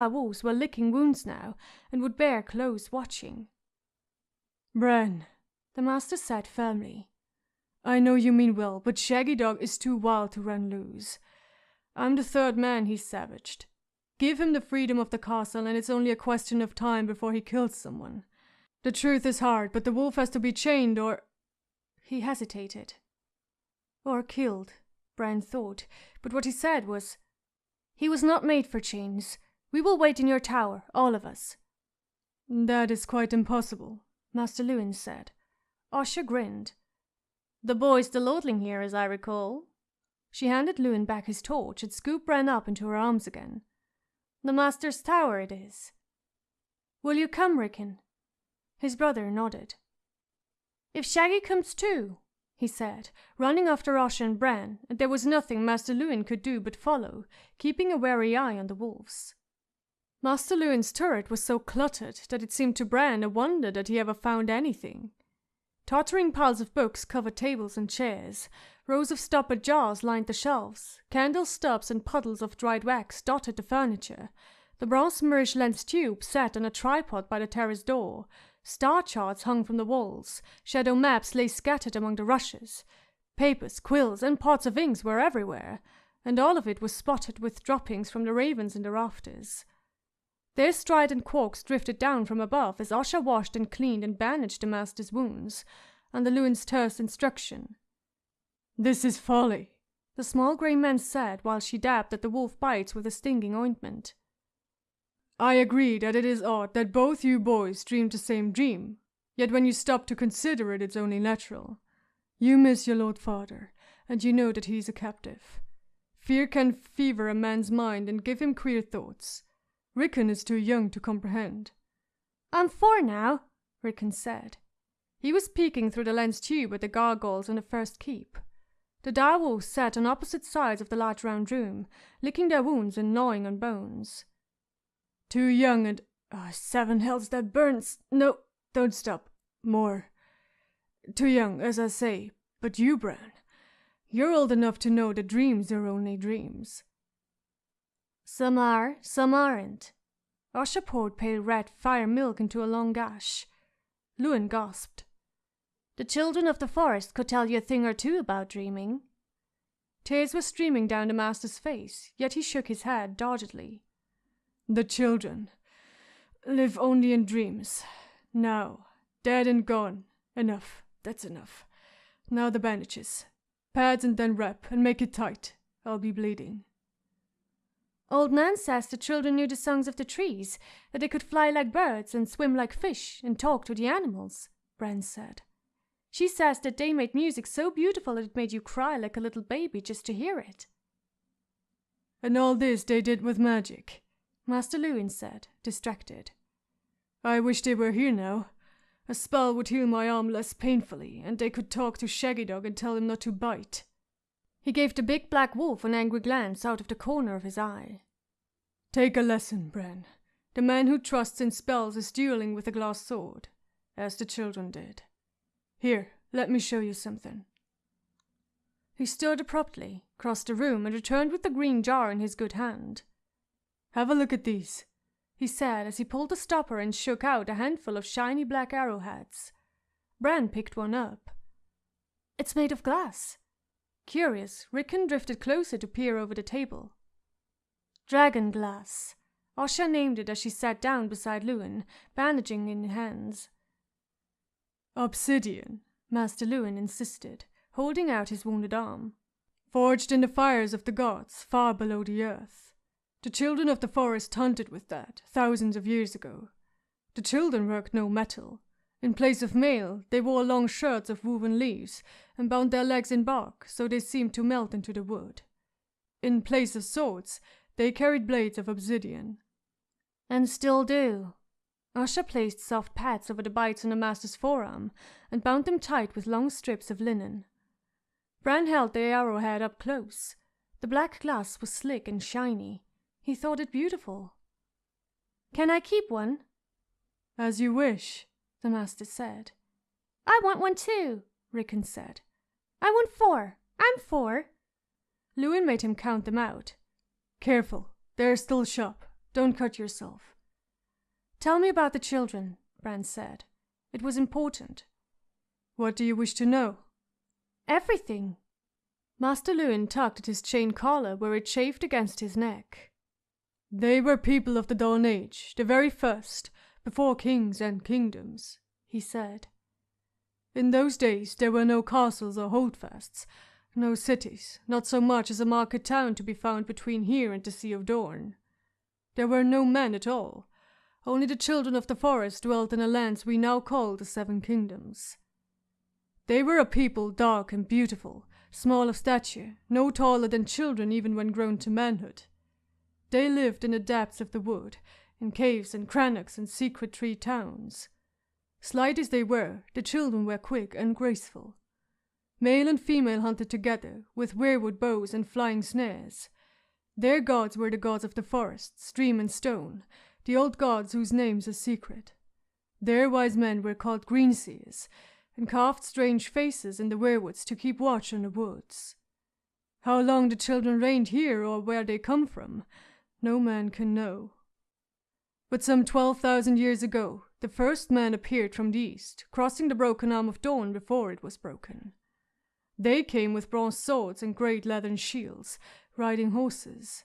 wolves were licking wounds now and would bear close watching. "Bran," the master said firmly, "I know you mean well, but Shaggy Dog is too wild to run loose. I'm the third man he's savaged. Give him the freedom of the castle and it's only a question of time before he kills someone. The truth is hard, but the wolf has to be chained or—" He hesitated. Or killed, Bran thought, but what he said was, "He was not made for chains. We will wait in your tower, all of us." "That is quite impossible," Master Luwin said. Asha grinned. "The boy's the lordling here, as I recall." She handed Luwin back his torch and scooped Bran up into her arms again. "The master's tower it is." "Will you come, Rickon?" His brother nodded. "If Shaggy comes too," he said, running after Asha and Bran, and there was nothing Master Luwin could do but follow, keeping a wary eye on the wolves. Master Luwin's turret was so cluttered that it seemed to Bran a wonder that he ever found anything. Tottering piles of books covered tables and chairs, rows of stoppered jars lined the shelves, candle stubs and puddles of dried wax dotted the furniture, the bronze Mirish lens tube sat on a tripod by the terrace door, star charts hung from the walls, shadow maps lay scattered among the rushes, papers, quills, and pots of inks were everywhere, and all of it was spotted with droppings from the ravens in the rafters. Their strident quawks drifted down from above as Asha washed and cleaned and bandaged the master's wounds, under Luwin's terse instruction. "This is folly," the small grey man said while she dabbed at the wolf bites with a stinging ointment. "I agree that it is odd that both you boys dreamed the same dream, yet when you stop to consider it, it's only natural. You miss your lord father, and you know that he's a captive. Fear can fever a man's mind and give him queer thoughts. Rickon is too young to comprehend." "I'm 4 now," Rickon said. He was peeking through the lens tube at the gargoyles in the first keep. The direwolves sat on opposite sides of the large round room, licking their wounds and gnawing on bones. "Too young and— 7 hells, that burns! No, don't stop. More. Too young, as I say. But you, Bran, you're old enough to know that dreams are only dreams." "Some are, some aren't." Asha poured pale red fire milk into a long gash. Luwin gasped. "The children of the forest could tell you a thing or two about dreaming." Tears were streaming down the master's face, yet he shook his head doggedly. "The children live only in dreams. Now, dead and gone. Enough, that's enough. Now the bandages. Pads and then wrap, and make it tight. I'll be bleeding." "Old Nan says the children knew the songs of the trees, that they could fly like birds and swim like fish and talk to the animals," Bran said. "She says that they made music so beautiful that it made you cry like a little baby just to hear it." "And all this they did with magic," Master Luwin said, distracted. "I wish they were here now. A spell would heal my arm less painfully, and they could talk to Shaggy Dog and tell him not to bite." He gave the big black wolf an angry glance out of the corner of his eye. "Take a lesson, Bran. The man who trusts in spells is dueling with a glass sword, as the children did. Here, let me show you something." He stirred abruptly, crossed the room, and returned with the green jar in his good hand. "Have a look at these," he said as he pulled the stopper and shook out a handful of shiny black arrowheads. Bran picked one up. "It's made of glass." Curious, Rickon drifted closer to peer over the table. "Dragon glass," Asha named it as she sat down beside Luwin, bandaging in hands. "Obsidian," Master Luwin insisted, holding out his wounded arm. "Forged in the fires of the gods, far below the earth. The children of the forest hunted with that, thousands of years ago. The children worked no metal. In place of mail, they wore long shirts of woven leaves and bound their legs in bark so they seemed to melt into the wood. In place of swords, they carried blades of obsidian." "And still do." Asha placed soft pads over the bites on the master's forearm and bound them tight with long strips of linen. Bran held the arrowhead up close. The black glass was slick and shiny. He thought it beautiful. "Can I keep one?" "As you wish," the master said. "I want one too," Rickon said. "I want 4. I'm 4. Luwin made him count them out. "Careful, they're still sharp. Don't cut yourself." "Tell me about the children," Bran said. It was important. "What do you wish to know?" "Everything." Master Luwin tugged at his chain collar where it chafed against his neck. "They were people of the Dawn Age, the very first, before kings and kingdoms," he said. "In those days there were no castles or holdfasts, no cities, not so much as a market town to be found between here and the Sea of Dorne. There were no men at all. Only the children of the forest dwelt in the lands we now call the Seven Kingdoms. They were a people dark and beautiful, small of stature, no taller than children even when grown to manhood. They lived in the depths of the wood, in caves and crannogs and secret tree towns. Slight as they were, the children were quick and graceful. Male and female hunted together, with weirwood bows and flying snares. Their gods were the gods of the forest, stream and stone, the old gods whose names are secret. Their wise men were called greenseers, and carved strange faces in the weirwoods to keep watch on the woods. How long the children reigned here or where they come from, no man can know. But some 12,000 years ago, the first men appeared from the east, crossing the broken arm of Dawn before it was broken. They came with bronze swords and great leathern shields, riding horses.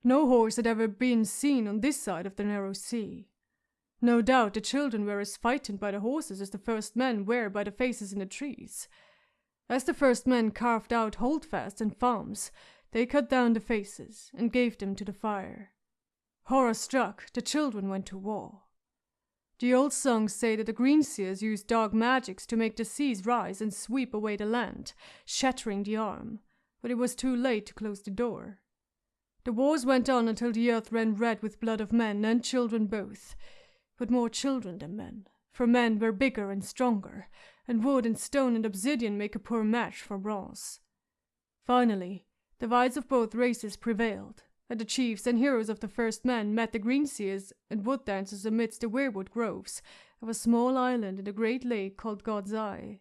No horse had ever been seen on this side of the narrow sea. No doubt the children were as frightened by the horses as the first men were by the faces in the trees. As the first men carved out holdfasts and farms, they cut down the faces and gave them to the fire. Horror struck, the children went to war. The old songs say that the greenseers used dark magics to make the seas rise and sweep away the land, shattering the arm, but it was too late to close the door. The wars went on until the earth ran red with blood of men and children both, but more children than men, for men were bigger and stronger, and wood and stone and obsidian make a poor match for bronze. Finally, the wiles of both races prevailed, and the chiefs and heroes of the first men met the greenseers and wood dancers amidst the weirwood groves of a small island in the great lake called God's Eye.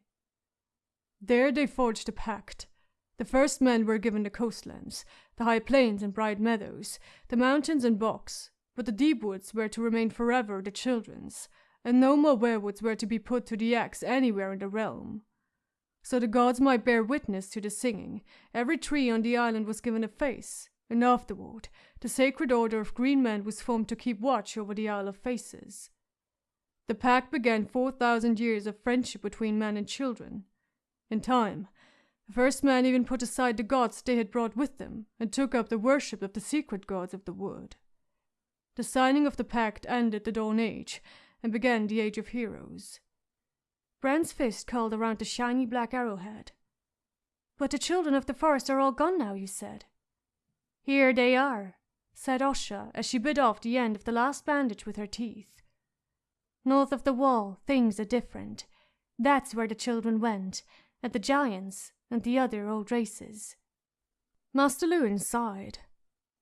There they forged a pact. The first men were given the coastlands, the high plains and bright meadows, the mountains and bogs, but the deep woods were to remain forever the children's, and no more weirwoods were to be put to the axe anywhere in the realm. So the gods might bear witness to the singing, every tree on the island was given a face, and afterward the sacred order of green men was formed to keep watch over the Isle of Faces. The pact began 4,000 years of friendship between men and children. In time, the first men even put aside the gods they had brought with them and took up the worship of the secret gods of the wood. The signing of the pact ended the Dawn Age and began the Age of Heroes. Bran's fist curled around the shiny black arrowhead. "But the children of the forest are all gone now, you said." "Here they are," said Osha as she bit off the end of the last bandage with her teeth. "North of the wall, things are different. That's where the children went, and the giants, and the other old races." Master Luwin sighed.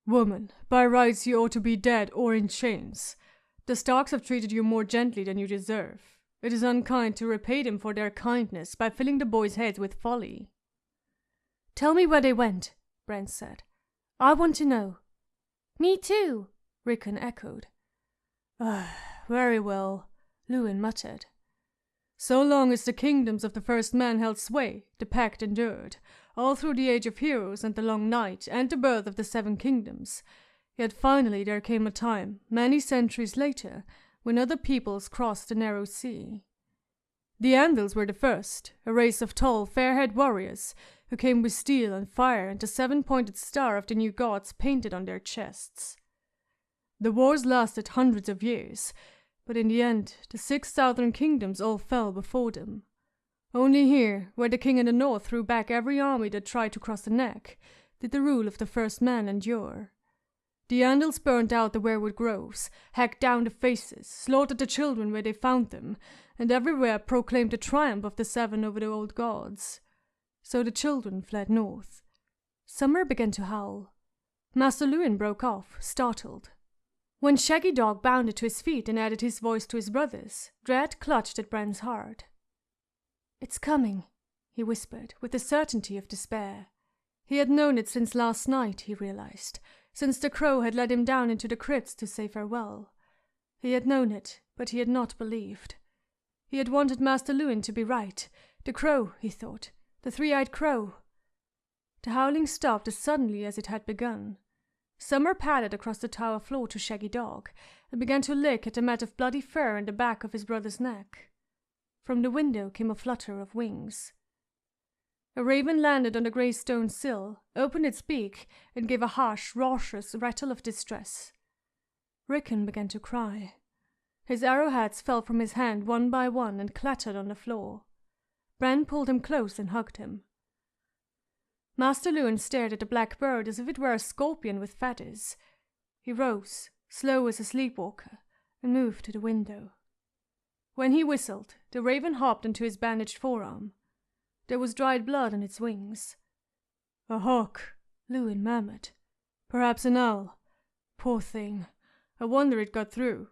"Woman, by rights you ought to be dead or in chains. The Starks have treated you more gently than you deserve. It is unkind to repay them for their kindness by filling the boys' heads with folly." "Tell me where they went," Bran said. "I want to know." "Me too," Rickon echoed. Very well," Luwin muttered. "So long as the kingdoms of the first men held sway, the pact endured, all through the Age of Heroes and the Long Night and the birth of the Seven Kingdoms. Yet finally there came a time, many centuries later, when other peoples crossed the narrow sea. The Andals were the first, a race of tall, fair-haired warriors who came with steel and fire and the seven-pointed star of the new gods painted on their chests. The wars lasted hundreds of years, but in the end the 6 southern kingdoms all fell before them. Only here, where the king in the north threw back every army that tried to cross the neck, did the rule of the first man endure. The Andals burned out the weirwood groves, hacked down the faces, slaughtered the children where they found them, and everywhere proclaimed the triumph of the seven over the old gods. So the children fled north. Summer began to howl. Master Luwin broke off, startled. When Shaggy Dog bounded to his feet and added his voice to his brother's, dread clutched at Bran's heart. "It's coming," he whispered, with the certainty of despair. He had known it since last night, he realized. since the crow had led him down into the crypts to say farewell. He had known it, but he had not believed. He had wanted Master Luin to be right. The crow, he thought, the three-eyed crow. The howling stopped as suddenly as it had begun. Summer padded across the tower floor to Shaggy Dog and began to lick at the mat of bloody fur in the back of his brother's neck. From the window came a flutter of wings. A raven landed on the grey stone sill, opened its beak, and gave a harsh, raucous rattle of distress. Rickon began to cry. His arrowheads fell from his hand one by one and clattered on the floor. Bran pulled him close and hugged him. Master Luin stared at the black bird as if it were a scorpion with feathers. He rose, slow as a sleepwalker, and moved to the window. When he whistled, the raven hopped into his bandaged forearm. There was dried blood on its wings. "A hawk," Luin murmured. "Perhaps an owl. Poor thing. I wonder it got through."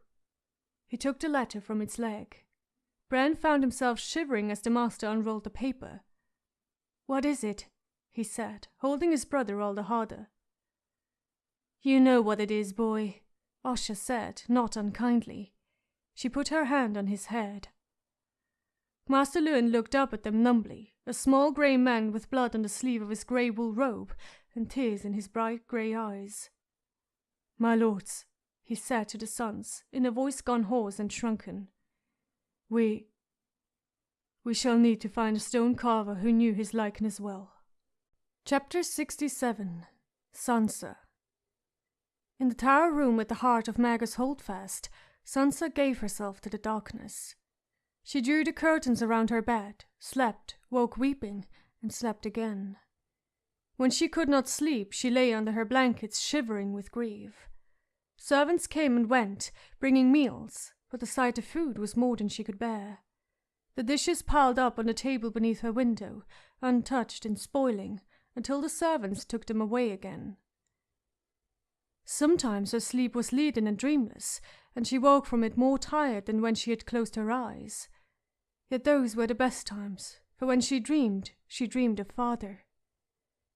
He took the letter from its leg. Bran found himself shivering as the master unrolled the paper. "What is it?" he said, holding his brother all the harder. "You know what it is, boy," Osha said, not unkindly. She put her hand on his head. Master Luin looked up at them numbly, a small grey man with blood on the sleeve of his grey wool robe and tears in his bright grey eyes. "My lords," he said to the sons, in a voice gone hoarse and shrunken, We shall need to find a stone carver who knew his likeness well." Chapter 67. Sansa. In the tower room at the heart of Magus Holdfast, Sansa gave herself to the darkness. She drew the curtains around her bed, slept, woke weeping, and slept again. When she could not sleep, she lay under her blankets shivering with grief. Servants came and went, bringing meals, but the sight of food was more than she could bear. The dishes piled up on the table beneath her window, untouched and spoiling, until the servants took them away again. Sometimes her sleep was leaden and dreamless, and she woke from it more tired than when she had closed her eyes. Yet those were the best times, for when she dreamed of father.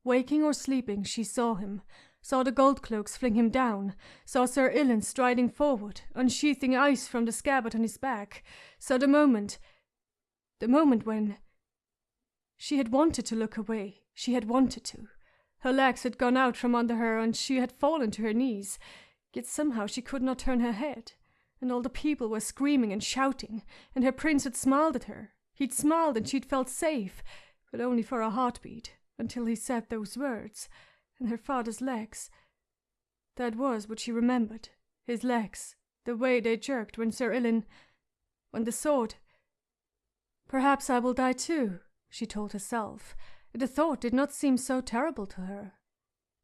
Waking or sleeping, she saw him, saw the gold cloaks fling him down, saw Sir Ilyn striding forward, unsheathing ice from the scabbard on his back, saw the moment when she had wanted to look away, she had wanted to. Her legs had gone out from under her and she had fallen to her knees, yet somehow she could not turn her head, and all the people were screaming and shouting, and her prince had smiled at her. He'd smiled and she'd felt safe, but only for a heartbeat, until he said those words, and her father's legs. That was what she remembered, his legs, the way they jerked when when the sword. Perhaps I will die too, she told herself, and the thought did not seem so terrible to her.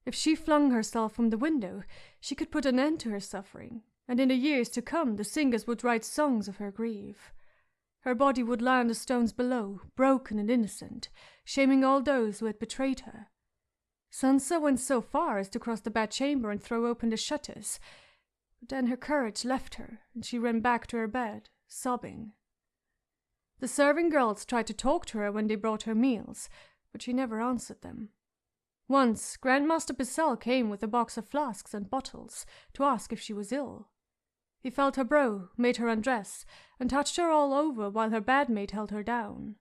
If she flung herself from the window, she could put an end to her suffering, and in the years to come the singers would write songs of her grief. Her body would lie on the stones below, broken and innocent, shaming all those who had betrayed her. Sansa went so far as to cross the bedchamber and throw open the shutters, but then her courage left her, and she ran back to her bed, sobbing. The serving girls tried to talk to her when they brought her meals, but she never answered them. Once, Grandmaster Bissell came with a box of flasks and bottles to ask if she was ill. He felt her brow, made her undress, and touched her all over while her bedmate held her down.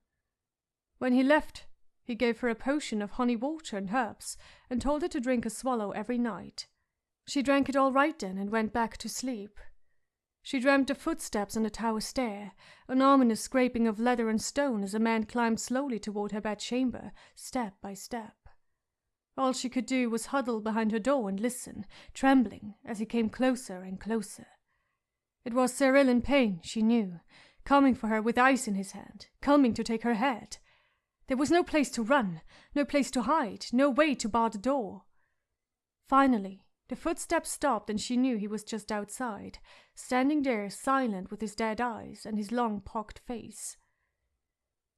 When he left, he gave her a potion of honey water and herbs, and told her to drink a swallow every night. She drank it all right then and went back to sleep. She dreamt of footsteps on the tower stair, an ominous scraping of leather and stone as a man climbed slowly toward her bedchamber, step by step. All she could do was huddle behind her door and listen, trembling, as he came closer and closer. It was Sir Ilyn Payne, she knew, coming for her with ice in his hand, coming to take her head. There was no place to run, no place to hide, no way to bar the door. Finally, the footsteps stopped and she knew he was just outside, standing there silent with his dead eyes and his long pocked face.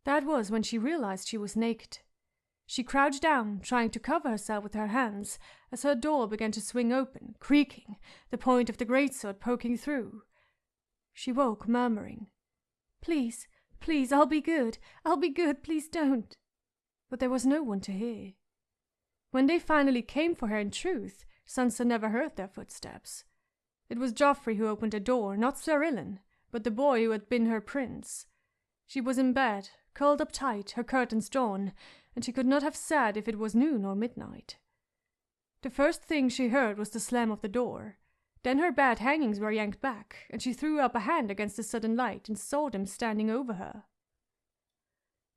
That was when she realized she was naked. She crouched down, trying to cover herself with her hands, as her door began to swing open, creaking, the point of the greatsword poking through. She woke, murmuring, "Please, please, I'll be good, please don't." But there was no one to hear. When they finally came for her in truth, Sansa never heard their footsteps. It was Joffrey who opened the door, not Sir Ilyn, but the boy who had been her prince. She was in bed, curled up tight, her curtains drawn, and she could not have said if it was noon or midnight. The first thing she heard was the slam of the door. Then her bed hangings were yanked back, and she threw up a hand against the sudden light and saw them standing over her.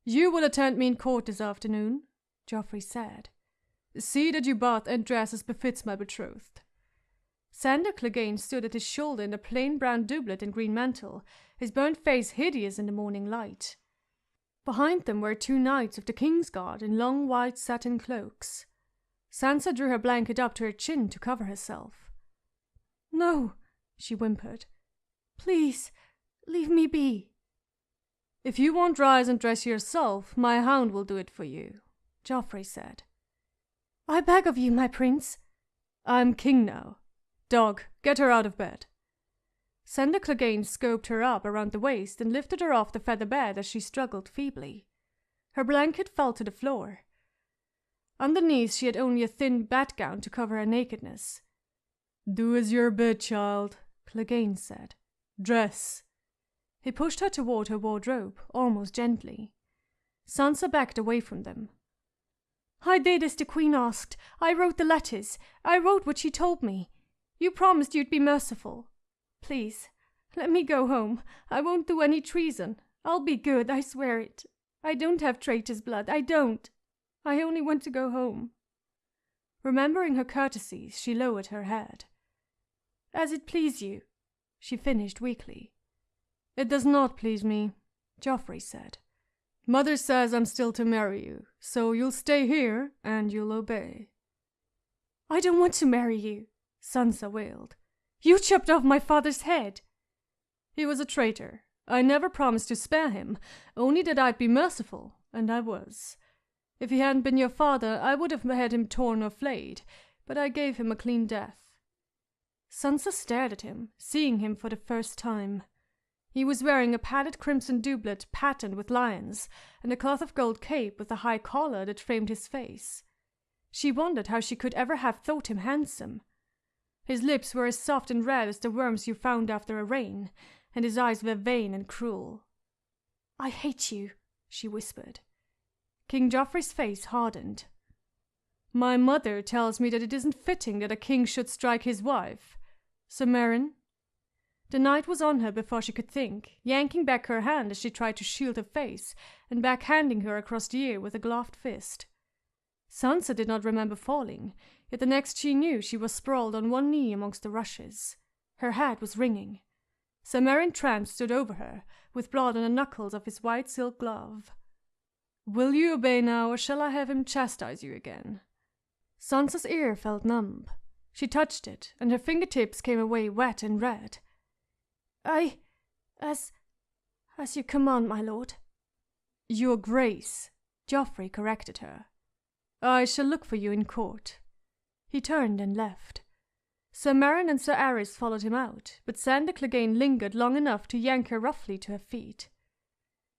"You will attend me in court this afternoon," Joffrey said. "See that you bath and dress as befits my betrothed." Sandor Clegane stood at his shoulder in a plain brown doublet and green mantle, his burnt face hideous in the morning light. Behind them were 2 knights of the Kingsguard in long white satin cloaks. Sansa drew her blanket up to her chin to cover herself. "No," she whimpered. "Please, leave me be." "If you won't rise and dress yourself, my hound will do it for you," Joffrey said. "I beg of you, my prince." "I'm king now. Dog, get her out of bed." Sandor Clegane scoped her up around the waist and lifted her off the feather bed as she struggled feebly. Her blanket fell to the floor. Underneath she had only a thin bedgown to cover her nakedness. "Do as you're bid, child," Clegane said. "Dress." He pushed her toward her wardrobe, almost gently. Sansa backed away from them. "I did as the Queen asked. I wrote the letters. I wrote what she told me. You promised you'd be merciful. Please, let me go home. I won't do any treason. I'll be good, I swear it. I don't have traitor's blood, I don't. I only want to go home." Remembering her courtesies, she lowered her head. "As it please you," she finished weakly. "It does not please me," Joffrey said. "Mother says I'm still to marry you, so you'll stay here and you'll obey." "I don't want to marry you," Sansa wailed. "You chopped off my father's head." "He was a traitor. I never promised to spare him, only that I'd be merciful, and I was. If he hadn't been your father, I would have had him torn or flayed, but I gave him a clean death." Sansa stared at him, seeing him for the first time. He was wearing a padded crimson doublet patterned with lions, and a cloth of gold cape with a high collar that framed his face. She wondered how she could ever have thought him handsome. His lips were as soft and red as the worms you found after a rain, and his eyes were vain and cruel. "I hate you," she whispered. King Joffrey's face hardened. "My mother tells me that it isn't fitting that a king should strike his wife. Sir Meryn?" The knight was on her before she could think, yanking back her hand as she tried to shield her face, and backhanding her across the ear with a gloved fist. Sansa did not remember falling, yet the next she knew she was sprawled on one knee amongst the rushes. Her head was ringing. Sir Meryn Trant stood over her, with blood on the knuckles of his white silk glove. "Will you obey now, or shall I have him chastise you again?" Sansa's ear felt numb. She touched it, and her fingertips came away wet and red. As you command, my lord." "Your grace," Joffrey corrected her. "I shall look for you in court." He turned and left. Sir Meryn and Sir Aerys followed him out, but Sandor Clegane lingered long enough to yank her roughly to her feet.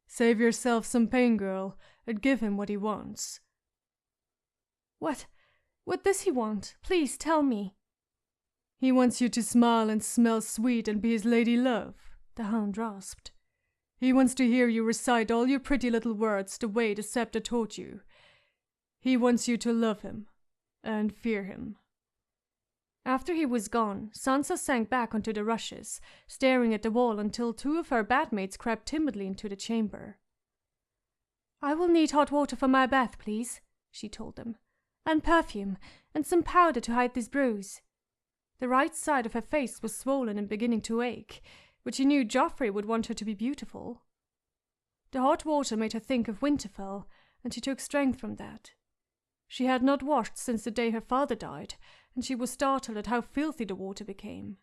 "Save yourself some pain, girl, and give him what he wants." What does he want? Please tell me." "He wants you to smile and smell sweet and be his lady love," the hound rasped. "He wants to hear you recite all your pretty little words the way the scepter taught you. He wants you to love him and fear him." After he was gone, Sansa sank back onto the rushes, staring at the wall until 2 of her batmates crept timidly into the chamber. "I will need hot water for my bath, please," she told them, "and perfume, and some powder to hide this bruise." The right side of her face was swollen and beginning to ache, but she knew Joffrey would want her to be beautiful. The hot water made her think of Winterfell, and she took strength from that. She had not washed since the day her father died, and she was startled at how filthy the water became.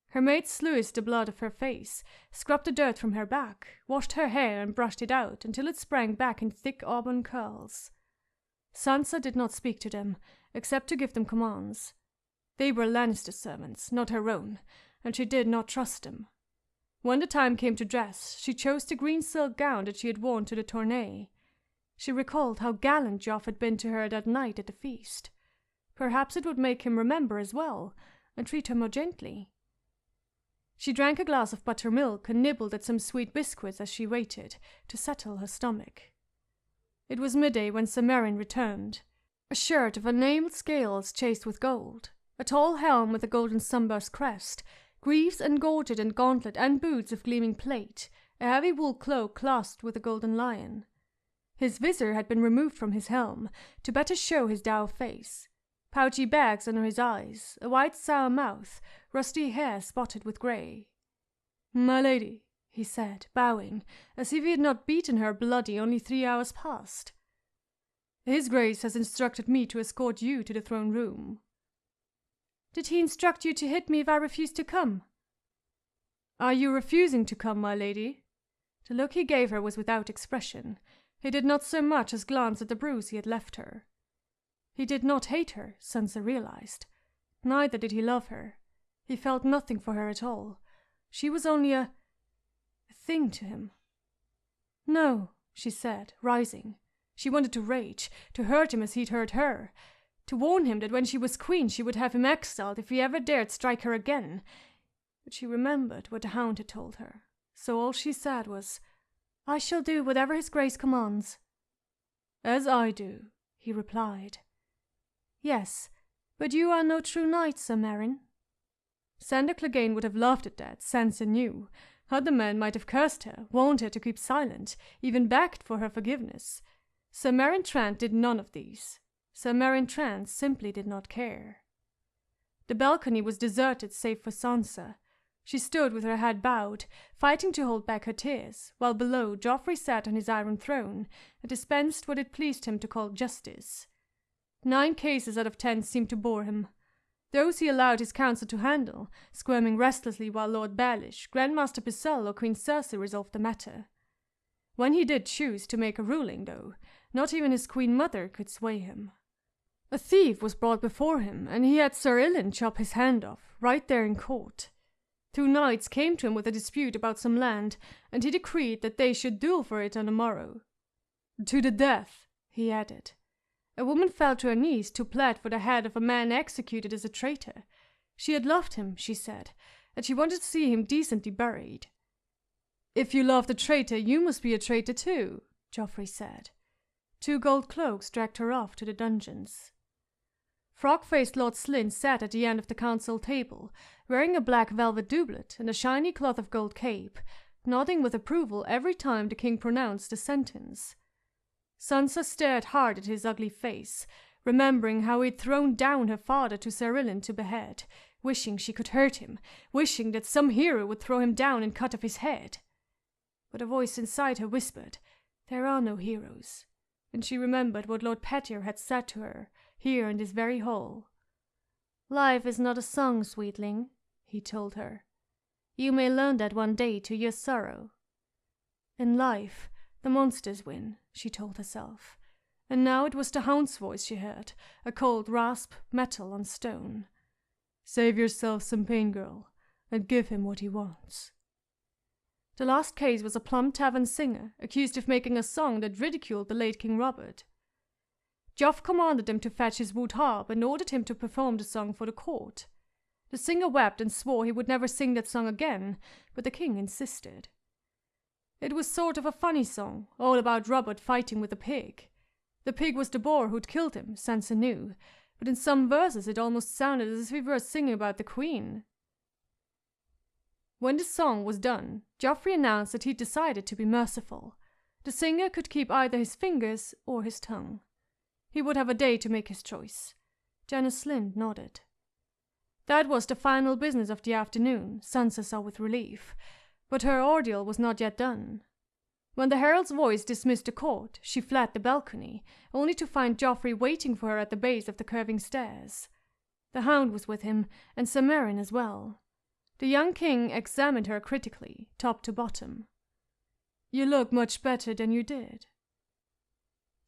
Her mates sluiced the blood of her face, scrubbed the dirt from her back, washed her hair and brushed it out until it sprang back in thick auburn curls. Sansa did not speak to them, except to give them commands. They were Lannister servants, not her own, and she did not trust them. When the time came to dress, she chose the green silk gown that she had worn to the tourney. She recalled how gallant Joff had been to her that night at the feast. Perhaps it would make him remember as well, and treat her more gently. She drank a glass of buttermilk and nibbled at some sweet biscuits as she waited, to settle her stomach. It was midday when Sir Meryn returned, a shirt of enamelled scales chased with gold, a tall helm with a golden sunburst crest, greaves and gorget and gauntlet and boots of gleaming plate, a heavy wool cloak clasped with a golden lion. His visor had been removed from his helm, to better show his dour face, pouchy bags under his eyes, a white sour mouth, rusty hair spotted with grey. "My lady," he said, bowing, as if he had not beaten her bloody only 3 hours past. "His Grace has instructed me to escort you to the throne room." "Did he instruct you to hit me if I refused to come?" "Are you refusing to come, my lady?" The look he gave her was without expression. He did not so much as glance at the bruise he had left her. He did not hate her, Sansa realized. Neither did he love her. He felt nothing for her at all. She was only a thing to him. "No," she said, rising. She wanted to rage, to hurt him as he'd hurt her, to warn him that when she was queen she would have him exiled if he ever dared strike her again. But she remembered what the hound had told her, so all she said was, "I shall do whatever his Grace commands." "As I do," he replied. "Yes, but you are no true knight, Sir Meryn." Sandor Clegane would have laughed at that, Sansa knew. Other men might have cursed her, warned her to keep silent, even begged for her forgiveness. Sir Meryn Trant did none of these. Sir Meryn Trant simply did not care. The balcony was deserted save for Sansa. She stood with her head bowed, fighting to hold back her tears, while below Joffrey sat on his iron throne and dispensed what it pleased him to call justice. 9 cases out of 10 seemed to bore him. Those he allowed his council to handle, squirming restlessly while Lord Baelish, Grandmaster Pycelle, or Queen Cersei resolved the matter. When he did choose to make a ruling, though, not even his queen mother could sway him. A thief was brought before him, and he had Sir Ilyn chop his hand off, right there in court. 2 knights came to him with a dispute about some land, and he decreed that they should duel for it on the morrow. "To the death," he added. A woman fell to her knees to plead for the head of a man executed as a traitor. She had loved him, she said, and she wanted to see him decently buried. "If you loved a traitor, you must be a traitor too," Joffrey said. 2 gold cloaks dragged her off to the dungeons. Frog-faced Lord Slyn sat at the end of the council table, wearing a black velvet doublet and a shiny cloth of gold cape, nodding with approval every time the king pronounced the sentence. Sansa stared hard at his ugly face, remembering how he'd thrown down her father to Sir Ilyn to behead, wishing she could hurt him, wishing that some hero would throw him down and cut off his head. But a voice inside her whispered, "There are no heroes," and she remembered what Lord Pettyr had said to her, here in this very hall. "Life is not a song, sweetling," he told her. "You may learn that one day to your sorrow." In life, the monsters win, she told herself, and now it was the hound's voice she heard, a cold rasp, metal on stone. "Save yourself some pain, girl, and give him what he wants." The last case was a plum tavern singer, accused of making a song that ridiculed the late King Robert. Joff commanded him to fetch his wood harp and ordered him to perform the song for the court. The singer wept and swore he would never sing that song again, but the king insisted. It was sort of a funny song, all about Robert fighting with a pig. The pig was the boar who'd killed him, Sansa knew, but in some verses it almost sounded as if he were singing about the queen. When the song was done, Joffrey announced that he'd decided to be merciful. The singer could keep either his fingers or his tongue. He would have a day to make his choice. Janos Slynt nodded. That was the final business of the afternoon, Sansa saw with relief, but her ordeal was not yet done. When the herald's voice dismissed the court, she fled the balcony, only to find Joffrey waiting for her at the base of the curving stairs. The hound was with him, and Sir Meryn as well. The young king examined her critically, top to bottom. "You look much better than you did."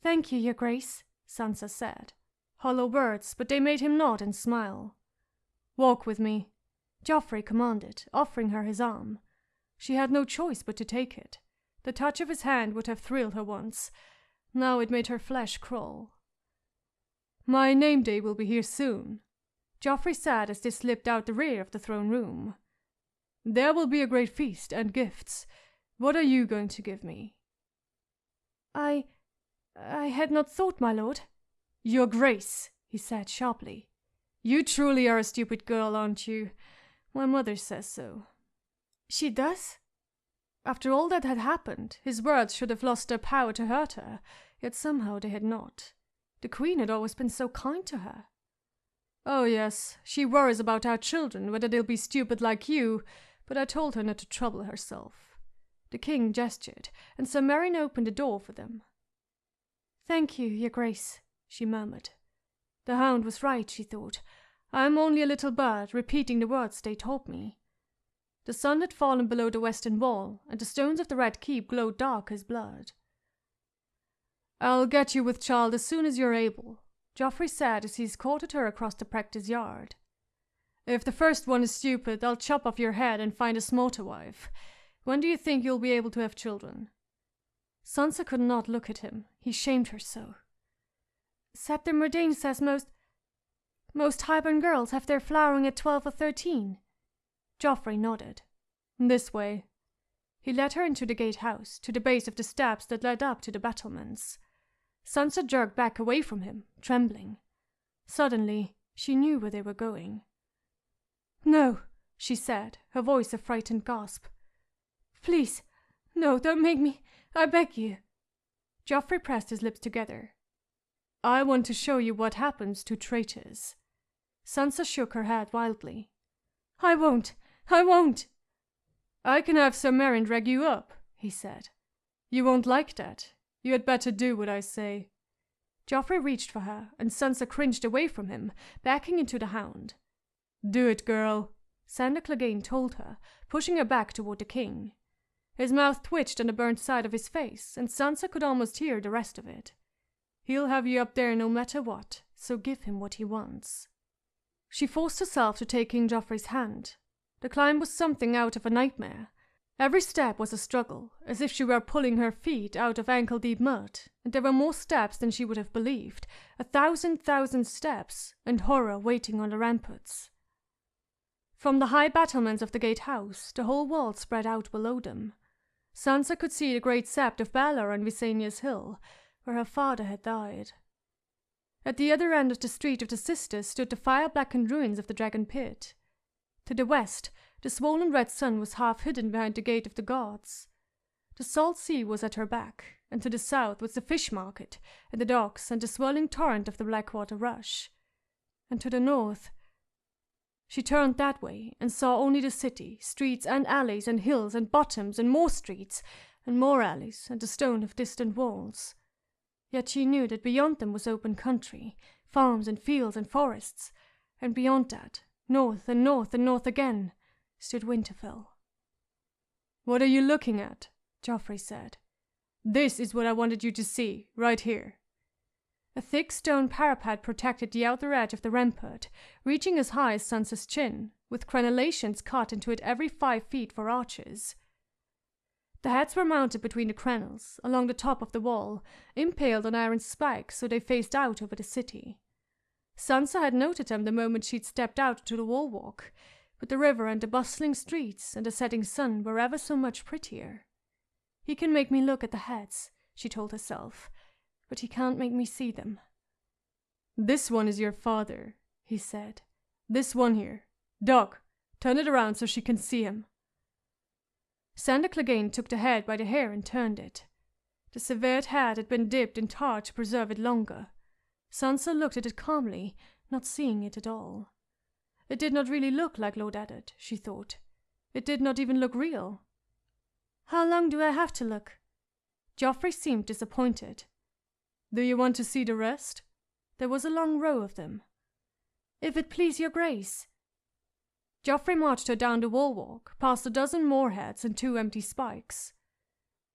"Thank you, your grace," Sansa said. Hollow words, but they made him nod and smile. "Walk with me," Joffrey commanded, offering her his arm. She had no choice but to take it. The touch of his hand would have thrilled her once. Now it made her flesh crawl. My name day will be here soon, Joffrey said as they slipped out the rear of the throne room. There will be a great feast and gifts. What are you going to give me? I had not thought, my lord. Your grace, he said sharply. You truly are a stupid girl, aren't you? My mother says so. She does? After all that had happened, his words should have lost their power to hurt her, yet somehow they had not. The queen had always been so kind to her. Oh yes, she worries about our children, whether they'll be stupid like you, but I told her not to trouble herself. The king gestured, and Sir Meryn opened the door for them. Thank you, your grace, she murmured. The hound was right, she thought. I am only a little bird, repeating the words they taught me. The sun had fallen below the western wall, and the stones of the Red Keep glowed dark as blood. I'll get you with child as soon as you're able, Joffrey said as he escorted her across the practice yard. If the first one is stupid, I'll chop off your head and find a smarter wife. When do you think you'll be able to have children? Sansa could not look at him. He shamed her so. Septim Mordane says most Hybern girls have their flowering at 12 or 13. Joffrey nodded. This way. He led her into the gatehouse, to the base of the steps that led up to the battlements. Sansa jerked back away from him, trembling. Suddenly, she knew where they were going. No, she said, her voice a frightened gasp. Please, no, don't make me, I beg you. Joffrey pressed his lips together. I want to show you what happens to traitors. Sansa shook her head wildly. I won't, I won't. I can have Sir Meryn drag you up, he said. You won't like that. You had better do what I say. Joffrey reached for her, and Sansa cringed away from him, backing into the hound. Do it, girl, Sandor Clegane told her, pushing her back toward the king. His mouth twitched on the burnt side of his face, and Sansa could almost hear the rest of it. He'll have you up there no matter what, so give him what he wants. She forced herself to take King Joffrey's hand. The climb was something out of a nightmare. Every step was a struggle, as if she were pulling her feet out of ankle-deep mud, and there were more steps than she would have believed, 1,000 steps, and horror waiting on the ramparts. From the high battlements of the gatehouse, the whole world spread out below them. Sansa could see the great sept of Baelor on Visenia's hill, where her father had died. At the other end of the Street of the Sisters stood the fire-blackened ruins of the Dragon Pit. To the west, the swollen red sun was half hidden behind the Gate of the Gods. The salt sea was at her back, and to the south was the fish market, and the docks, and the swirling torrent of the Blackwater Rush. And to the north... She turned that way, and saw only the city, streets and alleys and hills and bottoms and more streets, and more alleys, and the stone of distant walls. Yet she knew that beyond them was open country, farms and fields and forests, and beyond that, north and north and north again, stood Winterfell. What are you looking at? Joffrey said. This is what I wanted you to see, right here. A thick stone parapet protected the outer edge of the rampart, reaching as high as Sansa's chin, with crenellations cut into it every 5 feet for archers. The heads were mounted between the crenels, along the top of the wall, impaled on iron spikes so they faced out over the city. Sansa had noted them the moment she'd stepped out to the wall walk, but the river and the bustling streets and the setting sun were ever so much prettier. He can make me look at the heads, she told herself, but he can't make me see them. This one is your father, he said. This one here. Dog, turn it around so she can see him. Sandor Clegane took the head by the hair and turned it. The severed head had been dipped in tar to preserve it longer. Sansa looked at it calmly, not seeing it at all. It did not really look like Lord Eddard, she thought. It did not even look real. How long do I have to look? Joffrey seemed disappointed. Do you want to see the rest? There was a long row of them. If it please your grace. Joffrey marched her down the wall walk, past a dozen more heads and 2 empty spikes.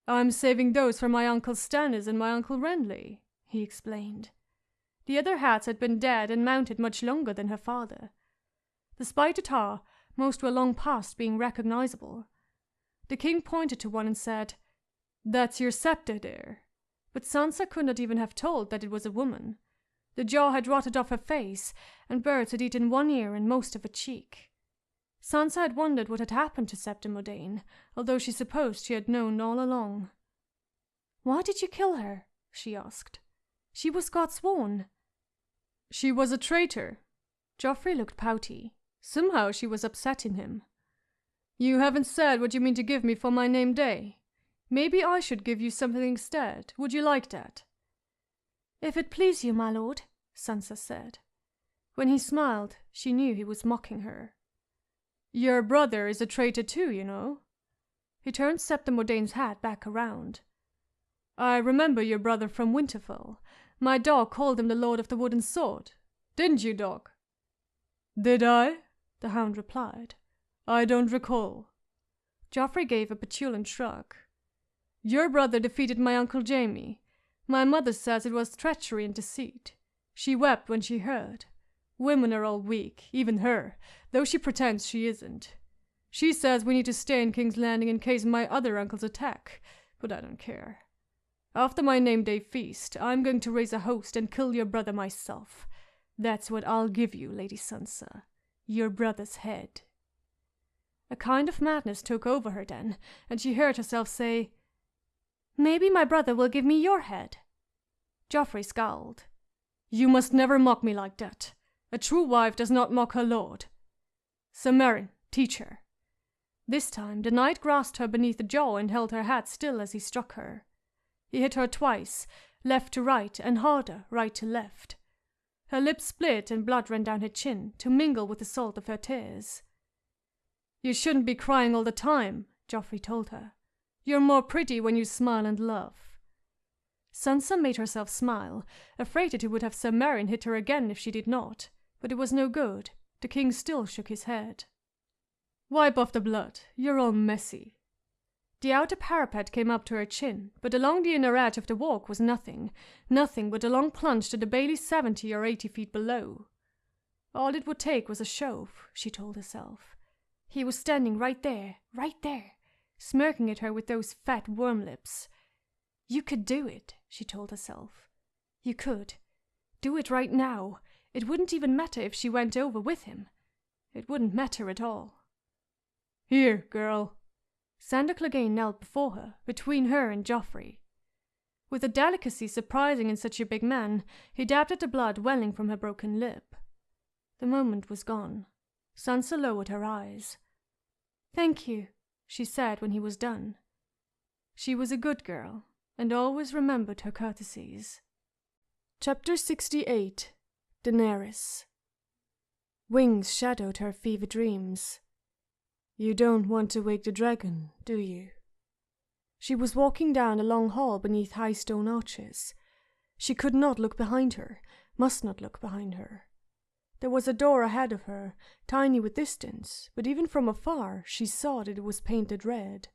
I'm saving those for my Uncle Stannis and my Uncle Renly, he explained. The other heads had been dead and mounted much longer than her father. Despite the tar, most were long past being recognizable. The king pointed to one and said, That's your scepter there. But Sansa could not even have told that it was a woman. The jaw had rotted off her face, and birds had eaten one ear and most of a cheek. Sansa had wondered what had happened to Septa Modane, although she supposed she had known all along. "Why did you kill her?" she asked. "She was God-sworn." "She was a traitor." Joffrey looked pouty. Somehow she was upsetting him. "You haven't said what you mean to give me for my name day. Maybe I should give you something instead. Would you like that?" "If it please you, my lord," Sansa said. When he smiled, she knew he was mocking her. "Your brother is a traitor too, you know." He turned Septa Modane's hat back around. "I remember your brother from Winterfell. My dog called him the Lord of the Wooden Sword. Didn't you, dog?" "Did I?" the hound replied. "I don't recall." Joffrey gave a petulant shrug. "Your brother defeated my Uncle Jaime. My mother says it was treachery and deceit. She wept when she heard. Women are all weak, even her, though she pretends she isn't. She says we need to stay in King's Landing in case my other uncles attack, but I don't care. After my name day feast, I'm going to raise a host and kill your brother myself. That's what I'll give you, Lady Sansa. Your brother's head." A kind of madness took over her then, and she heard herself say, "Maybe my brother will give me your head." Joffrey scowled. "You must never mock me like that. A true wife does not mock her lord. Sir Meryn, teach her." This time the knight grasped her beneath the jaw and held her hat still as he struck her. He hit her twice, left to right and harder, right to left. Her lips split and blood ran down her chin to mingle with the salt of her tears. "You shouldn't be crying all the time," Joffrey told her. "You're more pretty when you smile and love." Sansa made herself smile, afraid that he would have Sir Meryn hit her again if she did not, but it was no good. The king still shook his head. "Wipe off the blood. You're all messy." The outer parapet came up to her chin, but along the inner edge of the walk was nothing but a long plunge to the Bailey 70 or 80 feet below. All it would take was a shove, she told herself. He was standing right there, smirking at her with those fat worm lips. You could do it, she told herself. You could. Do it right now. It wouldn't even matter if she went over with him. It wouldn't matter at all. "Here, girl." Sandor Clegane knelt before her, between her and Joffrey. With a delicacy surprising in such a big man, he dabbed at the blood welling from her broken lip. The moment was gone. Sansa lowered her eyes. "Thank you," she said when he was done. She was a good girl, and always remembered her courtesies. Chapter 68. Daenerys. Wings shadowed her fever dreams. "You don't want to wake the dragon, do you?" She was walking down a long hall beneath high stone arches. She could not look behind her, must not look behind her. There was a door ahead of her, tiny with distance, but even from afar she saw that it was painted red.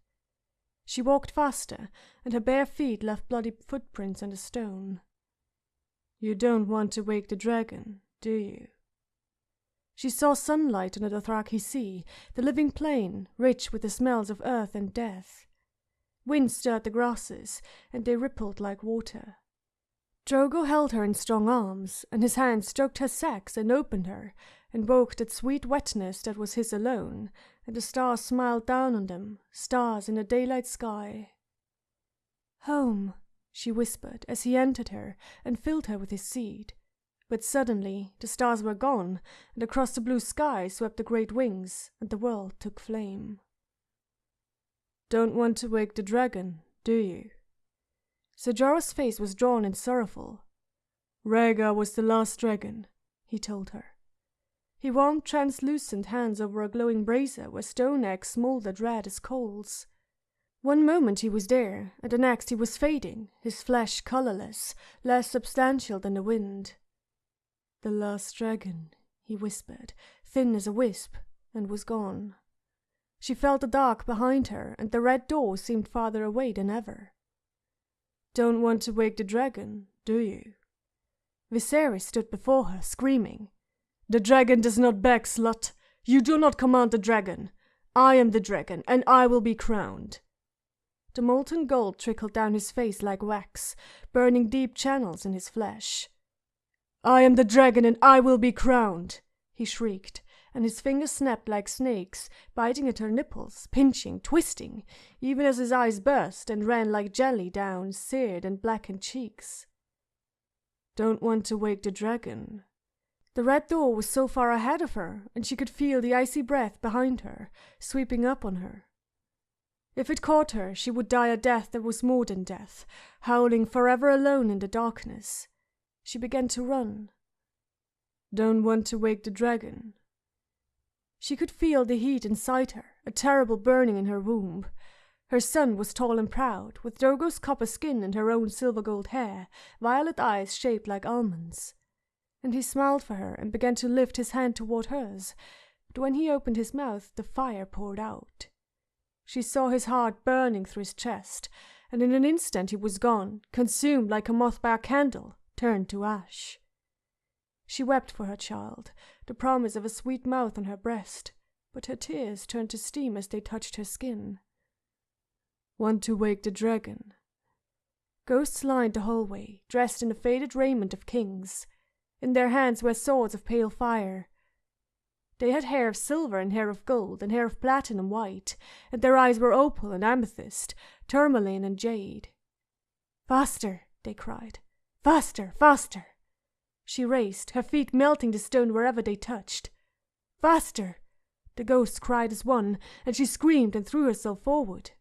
She walked faster, and her bare feet left bloody footprints on the stone. "You don't want to wake the dragon, do you?" She saw sunlight on the Dothraki Sea, the living plain, rich with the smells of earth and death. Wind stirred the grasses, and they rippled like water. Drogo held her in strong arms, and his hands stroked her sex and opened her, and woke that sweet wetness that was his alone, and the stars smiled down on them, stars in the daylight sky. "Home," she whispered as he entered her and filled her with his seed. But suddenly the stars were gone, and across the blue sky swept the great wings, and the world took flame. "Don't want to wake the dragon, do you?" Ser Jorah's face was drawn and sorrowful. "Rhaegar was the last dragon," he told her. He warmed translucent hands over a glowing brazier where stone eggs smouldered red as coals. One moment he was there, and the next he was fading, his flesh colorless, less substantial than the wind. "The last dragon," he whispered, thin as a wisp, and was gone. She felt the dark behind her, and the red door seemed farther away than ever. "Don't want to wake the dragon, do you?" Viserys stood before her, screaming. "The dragon does not beg, slut! You do not command the dragon! I am the dragon, and I will be crowned!" The molten gold trickled down his face like wax, burning deep channels in his flesh. I am the dragon, and I will be crowned, he shrieked, and his fingers snapped like snakes, biting at her nipples, pinching, twisting, even as his eyes burst and ran like jelly down seared and blackened cheeks. Don't want to wake the dragon. The red door was so far ahead of her, and she could feel the icy breath behind her, sweeping up on her. If it caught her, she would die a death that was more than death, howling forever alone in the darkness. She began to run. Don't want to wake the dragon. She could feel the heat inside her, a terrible burning in her womb. Her son was tall and proud, with Drogo's copper skin and her own silver-gold hair, violet eyes shaped like almonds. And he smiled for her and began to lift his hand toward hers, but when he opened his mouth, the fire poured out. She saw his heart burning through his chest, and in an instant he was gone, consumed like a moth by a candle, turned to ash. She wept for her child, the promise of a sweet mouth on her breast, but her tears turned to steam as they touched her skin. Want to wake the dragon? Ghosts lined the hallway, dressed in the faded raiment of kings. In their hands were swords of pale fire. They had hair of silver and hair of gold and hair of platinum white, and their eyes were opal and amethyst, tourmaline and jade. Faster, they cried. Faster, faster. She raced, her feet melting the stone wherever they touched. Faster! The ghosts cried as one, and she screamed and threw herself forward.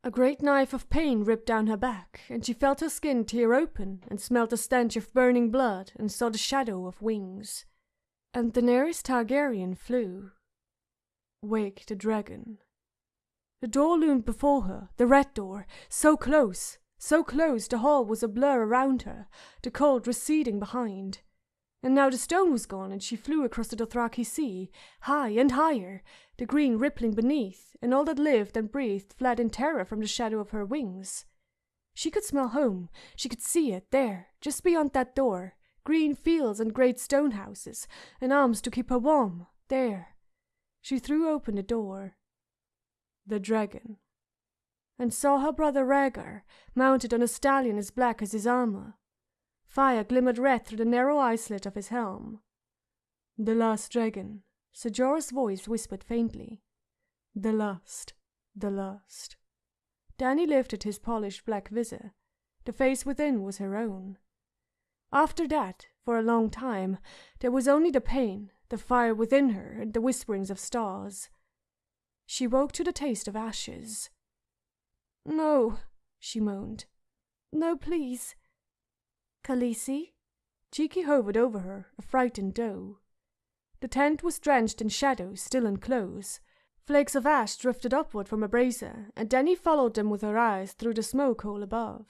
A great knife of pain ripped down her back, and she felt her skin tear open, and smelled the stench of burning blood, and saw the shadow of wings. And the nearest Targaryen flew. Wake the dragon. The door loomed before her, the red door, so close the hall was a blur around her, the cold receding behind. And now the stone was gone, and she flew across the Dothraki Sea, high and higher, the green rippling beneath, and all that lived and breathed fled in terror from the shadow of her wings. She could smell home, she could see it there, just beyond that door, green fields and great stone houses, and arms to keep her warm, there. She threw open the door. The dragon. And saw her brother Rhaegar, mounted on a stallion as black as his armor. Fire glimmered red through the narrow eye-slit of his helm. The last dragon, Ser Jorah's voice whispered faintly. The last, the last. Dany lifted his polished black visor. The face within was her own. After that, for a long time, there was only the pain, the fire within her, and the whisperings of stars. She woke to the taste of ashes. No, she moaned. No, please. Khaleesi? Cheeky hovered over her, a frightened doe. The tent was drenched in shadow, still and close. Flakes of ash drifted upward from a brazier, and Dany followed them with her eyes through the smoke hole above.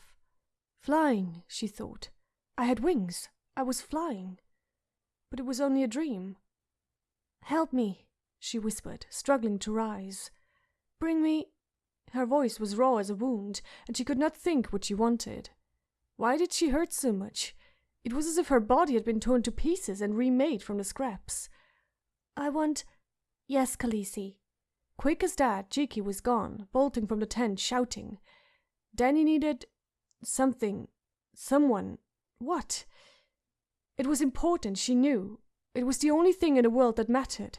Flying, she thought. I had wings. I was flying. But it was only a dream. Help me, she whispered, struggling to rise. Bring me... Her voice was raw as a wound, and she could not think what she wanted. Why did she hurt so much? It was as if her body had been torn to pieces and remade from the scraps. I want... Yes, Khaleesi. Quick as that, Cheeky was gone, bolting from the tent, shouting. Dany needed... something... someone... What? It was important, she knew. It was the only thing in the world that mattered.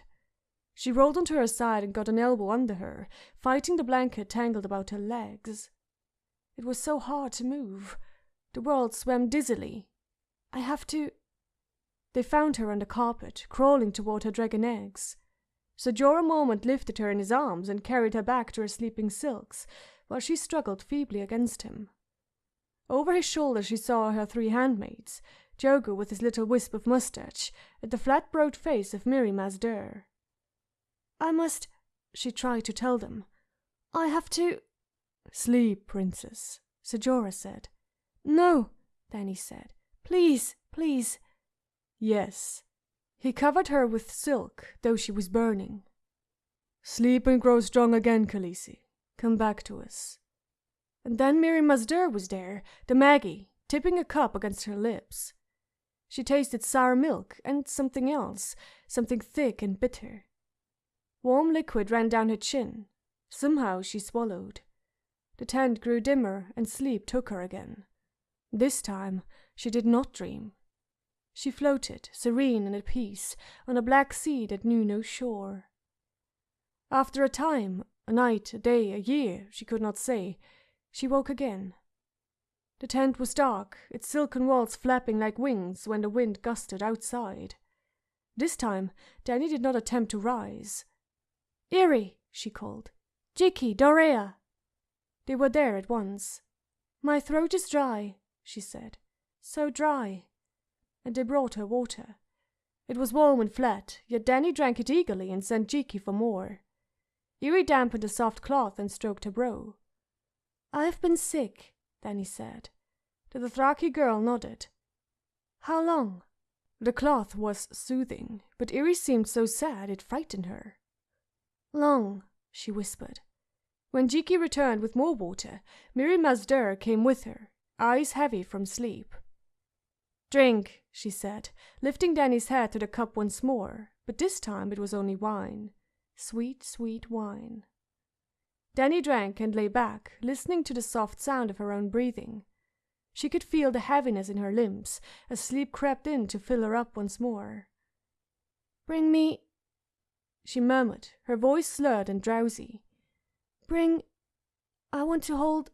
She rolled onto her side and got an elbow under her, fighting the blanket tangled about her legs. It was so hard to move. The world swam dizzily. I have to... They found her on the carpet, crawling toward her dragon eggs. Ser Jorah Mormont lifted her in his arms and carried her back to her sleeping silks, while she struggled feebly against him. Over his shoulder she saw her 3 handmaids, Drogo with his little wisp of mustache, and the flat-browed face of Mirri Maz Duur. I must... she tried to tell them. I have to... Sleep, princess, Ser Jorah said. No, Dany said. Please, please. Yes. He covered her with silk, though she was burning. Sleep and grow strong again, Khaleesi. Come back to us. And then Mirri Maz Duur was there, the Maggie, tipping a cup against her lips. She tasted sour milk and something else, something thick and bitter. Warm liquid ran down her chin. Somehow she swallowed. The tent grew dimmer and sleep took her again. This time she did not dream. She floated, serene and at peace, on a black sea that knew no shore. After a time, a night, a day, a year, she could not say, she woke again. The tent was dark, its silken walls flapping like wings when the wind gusted outside. This time, Danny did not attempt to rise. "Eerie," she called. "Jikki, Dorea." They were there at once. "My throat is dry," she said. "So dry." And they brought her water. It was warm and flat, yet Danny drank it eagerly and sent Jikki for more. Eerie dampened the soft cloth and stroked her brow. "I've been sick," Danny said. The Dothraki girl nodded. "How long?" The cloth was soothing, but Eerie seemed so sad it frightened her. "Long," she whispered. When Jikki returned with more water, Mirri Maz Dur came with her, eyes heavy from sleep. "Drink," she said, lifting Danny's head to the cup once more, but this time it was only wine. Sweet, sweet wine. Danny drank and lay back, listening to the soft sound of her own breathing. She could feel the heaviness in her limbs as sleep crept in to fill her up once more. "Bring me," she murmured, her voice slurred and drowsy. I want to hold."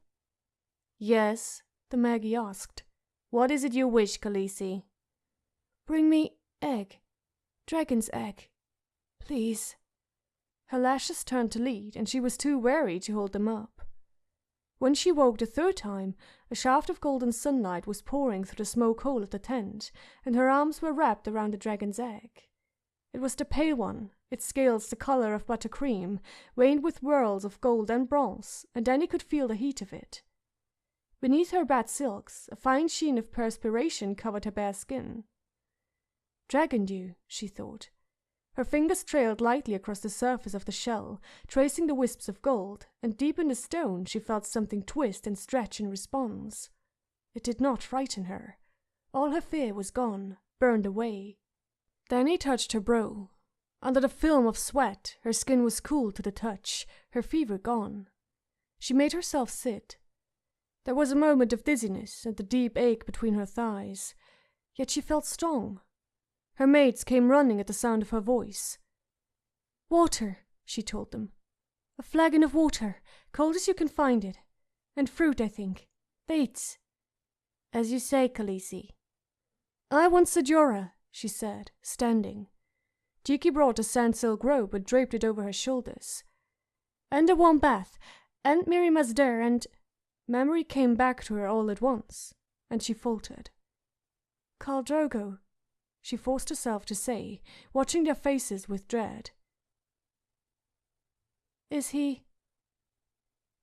"Yes?" the Magi asked. "What is it you wish, Khaleesi?" "Bring me egg. Dragon's egg. Please." Her lashes turned to lead, and she was too weary to hold them up. When she woke the third time, a shaft of golden sunlight was pouring through the smoke hole of the tent, and her arms were wrapped around the dragon's egg. It was the pale one, its scales the color of buttercream, veined with whorls of gold and bronze, and Danny could feel the heat of it. Beneath her bad silks, a fine sheen of perspiration covered her bare skin. "Dragon dew," she thought. Her fingers trailed lightly across the surface of the shell, tracing the wisps of gold, and deep in the stone she felt something twist and stretch in response. It did not frighten her. All her fear was gone, burned away. Danny touched her brow. Under the film of sweat, her skin was cool to the touch, her fever gone. She made herself sit. There was a moment of dizziness and the deep ache between her thighs, yet she felt strong. Her mates came running at the sound of her voice. "Water," she told them. "A flagon of water, cold as you can find it. And fruit, I think. Dates." "As you say, Khaleesi." "I want Sajora," she said, standing. Jikki brought a sand-silk robe and draped it over her shoulders. "And a warm bath, and Mirri Maz Dur, and—" Memory came back to her all at once, and she faltered. "Khal Drogo," she forced herself to say, watching their faces with dread. "Is he—"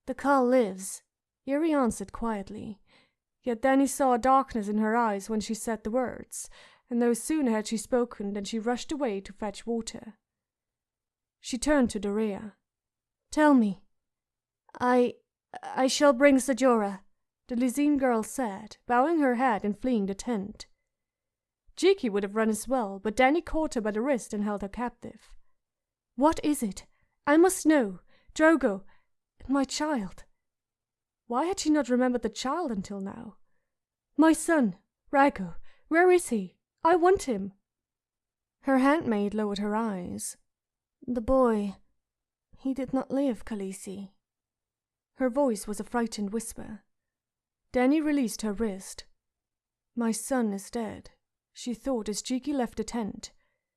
"The Khal lives," Eerie answered quietly. Yet Danny saw a darkness in her eyes when she said the words, and no sooner had she spoken than she rushed away to fetch water. She turned to Dorea. "Tell me." I shall bring Sajora," the Lysine girl said, bowing her head and fleeing the tent. Jikki would have run as well, but Danny caught her by the wrist and held her captive. "What is it? I must know. Drogo, my child." Why had she not remembered the child until now? "My son, Rhaego, where is he? I want him." Her handmaid lowered her eyes. "The boy, he did not live, Khaleesi." Her voice was a frightened whisper. Danny released her wrist. "My son is dead," she thought as Jikki left the tent.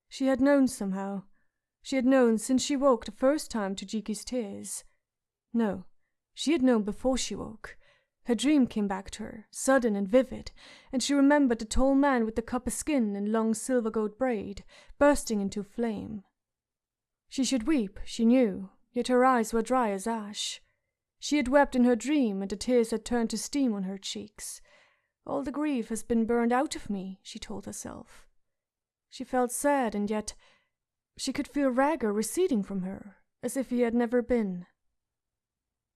She had known somehow. She had known since she woke the first time to Jikki's tears. No, she had known before she woke. Her dream came back to her, sudden and vivid, and she remembered the tall man with the copper skin and long silver gold braid, bursting into flame. She should weep, she knew, yet her eyes were dry as ash. She had wept in her dream, and the tears had turned to steam on her cheeks. All the grief has been burned out of me, she told herself. She felt sad, and yet she could feel Rhaego receding from her, as if he had never been.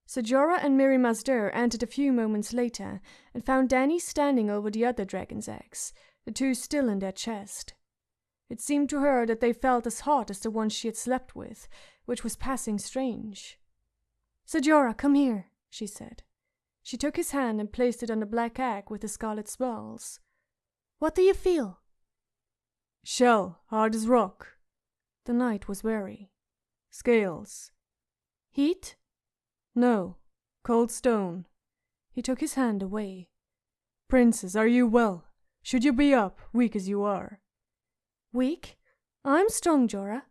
Sajora and Mirri Maz Dur entered a few moments later and found Danny standing over the other dragon's eggs, the two still in their chest. It seemed to her that they felt as hot as the ones she had slept with, which was passing strange. "Sajora, come here," she said. She took his hand and placed it on the black egg with the scarlet swirls. "What do you feel?" Shell, hard as rock. The knight was wary. Scales. Heat? No, cold stone. He took his hand away. Princess, are you well? Should you be up, weak as you are? Weak? I'm strong, Jorah.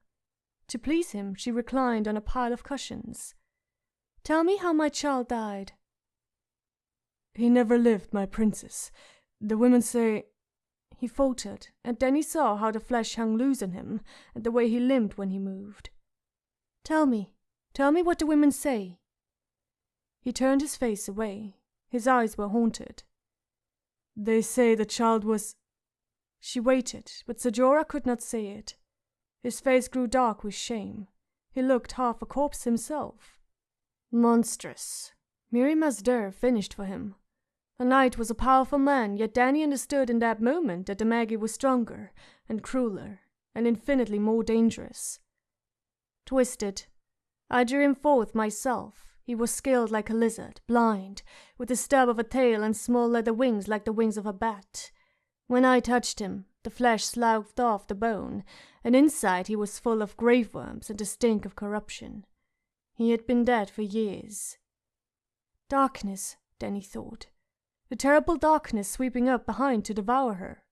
To please him, she reclined on a pile of cushions. Tell me how my child died. He never lived, my princess. The women say... He faltered, and then he saw how the flesh hung loose on him, and the way he limped when he moved. Tell me what the women say. He turned his face away. His eyes were haunted. They say the child was... She waited, but Ser Jorah could not say it. His face grew dark with shame. He looked half a corpse himself. Monstrous. Mirri Maz Duur finished for him. The knight was a powerful man, yet Dany understood in that moment that the Magi was stronger, and crueler, and infinitely more dangerous. Twisted. I drew him forth myself. He was scaled like a lizard, blind, with the stub of a tail and small leather wings like the wings of a bat. When I touched him, the flesh sloughed off the bone, and inside he was full of grave worms and the stink of corruption. He had been dead for years. Darkness, Dany thought. The terrible darkness sweeping up behind to devour her.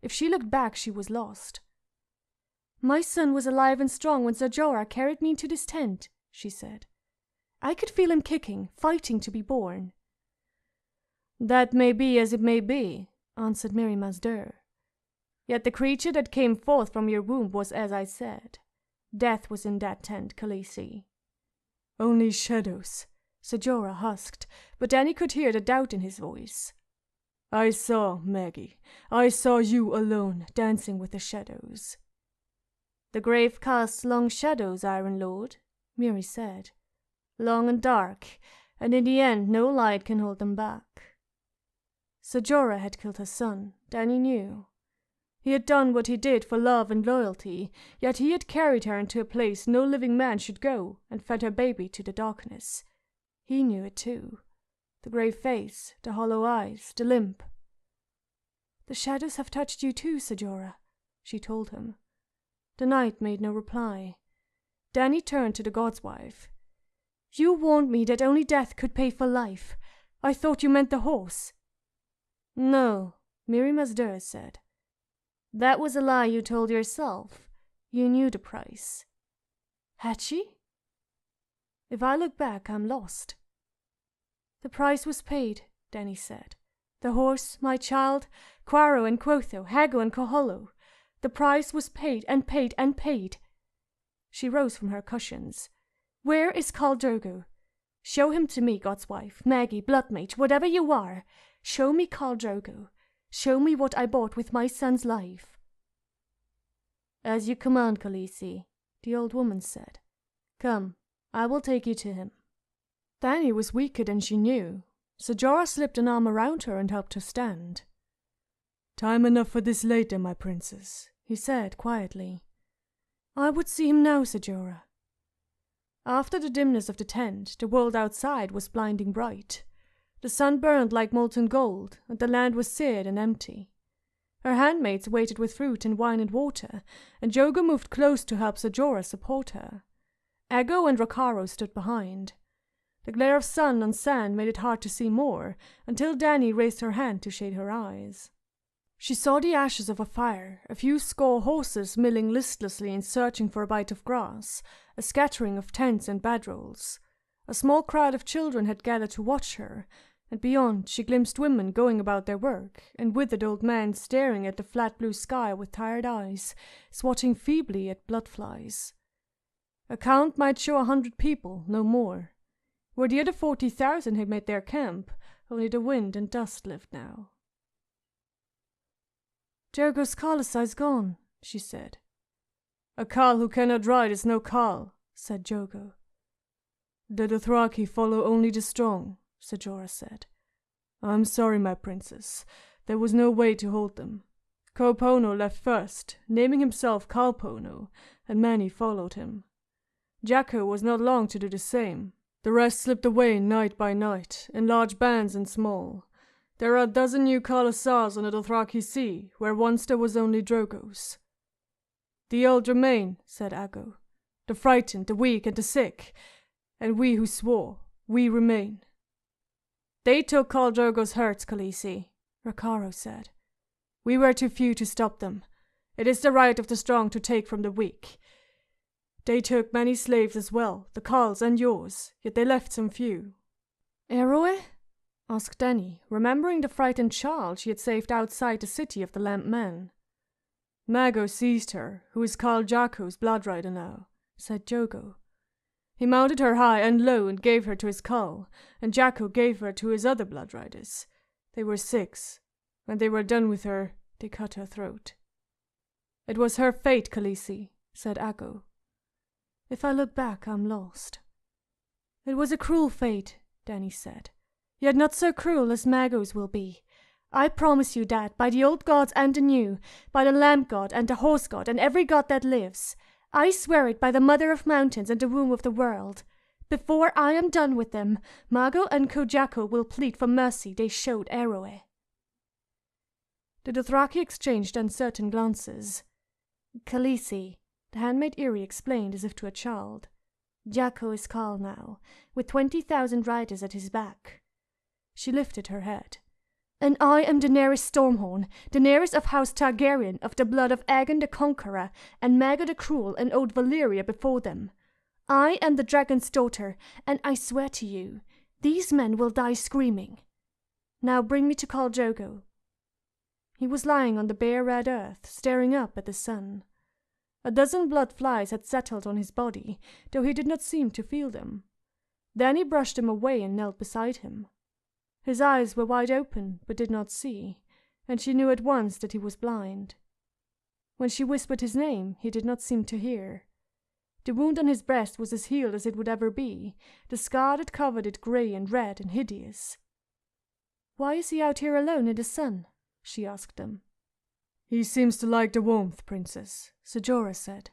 If she looked back, she was lost. My son was alive and strong when Ser Jorah carried me into this tent, she said. I could feel him kicking, fighting to be born. That may be as it may be, answered Mirri Maz Duur. Yet the creature that came forth from your womb was as I said. Death was in that tent, Khaleesi. Only shadows, Ser Jorah husked, but Dany could hear the doubt in his voice. I saw, Maggie. I saw you alone, dancing with the shadows. The grave casts long shadows, Iron Lord, Mirri said. Long and dark, and in the end no light can hold them back. Ser Jorah had killed her son, Dany knew. He had done what he did for love and loyalty, yet he had carried her into a place no living man should go, and fed her baby to the darkness. He knew it too. The grave face, the hollow eyes, the limp. The shadows have touched you too, Ser Jorah, she told him. The knight made no reply. Dany turned to the Godswife. You warned me that only death could pay for life. I thought you meant the horse. No, Mirri Maz Duur said. That was a lie you told yourself. You knew the price. Had she? If I look back, I'm lost. The price was paid, Dany said. The horse, my child, Quaro and Quotho, Hago and Kohollo. The price was paid and paid and paid. She rose from her cushions. Where is Khal Drogo? Show him to me, Godswife, Maggie, Bloodmage, whatever you are. Show me Khal Drogo. Show me what I bought with my son's life. As you command, Khaleesi, the old woman said. Come, I will take you to him. Dany was weaker than she knew. Ser Jorah slipped an arm around her and helped her stand. Time enough for this later, my princess, he said quietly. I would see him now, Ser Jorah. After the dimness of the tent, the world outside was blinding bright. The sun burned like molten gold, and the land was seared and empty. Her handmaids waited with fruit and wine and water, and Jogo moved close to help Ser Jorah support her. Aggo and Rakharo stood behind. The glare of sun on sand made it hard to see more, until Dany raised her hand to shade her eyes. She saw the ashes of a fire, a few score horses milling listlessly and searching for a bite of grass, a scattering of tents and bedrolls. A small crowd of children had gathered to watch her, and beyond she glimpsed women going about their work, and withered old men staring at the flat blue sky with tired eyes, swatting feebly at bloodflies. A count might show 100 people, no more. Where the other 40,000 had made their camp, only the wind and dust lived now. Drogo's Khalasai's gone, she said. A Khal who cannot ride is no Khal, said Jogo. The Dothraki follow only the strong, Ser Jorah said. I'm sorry, my princess. There was no way to hold them. Ko Pono left first, naming himself Khal Pono, and many followed him. Jaqen was not long to do the same. The rest slipped away night by night, in large bands and small. There are a dozen new Khalasars on the Dothraki Sea, where once there was only Drogos. The old remain, said Aggo. The frightened, the weak, and the sick. And we who swore, we remain. They took Khal Drogo's hurts, Khaleesi, Rakharo said. We were too few to stop them. It is the right of the strong to take from the weak. They took many slaves as well, the Khal's and yours, yet they left some few. Eroe? Asked Dany, remembering the frightened child she had saved outside the city of the Lamp Men. Mago seized her, who is Khal Jaqo's blood rider now, said Drogo. He mounted her high and low and gave her to his Khal, and Jaqo gave her to his other blood riders. They were 6. When they were done with her, they cut her throat. It was her fate, Khaleesi, said Aggo. If I look back, I'm lost. It was a cruel fate, Dany said, yet not so cruel as Mago's will be. I promise you that, by the old gods and the new, by the lamp god and the horse god and every god that lives, I swear it by the mother of mountains and the womb of the world, before I am done with them, Mago and Kojako will plead for mercy they showed Eroe. The Dothraki exchanged uncertain glances. Khaleesi, the handmaid Irri explained as if to a child. Jaqo is Khal now, with 20,000 riders at his back. She lifted her head. And I am Daenerys Stormhorn, Daenerys of House Targaryen, of the blood of Aegon the Conqueror, and Mago the Cruel, and old Valyria before them. I am the dragon's daughter, and I swear to you, these men will die screaming. Now bring me to Khal Drogo. He was lying on the bare red earth, staring up at the sun. A dozen blood flies had settled on his body, though he did not seem to feel them. Then he brushed them away and knelt beside him. His eyes were wide open, but did not see, and she knew at once that he was blind. When she whispered his name, he did not seem to hear. The wound on his breast was as healed as it would ever be, the scar that covered it grey and red and hideous. "Why is he out here alone in the sun?" she asked him. "He seems to like the warmth, Princess," Ser Jorah said.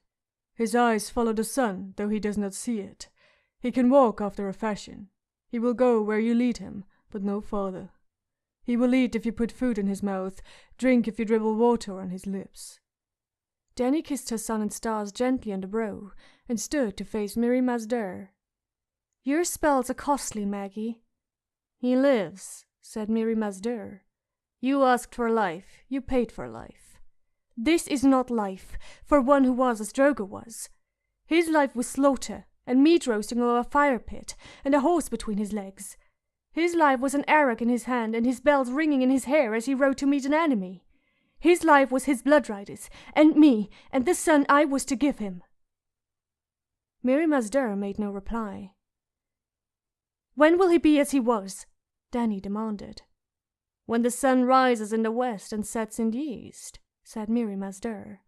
"His eyes follow the sun, though he does not see it. He can walk after a fashion. He will go where you lead him, but no farther. He will eat if you put food in his mouth, drink if you dribble water on his lips." Dany kissed her sun and stars gently on the brow, and stood to face Mirri Maz Duur. "Your spells are costly, Maggie." "He lives," said Mirri Maz Duur. "You asked for life, you paid for life." "This is not life, for one who was as Drogo was. His life was slaughter, and meat roasting over a fire pit, and a horse between his legs. His life was an arrow in his hand, and his bells ringing in his hair as he rode to meet an enemy. His life was his blood riders, and me, and the son I was to give him." Mirri Maz Duur made no reply. "When will he be as he was?" Dany demanded. "When the sun rises in the west and sets in the east," said Mirri Maz Duur.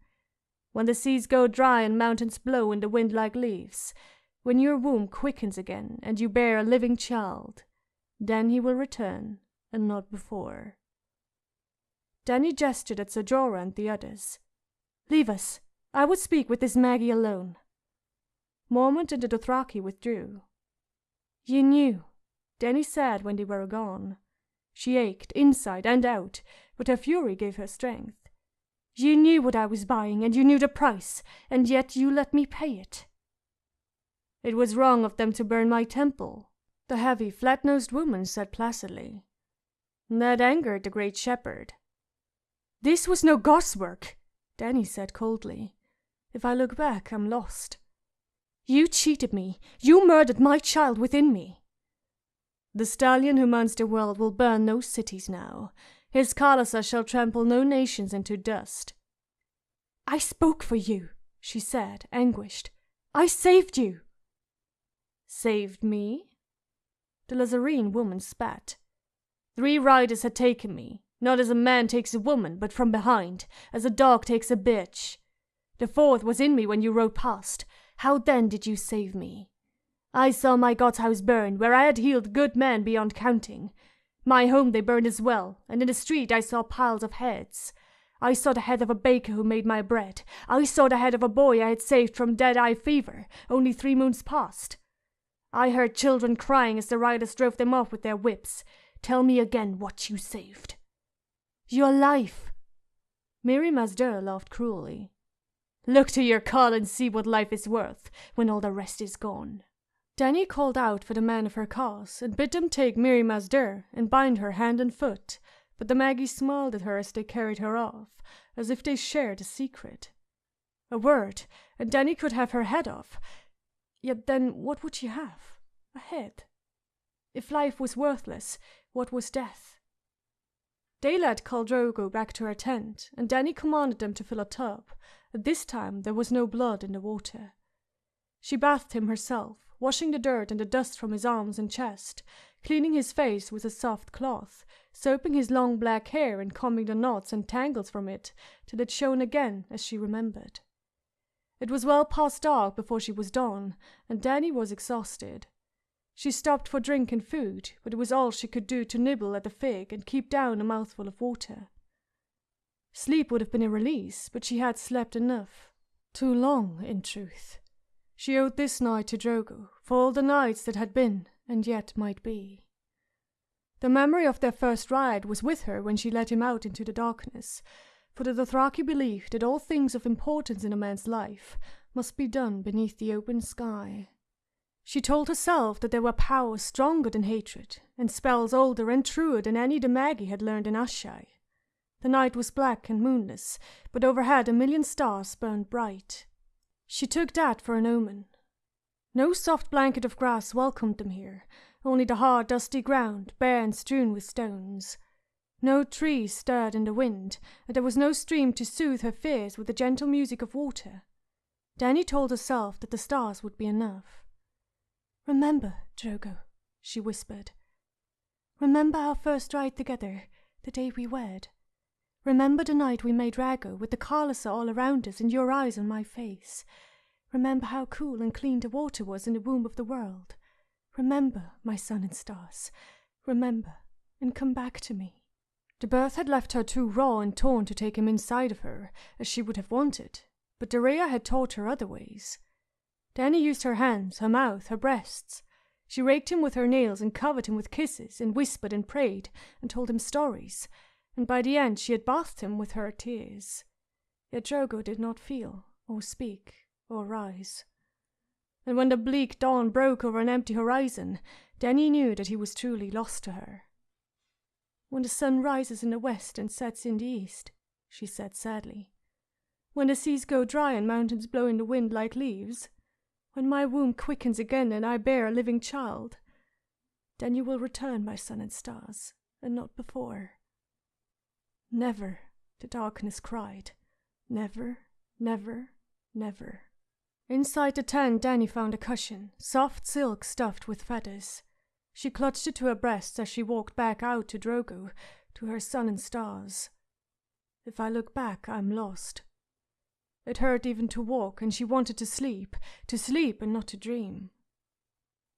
"When the seas go dry and mountains blow in the wind like leaves, when your womb quickens again and you bear a living child, then he will return, and not before." Dany gestured at Ser Jorah and the others. "Leave us. I would speak with this Maggie alone." Mormont and the Dothraki withdrew. "You knew," Dany said when they were gone. She ached, inside and out, but her fury gave her strength. "You knew what I was buying, and you knew the price, and yet you let me pay it." "It was wrong of them to burn my temple," the heavy, flat-nosed woman said placidly. "That angered the great shepherd." "This was no God's work," Dany said coldly. "If I look back, I'm lost." "You cheated me. You murdered my child within me." "The stallion who mounts the world will burn no cities now. His Khalasa shall trample no nations into dust." "I spoke for you," she said, anguished. "I saved you." "Saved me?" The Lizarene woman spat. 3 riders had taken me, not as a man takes a woman, but from behind, as a dog takes a bitch. The 4th was in me when you rode past. How then did you save me? I saw my god's house burn, where I had healed good men beyond counting. My home they burned as well, and in the street I saw piles of heads. I saw the head of a baker who made my bread. I saw the head of a boy I had saved from dead-eye fever, only 3 moons past. I heard children crying as the riders drove them off with their whips. Tell me again what you saved." "Your life." Mirri Maz Duur laughed cruelly. Look to your call and see what life is worth when all the rest is gone." Dany called out for the men of her cause and bid them take Mirri Maz Dur and bind her hand and foot, but the Maggie smiled at her as they carried her off, as if they shared a secret. A word, and Dany could have her head off. Yet then what would she have? A head. If life was worthless, what was death? They led Khal Drogo back to her tent, and Dany commanded them to fill a tub. At this time there was no blood in the water. She bathed him herself, washing the dirt and the dust from his arms and chest, cleaning his face with a soft cloth, soaping his long black hair and combing the knots and tangles from it till it shone again as she remembered. It was well past dark before she was done, and Dany was exhausted. She stopped for drink and food, but it was all she could do to nibble at the fig and keep down a mouthful of water. Sleep would have been a release, but she had slept enough. Too long, in truth. She owed this night to Drogo, for all the nights that had been, and yet might be. The memory of their first ride was with her when she led him out into the darkness, for the Dothraki believed that all things of importance in a man's life must be done beneath the open sky. She told herself that there were powers stronger than hatred, and spells older and truer than any the Maggie had learned in Asshai. The night was black and moonless, but overhead 1,000,000 stars burned bright. She took that for an omen. No soft blanket of grass welcomed them here, only the hard, dusty ground, bare and strewn with stones. No trees stirred in the wind, and there was no stream to soothe her fears with the gentle music of water. Dany told herself that the stars would be enough. "Remember, Drogo," she whispered. "Remember our first ride together, the day we wed. Remember the night we made Rhaego, with the Carlissa all around us and your eyes on my face. Remember how cool and clean the water was in the womb of the world. Remember, my sun and stars. Remember, and come back to me." The birth had left her too raw and torn to take him inside of her, as she would have wanted, but Doreah had taught her other ways. Dany used her hands, her mouth, her breasts. She raked him with her nails and covered him with kisses and whispered and prayed and told him stories, and by the end she had bathed him with her tears. Yet Drogo did not feel, or speak, or rise. And when the bleak dawn broke over an empty horizon, Dany knew that he was truly lost to her. "When the sun rises in the west and sets in the east," she said sadly. "When the seas go dry and mountains blow in the wind like leaves, when my womb quickens again and I bear a living child, then you will return, my sun and stars, and not before." "Never," the darkness cried. "Never, never, never." Inside the tent, Dany found a cushion, soft silk stuffed with feathers. She clutched it to her breast as she walked back out to Drogo, to her sun and stars. "If I look back, I'm lost." It hurt even to walk, and she wanted to sleep and not to dream.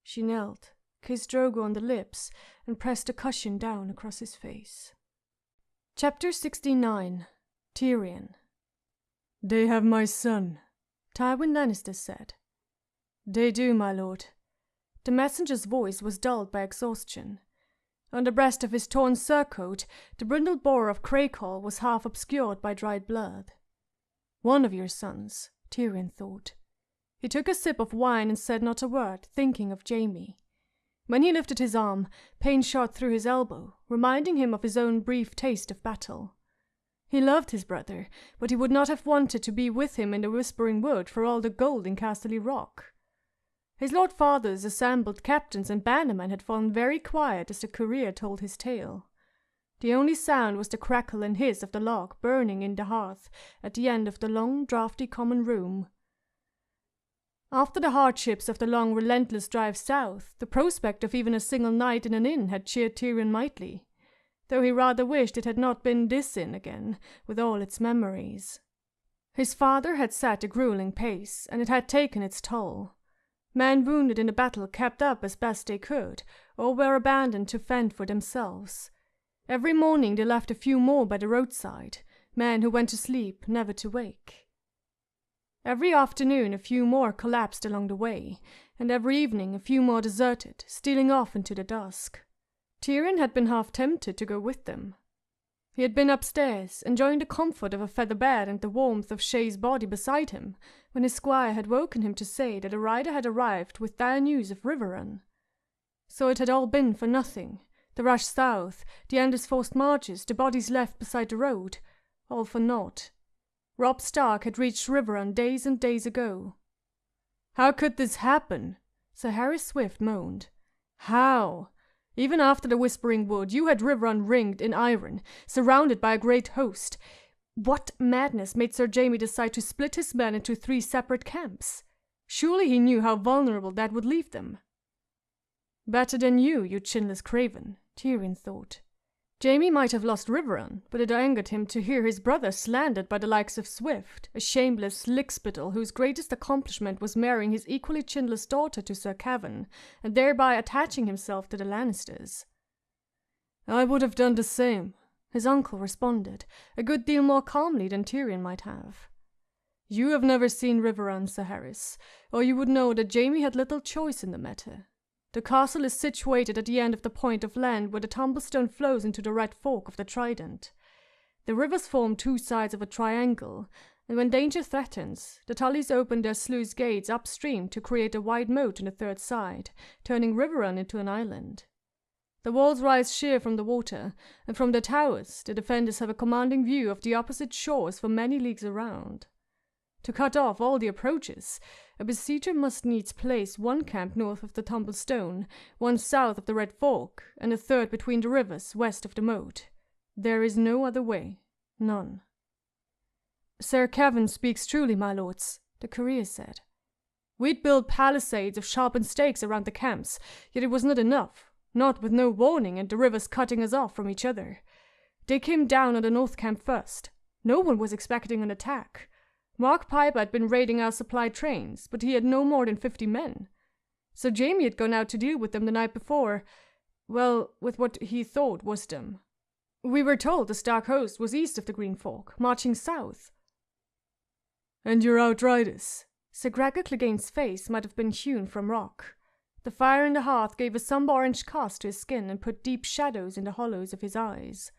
She knelt, kissed Drogo on the lips, and pressed the cushion down across his face. Chapter 69. Tyrion. "They have my son," Tywin Lannister said. "They do, my lord." The messenger's voice was dulled by exhaustion. On the breast of his torn surcoat, the brindled boar of Crakehall was half obscured by dried blood. "One of your sons," Tyrion thought. He took a sip of wine and said not a word, thinking of Jaime. When he lifted his arm, pain shot through his elbow, reminding him of his own brief taste of battle. He loved his brother, but he would not have wanted to be with him in the Whispering Wood for all the gold in Casterly Rock. His lord father's assembled captains and bannermen had fallen very quiet as the courier told his tale. The only sound was the crackle and hiss of the log burning in the hearth at the end of the long, draughty common room. After the hardships of the long, relentless drive south, the prospect of even a single night in an inn had cheered Tyrion mightily, though he rather wished it had not been this inn again, with all its memories. His father had set a grueling pace, and it had taken its toll. Men wounded in the battle kept up as best they could, or were abandoned to fend for themselves. Every morning they left a few more by the roadside, men who went to sleep, never to wake. Every afternoon a few more collapsed along the way, and every evening a few more deserted, stealing off into the dusk. Tyrion had been half tempted to go with them. He had been upstairs, enjoying the comfort of a feather bed and the warmth of Shay's body beside him, when his squire had woken him to say that a rider had arrived with dire news of Riverrun. So it had all been for nothing. The rush south, the endless forced marches, the bodies left beside the road, all for naught. Robb Stark had reached Riverrun days and days ago. "How could this happen?" Sir Harry Swift moaned. "How? Even after the Whispering Wood, you had Riverrun ringed in iron, surrounded by a great host. What madness made Sir Jaime decide to split his men into 3 separate camps? Surely he knew how vulnerable that would leave them." "Better than you chinless craven," Tyrion thought. Jaime might have lost Riverrun, but it angered him to hear his brother slandered by the likes of Swift, a shameless lickspittle whose greatest accomplishment was marrying his equally chinless daughter to Sir Kevan, and thereby attaching himself to the Lannisters. "I would have done the same," his uncle responded, a good deal more calmly than Tyrion might have. "You have never seen Riverrun, Sir Harris, or you would know that Jaime had little choice in the matter. The castle is situated at the end of the point of land where the Tumblestone flows into the Red Fork of the Trident. The rivers form 2 sides of a triangle, and when danger threatens, the Tullys open their sluice gates upstream to create a wide moat on the 3rd side, turning Riverrun into an island. The walls rise sheer from the water, and from their towers the defenders have a commanding view of the opposite shores for many leagues around. To cut off all the approaches, a besieger must needs place 1 camp north of the Tumblestone, 1 south of the Red Fork, and a 3rd between the rivers west of the moat. There is no other way, none." "Sir Kevan speaks truly, my lords," the courier said. "We'd built palisades of sharpened stakes around the camps, yet it was not enough, not with no warning and the rivers cutting us off from each other. They came down on the north camp first. No one was expecting an attack. Mark Piper had been raiding our supply trains, but he had no more than 50 men. So Jaime had gone out to deal with them the night before, well, with what he thought was them. We were told the Stark host was east of the Green Fork, marching south." "And your outriders?" Sir Gregor Clegane's face might have been hewn from rock. The fire in the hearth gave a sombre-orange cast to his skin and put deep shadows in the hollows of his eyes.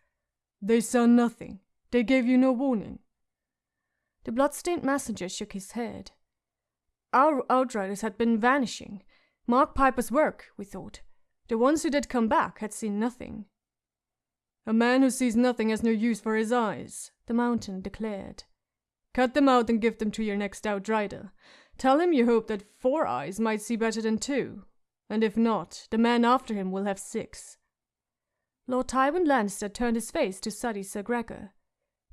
"They saw nothing. They gave you no warning." The blood-stained messenger shook his head. "Our outriders had been vanishing. Mark Piper's work, we thought. The ones who did come back had seen nothing." "A man who sees nothing has no use for his eyes," the Mountain declared. "Cut them out and give them to your next outrider. Tell him you hope that 4 eyes might see better than 2, and if not, the man after him will have 6. Lord Tywin Lannister turned his face to study Sir Gregor.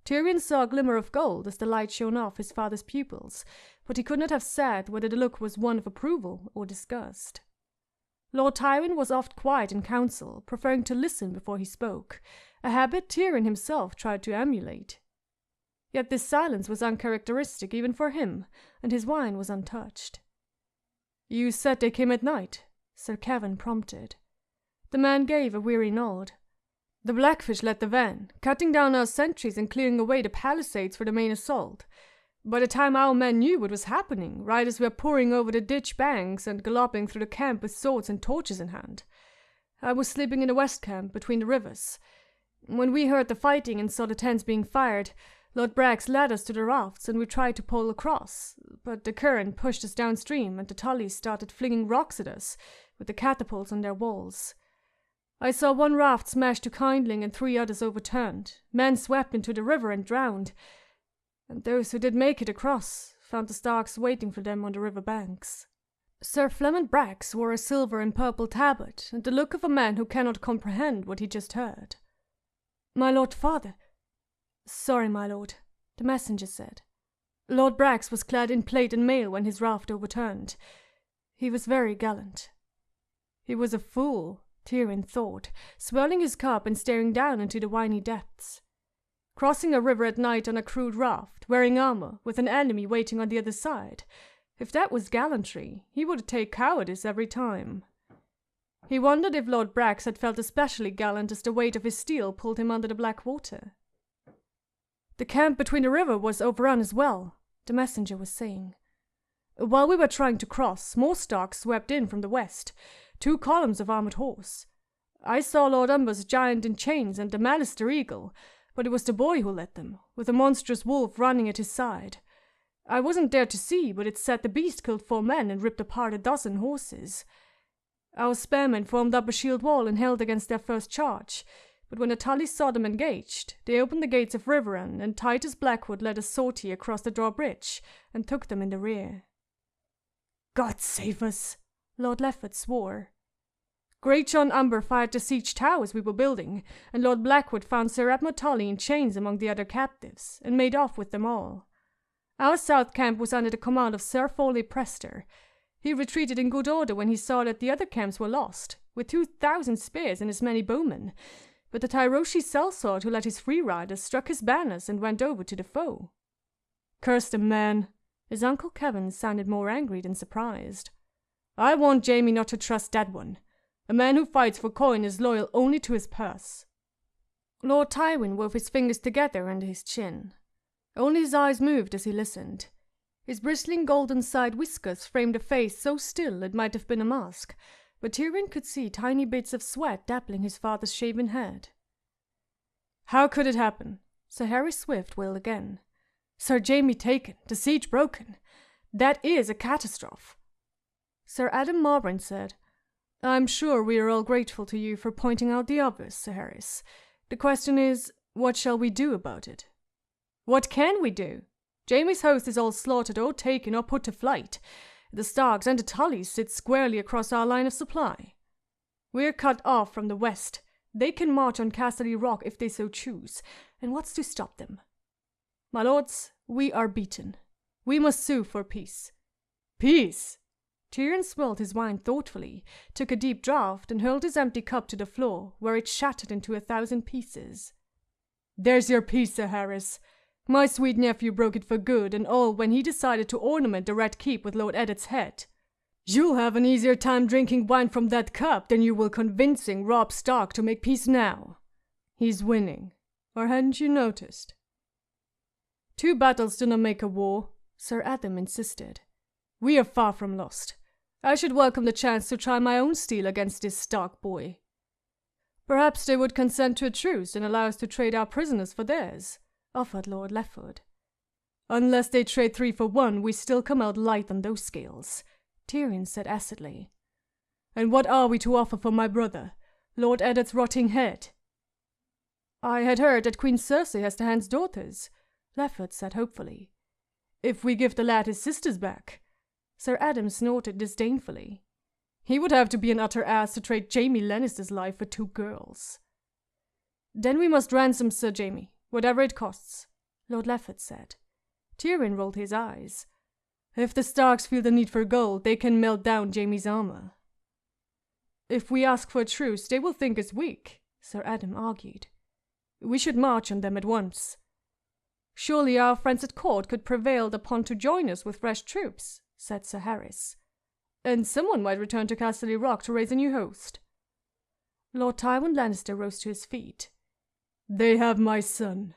Tyrion saw a glimmer of gold as the light shone off his father's pupils, but he could not have said whether the look was one of approval or disgust. Lord Tywin was oft quiet in council, preferring to listen before he spoke, a habit Tyrion himself tried to emulate. Yet this silence was uncharacteristic even for him, and his wine was untouched. "You said they came at night," Sir Kevan prompted. The man gave a weary nod. "The Blackfish led the van, cutting down our sentries and clearing away the palisades for the main assault. By the time our men knew what was happening, riders were pouring over the ditch banks and galloping through the camp with swords and torches in hand. I was sleeping in the west camp, between the rivers. When we heard the fighting and saw the tents being fired, Lord Brax led us to the rafts and we tried to pole across, but the current pushed us downstream and the Tullys started flinging rocks at us, with the catapults on their walls. I saw 1 raft smashed to kindling and 3 others overturned, men swept into the river and drowned, and those who did make it across found the Starks waiting for them on the river banks." Sir Flemond Brax wore a silver and purple tabard, and the look of a man who cannot comprehend what he just heard. "My lord father—" "Sorry, my lord," the messenger said. "Lord Brax was clad in plate and mail when his raft overturned. He was very gallant." He was a fool, Tyrion thought, swirling his cup and staring down into the winy depths. Crossing a river at night on a crude raft, wearing armor, with an enemy waiting on the other side. If that was gallantry, he would take cowardice every time. He wondered if Lord Brax had felt especially gallant as the weight of his steel pulled him under the black water. "The camp between the river was overrun as well," the messenger was saying. "While we were trying to cross, more Starks swept in from the west, 2 columns of armored horse. I saw Lord Umber's giant in chains and the Mallister Eagle, but it was the boy who led them, with a monstrous wolf running at his side. I wasn't there to see, but it said the beast killed 4 men and ripped apart a dozen horses. Our spearmen formed up a shield wall and held against their first charge, but when the Tullys saw them engaged, they opened the gates of Riverrun, and Titus Blackwood led a sortie across the drawbridge and took them in the rear. God save us, Lord Lefford swore. Great John Umber fired the siege towers we were building, and Lord Blackwood found Sir Edmund Tully in chains among the other captives, and made off with them all. Our south camp was under the command of Sir Foley Prester. He retreated in good order when he saw that the other camps were lost, with 2,000 spears and as many bowmen, but the Tyroshi sellsword who led his free riders struck his banners and went over to the foe. Curse the man! His Uncle Kevin sounded more angry than surprised. I warned Jamie not to trust that one. A man who fights for coin is loyal only to his purse. Lord Tywin wove his fingers together under his chin. Only his eyes moved as he listened. His bristling golden side whiskers framed a face so still it might have been a mask, but Tyrion could see tiny bits of sweat dappling his father's shaven head. How could it happen? Sir Harry Swift wailed again. Sir Jamie taken, the siege broken. That is a catastrophe. Sir Adam Marbrand said, I'm sure we are all grateful to you for pointing out the obvious, Sir Harris. The question is, what shall we do about it? What can we do? Jamie's host is all slaughtered or taken or put to flight. The Starks and the Tullys sit squarely across our line of supply. We're cut off from the west. They can march on Casterly Rock if they so choose, and what's to stop them? My lords, we are beaten. We must sue for peace. Peace! Tyrion swilled his wine thoughtfully, took a deep draught, and hurled his empty cup to the floor, where it shattered into 1,000 pieces. There's your peace, Sir Harris. My sweet nephew broke it for good, and all when he decided to ornament the Red Keep with Lord Eddard's head. You'll have an easier time drinking wine from that cup than you will convincing Robb Stark to make peace now. He's winning, or hadn't you noticed? 2 battles do not make a war, Sir Adam insisted. We are far from lost. I should welcome the chance to try my own steel against this Stark boy. Perhaps they would consent to a truce and allow us to trade our prisoners for theirs, offered Lord Lefford. Unless they trade 3 for 1, we still come out light on those scales, Tyrion said acidly. And what are we to offer for my brother, Lord Eddard's rotting head? I had heard that Queen Cersei has the Hand's daughters, Lefford said hopefully. If we give the lad his sisters back. Sir Adam snorted disdainfully. He would have to be an utter ass to trade Jaime Lannister's life for 2 girls. Then we must ransom Sir Jaime, whatever it costs, Lord Lefford said. Tyrion rolled his eyes. If the Starks feel the need for gold, they can melt down Jaime's armor. If we ask for a truce, they will think us weak, Sir Adam argued. We should march on them at once. Surely our friends at court could prevail upon to join us with fresh troops, said Sir Harris. And someone might return to Casterly Rock to raise a new host. Lord Tywin Lannister rose to his feet. They have my son,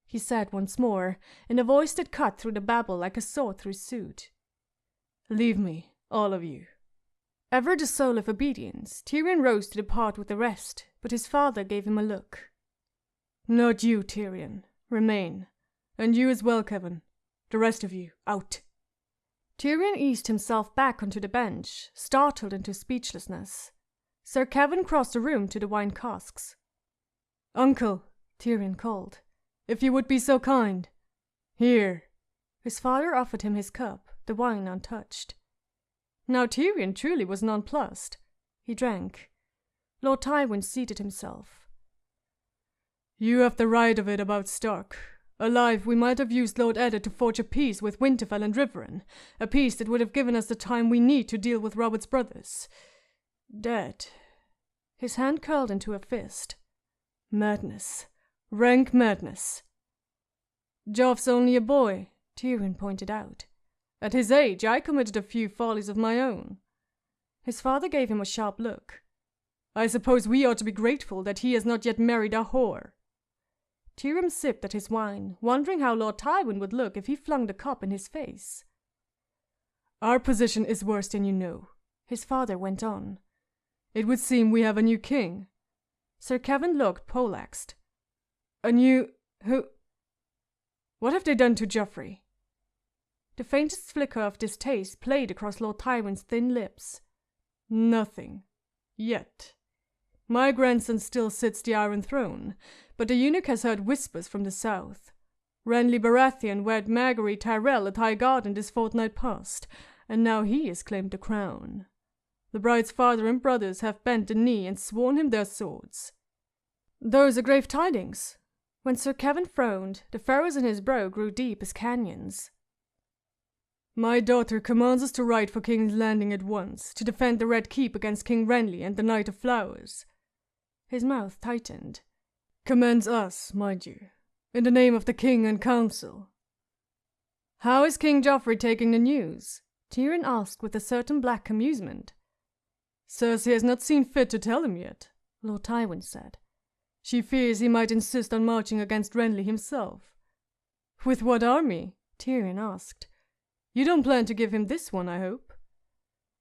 he said once more, in a voice that cut through the babble like a sword through soot. Leave me, all of you. Ever the soul of obedience, Tyrion rose to depart with the rest, but his father gave him a look. Not you, Tyrion. Remain. And you as well, Kevin. The rest of you, out. Tyrion eased himself back onto the bench, startled into speechlessness. Sir Kevin crossed the room to the wine casks. Uncle, Tyrion called, if you would be so kind. Here. His father offered him his cup, the wine untouched. Now Tyrion truly was nonplussed. He drank. Lord Tywin seated himself. You have the right of it about Stark. Alive, we might have used Lord Eddard to forge a peace with Winterfell and Riverrun, a peace that would have given us the time we need to deal with Robert's brothers. Dead. His hand curled into a fist. Madness. Rank madness. Joff's only a boy, Tyrion pointed out. At his age, I committed a few follies of my own. His father gave him a sharp look. I suppose we ought to be grateful that he has not yet married a whore. Tyrion sipped at his wine, wondering how Lord Tywin would look if he flung the cup in his face. Our position is worse than you know, his father went on. It would seem we have a new king. Sir Kevin looked poleaxed. A new... Who... What have they done to Joffrey? The faintest flicker of distaste played across Lord Tywin's thin lips. Nothing. Yet. My grandson still sits the Iron Throne, but the eunuch has heard whispers from the south. Renly Baratheon wed Margaery Tyrell at Highgarden this fortnight past, and now he has claimed the crown. The bride's father and brothers have bent the knee and sworn him their swords. Those are grave tidings. When Sir Kevan frowned, the furrows in his brow grew deep as canyons. My daughter commands us to ride for King's Landing at once, to defend the Red Keep against King Renly and the Knight of Flowers. His mouth tightened. Commands us, mind you, in the name of the King and Council. How is King Joffrey taking the news? Tyrion asked with a certain black amusement. Cersei has not seen fit to tell him yet, Lord Tywin said. She fears he might insist on marching against Renly himself. With what army? Tyrion asked. You don't plan to give him this one, I hope?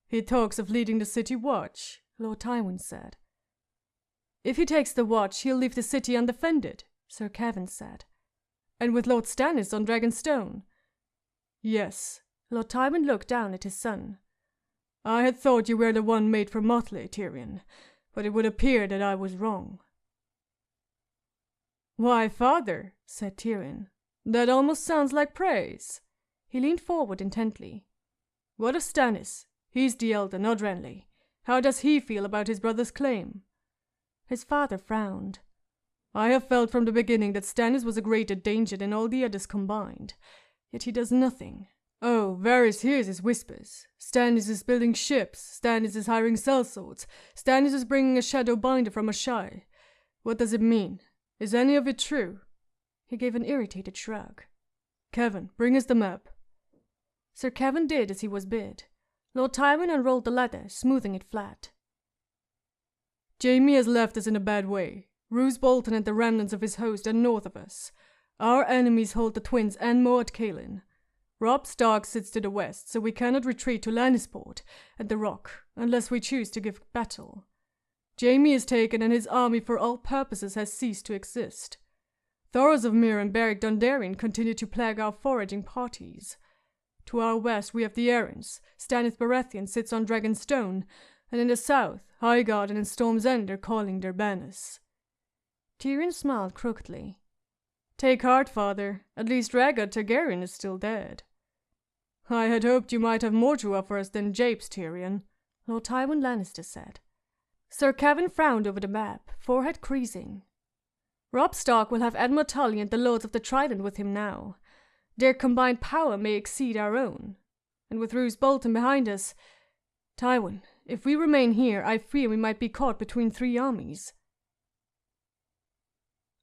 He talks of leading the city watch, Lord Tywin said. If he takes the watch, he'll leave the city undefended, Sir Kevan said. And with Lord Stannis on Dragonstone. Yes, Lord Tywin looked down at his son. I had thought you were the one made for Motley, Tyrion, but it would appear that I was wrong. Why, father, said Tyrion, that almost sounds like praise. He leaned forward intently. What of Stannis? He's the elder, not Renly. How does he feel about his brother's claim? His father frowned. I have felt from the beginning that Stannis was a greater danger than all the others combined. Yet he does nothing. Oh, Varys hears his whispers. Stannis is building ships. Stannis is hiring sellswords. Stannis is bringing a shadow binder from Asshai. What does it mean? Is any of it true? He gave an irritated shrug. Kevan, bring us the map. Sir Kevan did as he was bid. Lord Tywin unrolled the letter, smoothing it flat. Jaime has left us in a bad way. Roose Bolton and the remnants of his host are north of us. Our enemies hold the Twins and Moat Cailin. Robb Stark sits to the west, so we cannot retreat to Lannisport and the Rock, unless we choose to give battle. Jaime is taken and his army for all purposes has ceased to exist. Thoros of Myr and Beric Dondarrion continue to plague our foraging parties. To our west we have the Arryns. Stannis Baratheon sits on Dragonstone, and in the south, Highgarden and Storm's End are calling their banners. Tyrion smiled crookedly. Take heart, father. At least Rhaegar Targaryen is still dead. I had hoped you might have more to offer us than japes, Tyrion, Lord Tywin Lannister said. Sir Kevan frowned over the map, forehead creasing. Robb Stark will have Edmund Tully and the Lords of the Trident with him now. Their combined power may exceed our own. And with Roose Bolton behind us... Tywin, if we remain here, I fear we might be caught between three armies.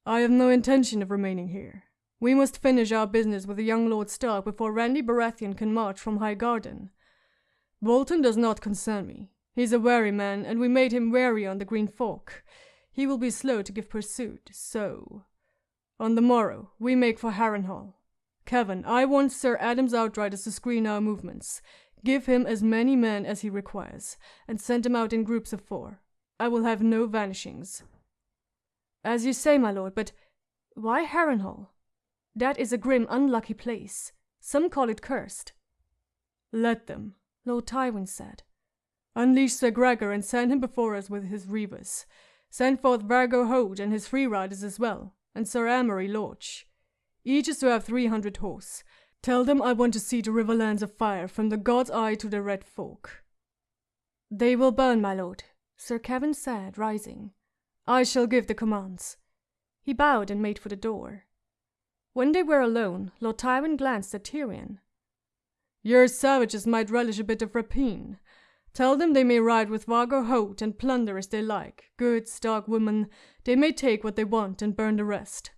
I have no intention of remaining here. We must finish our business with the young Lord Stark before Renly Baratheon can march from Highgarden. Bolton does not concern me. He's a wary man, and we made him wary on the Green Fork. He will be slow to give pursuit, so... On the morrow, we make for Harrenhal. Kevan, I want Sir Adam's Outriders to screen our movements. Give him as many men as he requires, and send them out in groups of 4. I will have no vanishings. As you say, my lord, but why Harrenhal? That is a grim, unlucky place. Some call it cursed. Let them, Lord Tywin said. Unleash Sir Gregor and send him before us with his reavers. Send forth Vargo Hoat and his free riders as well, and Sir Amory Lorch. Each is to have 300 horse. Tell them I want to see the Riverlands afire from the God's Eye to the Red Fork. They will burn, my lord, Sir Kevan said, rising. I shall give the commands. He bowed and made for the door. When they were alone, Lord Tywin glanced at Tyrion. Your savages might relish a bit of rapine. Tell them they may ride with Vargo Hoat and plunder as they like. Good, stark women, they may take what they want and burn the rest.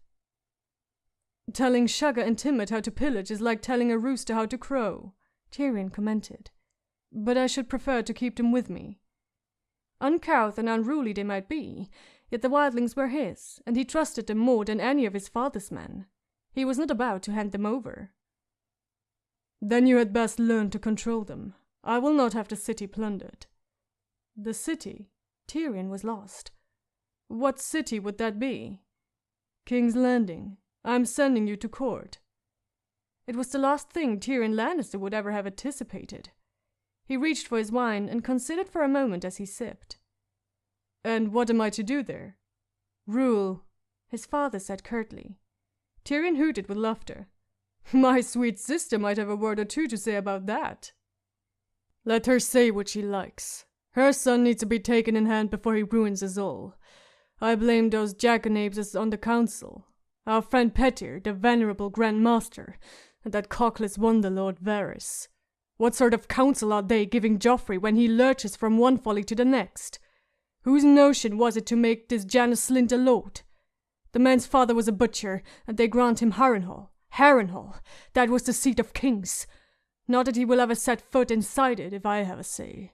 Telling Shugger and Timett how to pillage is like telling a rooster how to crow, Tyrion commented. But I should prefer to keep them with me. Uncouth and unruly they might be, yet the wildlings were his, and he trusted them more than any of his father's men. He was not about to hand them over. Then you had best learn to control them. I will not have the city plundered. The city? Tyrion was lost. What city would that be? King's Landing. I'm sending you to court." It was the last thing Tyrion Lannister would ever have anticipated. He reached for his wine and considered for a moment as he sipped. "And what am I to do there?" "Rule," his father said curtly. Tyrion hooted with laughter. "My sweet sister might have a word or two to say about that." "Let her say what she likes. Her son needs to be taken in hand before he ruins us all. I blame those jackanapes on the council. Our friend Petyr, the venerable Grand Master, and that cockless Wonderlord Varys. What sort of counsel are they giving Joffrey when he lurches from one folly to the next? Whose notion was it to make this Janos Slynt a lord? The man's father was a butcher, and they grant him Harrenhal. Harrenhal, that was the seat of kings. Not that he will ever set foot inside it, if I have a say.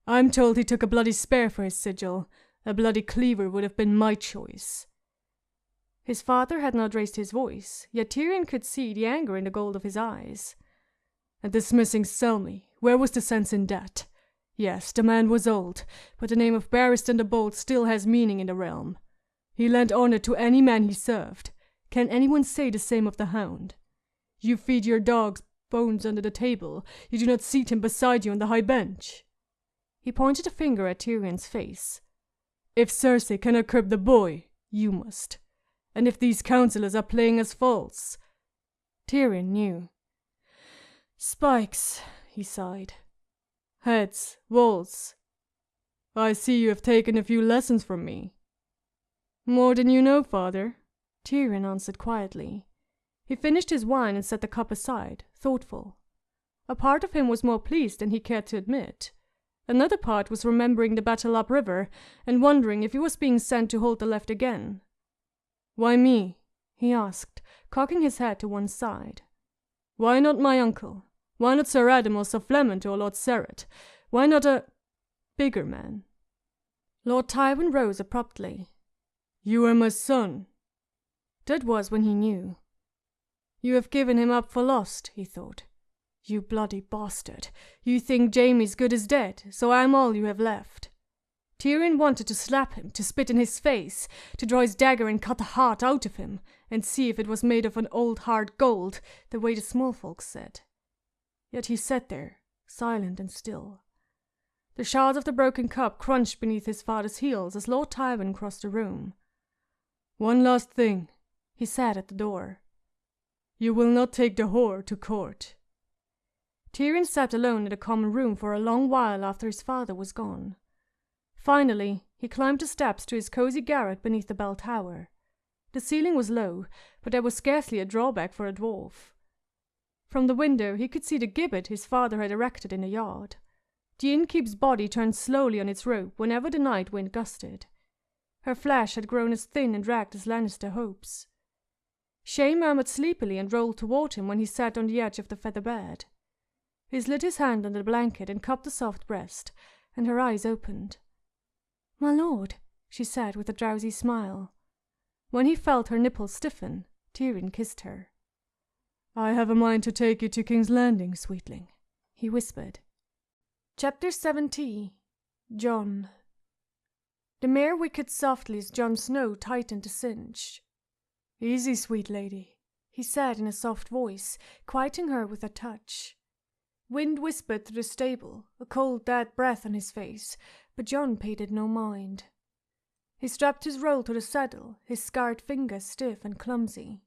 I'm told he took a bloody spear for his sigil. A bloody cleaver would have been my choice." His father had not raised his voice, yet Tyrion could see the anger in the gold of his eyes. "And dismissing Selmy, where was the sense in that? Yes, the man was old, but the name of Barristan the Bold still has meaning in the realm. He lent honor to any man he served. Can anyone say the same of the Hound? You feed your dog's bones under the table, you do not seat him beside you on the high bench." He pointed a finger at Tyrion's face. "If Cersei cannot curb the boy, you must. And if these councillors are playing us false—" Tyrion knew. "Spikes," he sighed. "Heads, walls. I see you have taken a few lessons from me." "More than you know, father," Tyrion answered quietly. He finished his wine and set the cup aside, thoughtful. A part of him was more pleased than he cared to admit. Another part was remembering the battle upriver and wondering if he was being sent to hold the left again. "Why me?" he asked, cocking his head to one side. "Why not my uncle? Why not Sir Adam or Sir Flemont or Lord Serret? Why not a bigger man?" Lord Tywin rose abruptly. "You are my son." That was when he knew. "You have given him up for lost," he thought. "You bloody bastard. You think Jaime's good as dead, so I'm all you have left." Tyrion wanted to slap him, to spit in his face, to draw his dagger and cut the heart out of him, and see if it was made of an old hard gold, the way the small folks said. Yet he sat there, silent and still. The shards of the broken cup crunched beneath his father's heels as Lord Tywin crossed the room. "One last thing," he said at the door. "You will not take the whore to court." Tyrion sat alone in the common room for a long while after his father was gone. Finally, he climbed the steps to his cozy garret beneath the bell tower. The ceiling was low, but there was scarcely a drawback for a dwarf. From the window he could see the gibbet his father had erected in the yard. The innkeep's body turned slowly on its rope whenever the night wind gusted. Her flesh had grown as thin and ragged as Lannister hopes. Shay murmured sleepily and rolled toward him when he sat on the edge of the feather bed. He slid his hand under the blanket and cupped the soft breast, and her eyes opened. "My lord," she said with a drowsy smile. When he felt her nipples stiffen, Tyrion kissed her. "I have a mind to take you to King's Landing, sweetling," he whispered. Chapter 70. Jon. The mare wicked softly as Jon Snow tightened the cinch. "Easy, sweet lady," he said in a soft voice, quieting her with a touch. Wind whispered through the stable, a cold dead breath on his face, but Jon paid it no mind. He strapped his roll to the saddle, his scarred fingers stiff and clumsy.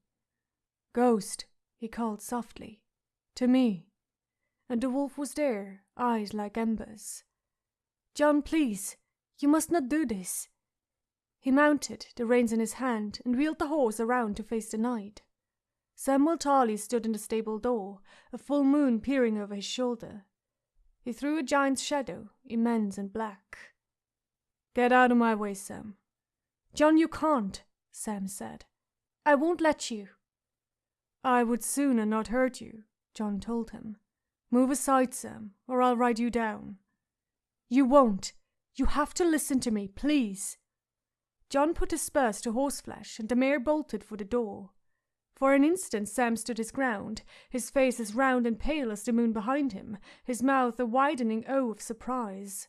"Ghost," he called softly, "to me." And the wolf was there, eyes like embers. "Jon, please, you must not do this." He mounted, the reins in his hand, and wheeled the horse around to face the night. Samwell Tarly stood in the stable door, a full moon peering over his shoulder. He threw a giant's shadow, immense and black. "Get out of my way, Sam." "Jon, you can't," Sam said. "I won't let you." "I would sooner not hurt you," Jon told him. "Move aside, Sam, or I'll ride you down." "You won't. You have to listen to me, please." Jon put his spurs to horseflesh, and the mare bolted for the door. For an instant Sam stood his ground, his face as round and pale as the moon behind him, his mouth a widening O of surprise.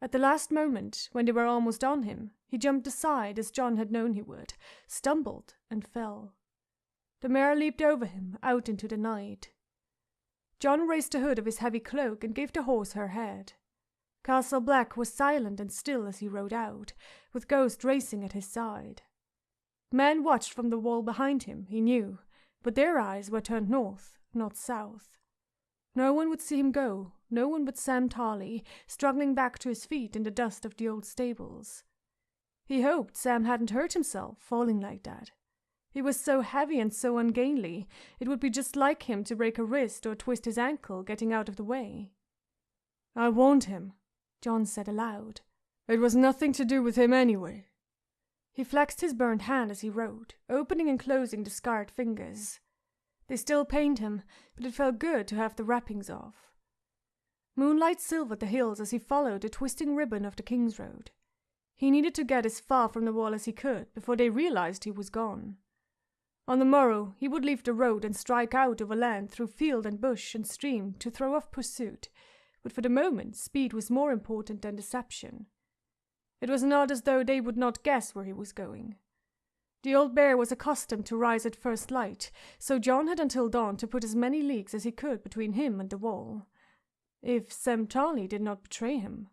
At the last moment, when they were almost on him, he jumped aside as Jon had known he would, stumbled and fell. The mare leaped over him, out into the night. John raised the hood of his heavy cloak and gave the horse her head. Castle Black was silent and still as he rode out, with Ghost racing at his side. Men watched from the wall behind him, he knew, but their eyes were turned north, not south. No one would see him go, no one but Sam Tarley, struggling back to his feet in the dust of the old stables. He hoped Sam hadn't hurt himself, falling like that. He was so heavy and so ungainly, it would be just like him to break a wrist or twist his ankle getting out of the way. "I warned him," John said aloud. "It was nothing to do with him anyway." He flexed his burned hand as he rode, opening and closing the scarred fingers. They still pained him, but it felt good to have the wrappings off. Moonlight silvered the hills as he followed the twisting ribbon of the King's Road. He needed to get as far from the wall as he could before they realized he was gone. On the morrow he would leave the road and strike out overland through field and bush and stream to throw off pursuit, but for the moment speed was more important than deception. It was not as though they would not guess where he was going. The old bear was accustomed to rise at first light, so John had until dawn to put as many leagues as he could between him and the wall. If Sam Tarley did not betray him.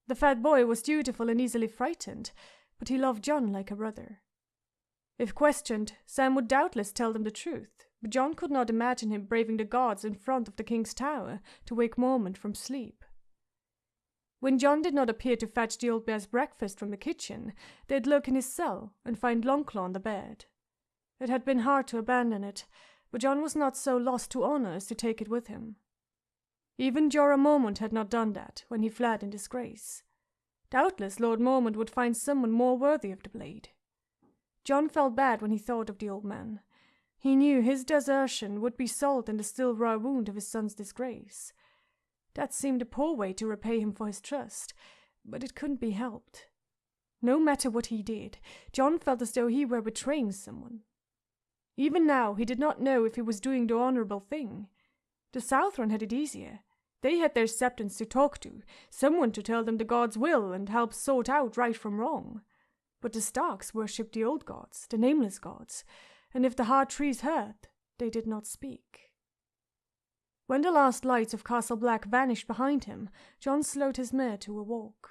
The fat boy was dutiful and easily frightened, but he loved John like a brother. If questioned, Sam would doubtless tell them the truth, but John could not imagine him braving the guards in front of the King's Tower to wake Mormont from sleep. When John did not appear to fetch the old bear's breakfast from the kitchen, they'd look in his cell and find Longclaw on the bed. It had been hard to abandon it, but John was not so lost to honor as to take it with him. Even Jorah Mormont had not done that when he fled in disgrace. Doubtless Lord Mormont would find someone more worthy of the blade. John felt bad when he thought of the old man. He knew his desertion would be salt in the still raw wound of his son's disgrace. That seemed a poor way to repay him for his trust, but it couldn't be helped. No matter what he did, John felt as though he were betraying someone. Even now he did not know if he was doing the honorable thing. The Southron had it easier. They had their Septons to talk to, someone to tell them the gods' will and help sort out right from wrong. But the Starks worshipped the old gods, the nameless gods, and if the hard trees heard, they did not speak. When the last lights of Castle Black vanished behind him, John slowed his mare to a walk.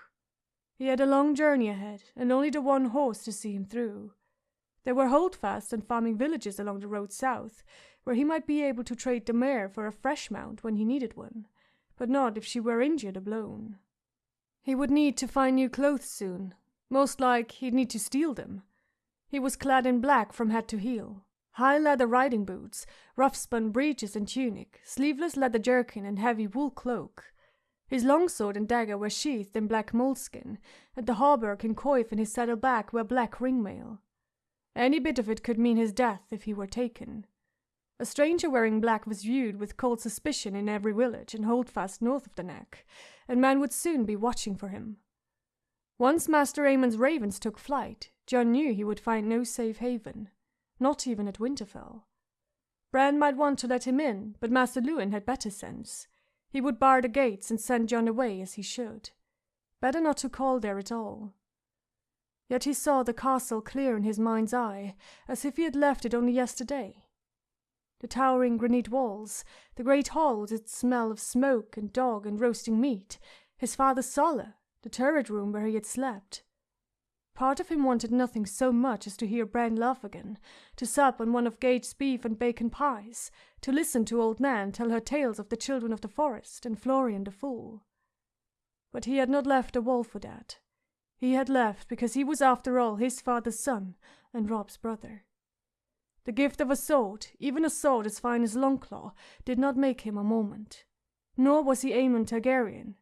He had a long journey ahead, and only the one horse to see him through. There were holdfasts and farming villages along the road south, where he might be able to trade the mare for a fresh mount when he needed one, but not if she were injured or blown. He would need to find new clothes soon. Most like he'd need to steal them. He was clad in black from head to heel. High leather riding boots, rough-spun breeches and tunic, sleeveless leather jerkin and heavy wool cloak. His longsword and dagger were sheathed in black moleskin, and the hauberk and coif in his saddle-back were black ringmail. Any bit of it could mean his death if he were taken. A stranger wearing black was viewed with cold suspicion in every village and holdfast north of the Neck, and men would soon be watching for him. Once Master Aemon's ravens took flight, John knew he would find no safe haven, not even at Winterfell. Bran might want to let him in, but Master Luwin had better sense. He would bar the gates and send John away as he should. Better not to call there at all. Yet he saw the castle clear in his mind's eye, as if he had left it only yesterday. The towering granite walls, the great hall with its smell of smoke and dog and roasting meat, his father's sala, the turret room where he had slept. Part of him wanted nothing so much as to hear Bran laugh again, to sup on one of Gage's beef and bacon pies, to listen to old Nan tell her tales of the children of the forest and Florian the Fool. But he had not left the wall for that. He had left because he was after all his father's son and Robb's brother. The gift of a sword, even a sword as fine as Longclaw, did not make him a Mormont. Nor was he Aemon Targaryen.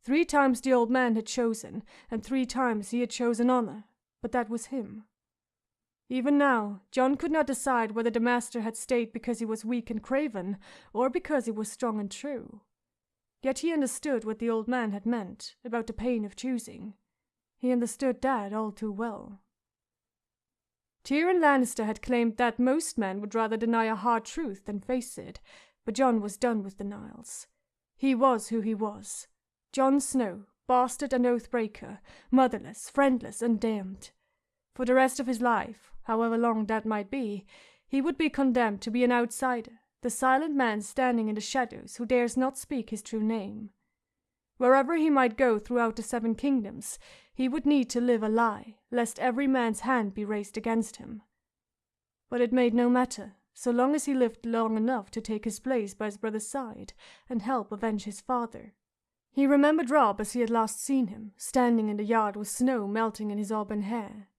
3 times the old man had chosen, and 3 times he had chosen honor, but that was him. Even now, John could not decide whether the master had stayed because he was weak and craven, or because he was strong and true. Yet he understood what the old man had meant about the pain of choosing. He understood that all too well. Tyrion Lannister had claimed that most men would rather deny a hard truth than face it, but John was done with denials. He was who he was. Jon Snow, bastard and oath-breaker, motherless, friendless, and damned. For the rest of his life, however long that might be, he would be condemned to be an outsider, the silent man standing in the shadows who dares not speak his true name. Wherever he might go throughout the 7 kingdoms, he would need to live a lie, lest every man's hand be raised against him. But it made no matter, so long as he lived long enough to take his place by his brother's side and help avenge his father. He remembered Rob as he had last seen him, standing in the yard with snow melting in his auburn hair.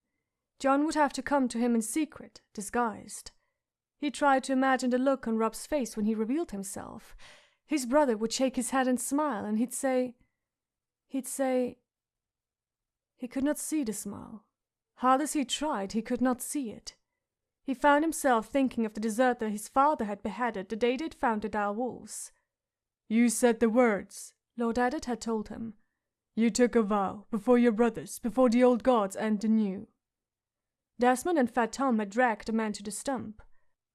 John would have to come to him in secret, disguised. He tried to imagine the look on Rob's face when he revealed himself. His brother would shake his head and smile, and he'd say... He could not see the smile. Hard as he tried, he could not see it. He found himself thinking of the deserter his father had beheaded the day they'd found the dire wolves. "You said the words," Lord Eddard had told him. "You took a vow, before your brothers, before the old gods and the new." Desmond and Fat Tom had dragged the man to the stump.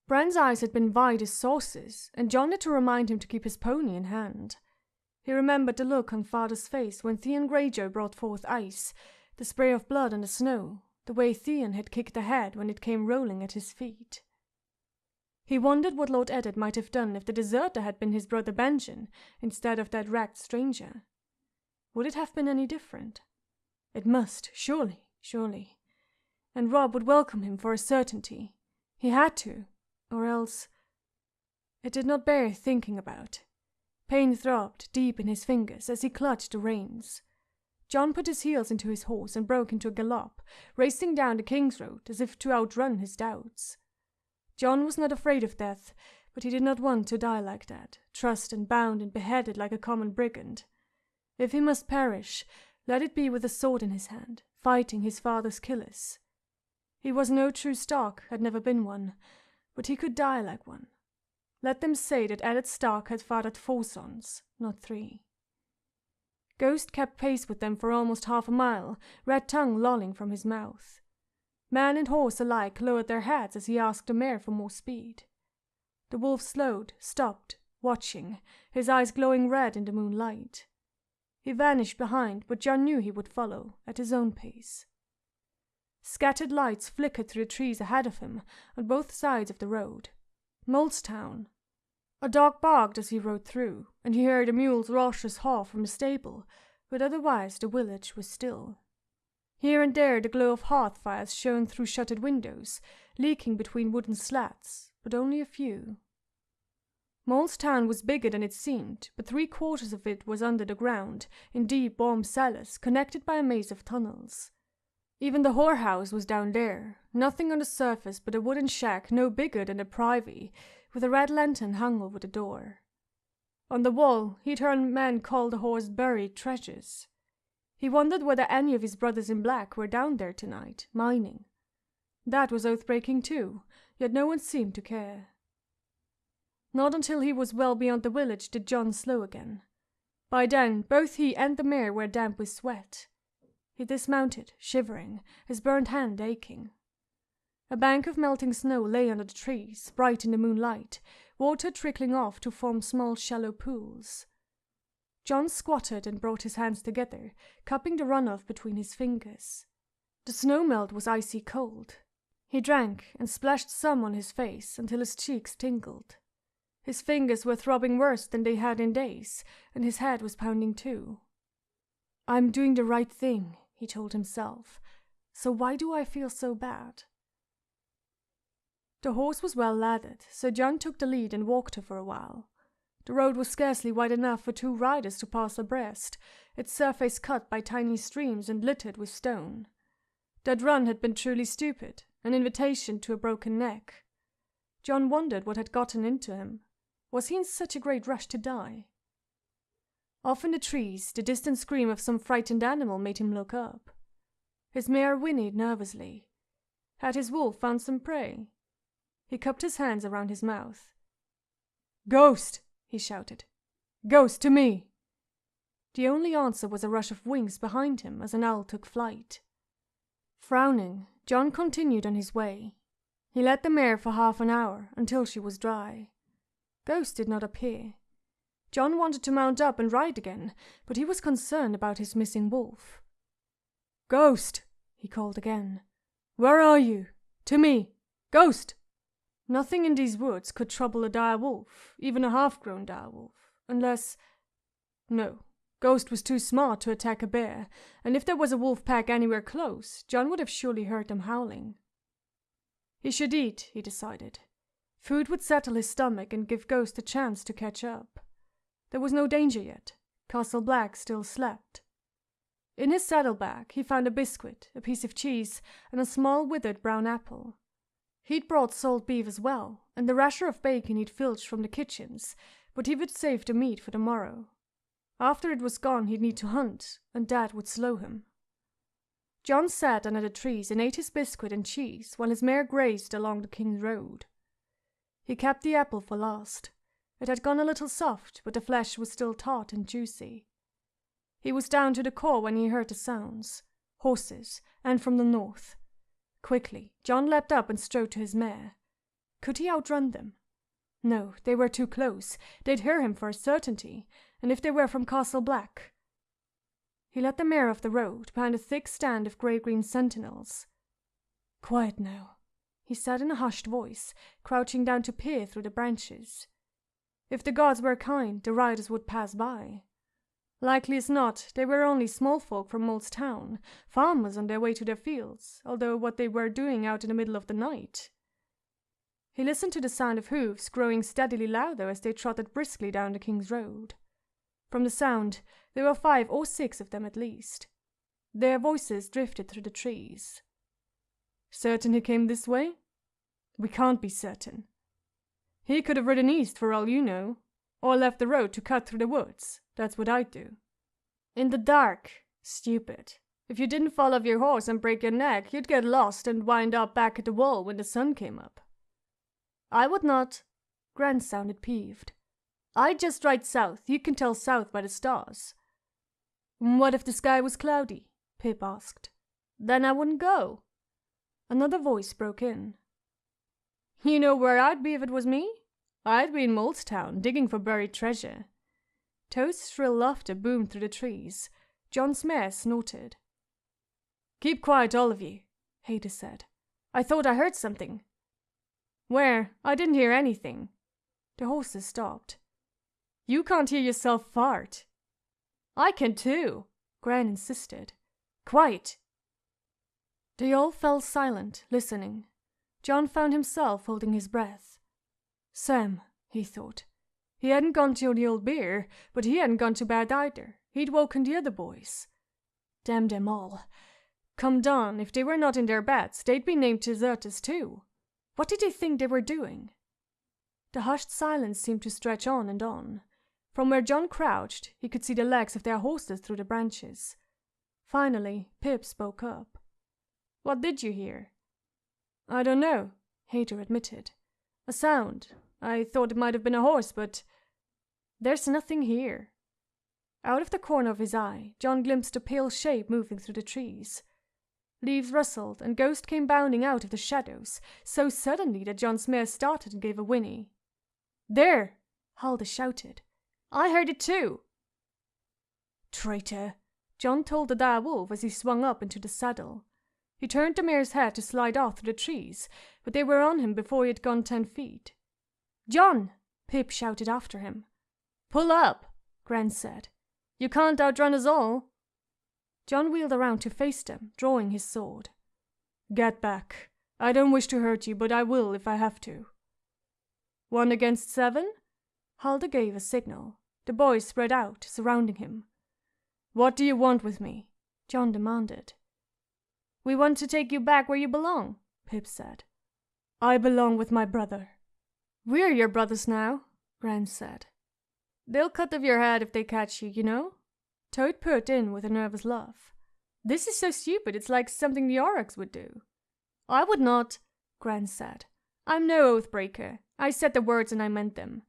Bran's eyes had been wide as saucers, and John had to remind him to keep his pony in hand. He remembered the look on father's face when Theon Greyjoy brought forth ice, the spray of blood on the snow, the way Theon had kicked the head when it came rolling at his feet. He wondered what Lord Eddard might have done if the deserter had been his brother Benjen instead of that ragged stranger. Would it have been any different? It must, surely. And Rob would welcome him for a certainty. He had to, or else... It did not bear thinking about. Pain throbbed deep in his fingers as he clutched the reins. John put his heels into his horse and broke into a gallop, racing down the King's Road as if to outrun his doubts. John was not afraid of death, but he did not want to die like that, trussed and bound and beheaded like a common brigand. If he must perish, let it be with a sword in his hand, fighting his father's killers. He was no true Stark, had never been one, but he could die like one. Let them say that Eddard Stark had fathered 4 sons, not 3. Ghost kept pace with them for almost half a mile, red tongue lolling from his mouth. Man and horse alike lowered their heads as he asked the mare for more speed. The wolf slowed, stopped, watching, his eyes glowing red in the moonlight. He vanished behind, but John knew he would follow, at his own pace. Scattered lights flickered through the trees ahead of him, on both sides of the road. Molestown. A dog barked as he rode through, and he heard a mule's raucous haw from the stable, but otherwise the village was still. Here and there the glow of hearth fires shone through shuttered windows, leaking between wooden slats, but only a few. Molestown was bigger than it seemed, but 3/4 of it was under the ground, in deep, warm cellars connected by a maze of tunnels. Even the whorehouse was down there, nothing on the surface but a wooden shack no bigger than a privy, with a red lantern hung over the door. On the wall he'd heard men call the whores buried treasures. He wondered whether any of his brothers in black were down there tonight, mining. That was oath-breaking too, yet no one seemed to care. Not until he was well beyond the village did John slow again. By then, both he and the mare were damp with sweat. He dismounted, shivering, his burned hand aching. A bank of melting snow lay under the trees, bright in the moonlight, water trickling off to form small shallow pools. John squatted and brought his hands together, cupping the runoff between his fingers. The snow melt was icy cold. He drank and splashed some on his face until his cheeks tingled. His fingers were throbbing worse than they had in days, and his head was pounding too. "I'm doing the right thing," he told himself, "so why do I feel so bad?" The horse was well lathered, so John took the lead and walked her for a while. The road was scarcely wide enough for 2 riders to pass abreast, its surface cut by tiny streams and littered with stone. That run had been truly stupid, an invitation to a broken neck. John wondered what had gotten into him. Was he in such a great rush to die? Off in the trees, the distant scream of some frightened animal made him look up. His mare whinnied nervously. Had his wolf found some prey? He cupped his hands around his mouth. "Ghost!" he shouted. "Ghost, to me!" The only answer was a rush of wings behind him as an owl took flight. Frowning, John continued on his way. He led the mare for half an hour, until she was dry. Ghost did not appear. John wanted to mount up and ride again, but he was concerned about his missing wolf. "Ghost!" he called again. "Where are you? To me! Ghost!" Nothing in these woods could trouble a dire wolf, even a half-grown dire wolf, unless... No, Ghost was too smart to attack a bear, and if there was a wolf pack anywhere close, John would have surely heard them howling. He should eat, he decided. Food would settle his stomach and give Ghost a chance to catch up. There was no danger yet. Castle Black still slept. In his saddlebag, he found a biscuit, a piece of cheese, and a small withered brown apple. He'd brought salt beef as well, and the rasher of bacon he'd filched from the kitchens, but he would save the meat for the morrow. After it was gone, he'd need to hunt, and Dad would slow him. John sat under the trees and ate his biscuit and cheese while his mare grazed along the King's Road. He kept the apple for last. It had gone a little soft, but the flesh was still taut and juicy. He was down to the core when he heard the sounds. Horses, and from the north. Quickly, John leapt up and strode to his mare. Could he outrun them? No, they were too close. They'd hear him for a certainty, and if they were from Castle Black... He led the mare off the road, behind a thick stand of grey-green sentinels. Quiet now, he said in a hushed voice, crouching down to peer through the branches. If the gods were kind, the riders would pass by. Likely as not, they were only small folk from Mole's Town, farmers on their way to their fields, although what they were doing out in the middle of the night. He listened to the sound of hoofs growing steadily louder as they trotted briskly down the King's Road. From the sound, there were 5 or 6 of them at least. Their voices drifted through the trees. Certain he came this way? We can't be certain. He could have ridden east for all you know, or left the road to cut through the woods. That's what I'd do. In the dark. Stupid. If you didn't fall off your horse and break your neck, you'd get lost and wind up back at the wall when the sun came up. I would not. Grant sounded peeved. I'd just ride south. You can tell south by the stars. What if the sky was cloudy? Pip asked. Then I wouldn't go. Another voice broke in. You know where I'd be if it was me? I'd be in Mole's Town, digging for buried treasure. Toad's shrill laughter boomed through the trees. John's mare snorted. Keep quiet, all of you, Hader said. I thought I heard something. Where? I didn't hear anything. The horses stopped. You can't hear yourself fart. I can too, Gran insisted. Quiet. They all fell silent, listening. John found himself holding his breath. Sam, he thought. He hadn't gone to the old bear, but he hadn't gone to bed either. He'd woken the other boys. Damn them all. Come dawn, if they were not in their beds, they'd be named deserters too. What did they think they were doing? The hushed silence seemed to stretch on and on. From where John crouched, he could see the legs of their horses through the branches. Finally, Pip spoke up. What did you hear? I don't know, Hader admitted. A sound. I thought it might have been a horse, but... There's nothing here. Out of the corner of his eye, John glimpsed a pale shape moving through the trees. Leaves rustled, and Ghost came bounding out of the shadows, so suddenly that John's mare started and gave a whinny. There! Halder shouted. I heard it too! Traitor! John told the dire wolf as he swung up into the saddle. He turned the mare's head to slide off through the trees, but they were on him before he had gone 10 feet. John! Pip shouted after him. Pull up, Gran said. You can't outrun us all. John wheeled around to face them, drawing his sword. Get back. I don't wish to hurt you, but I will if I have to. 1 against 7? Halder gave a signal. The boys spread out, surrounding him. What do you want with me? John demanded. We want to take you back where you belong, Pip said. I belong with my brother. We're your brothers now, Gran said. They'll cut off your head if they catch you, you know? Toad put in with a nervous laugh. This is so stupid, it's like something the Aurochs would do. I would not, Gran said. I'm no oath breaker. I said the words and I meant them.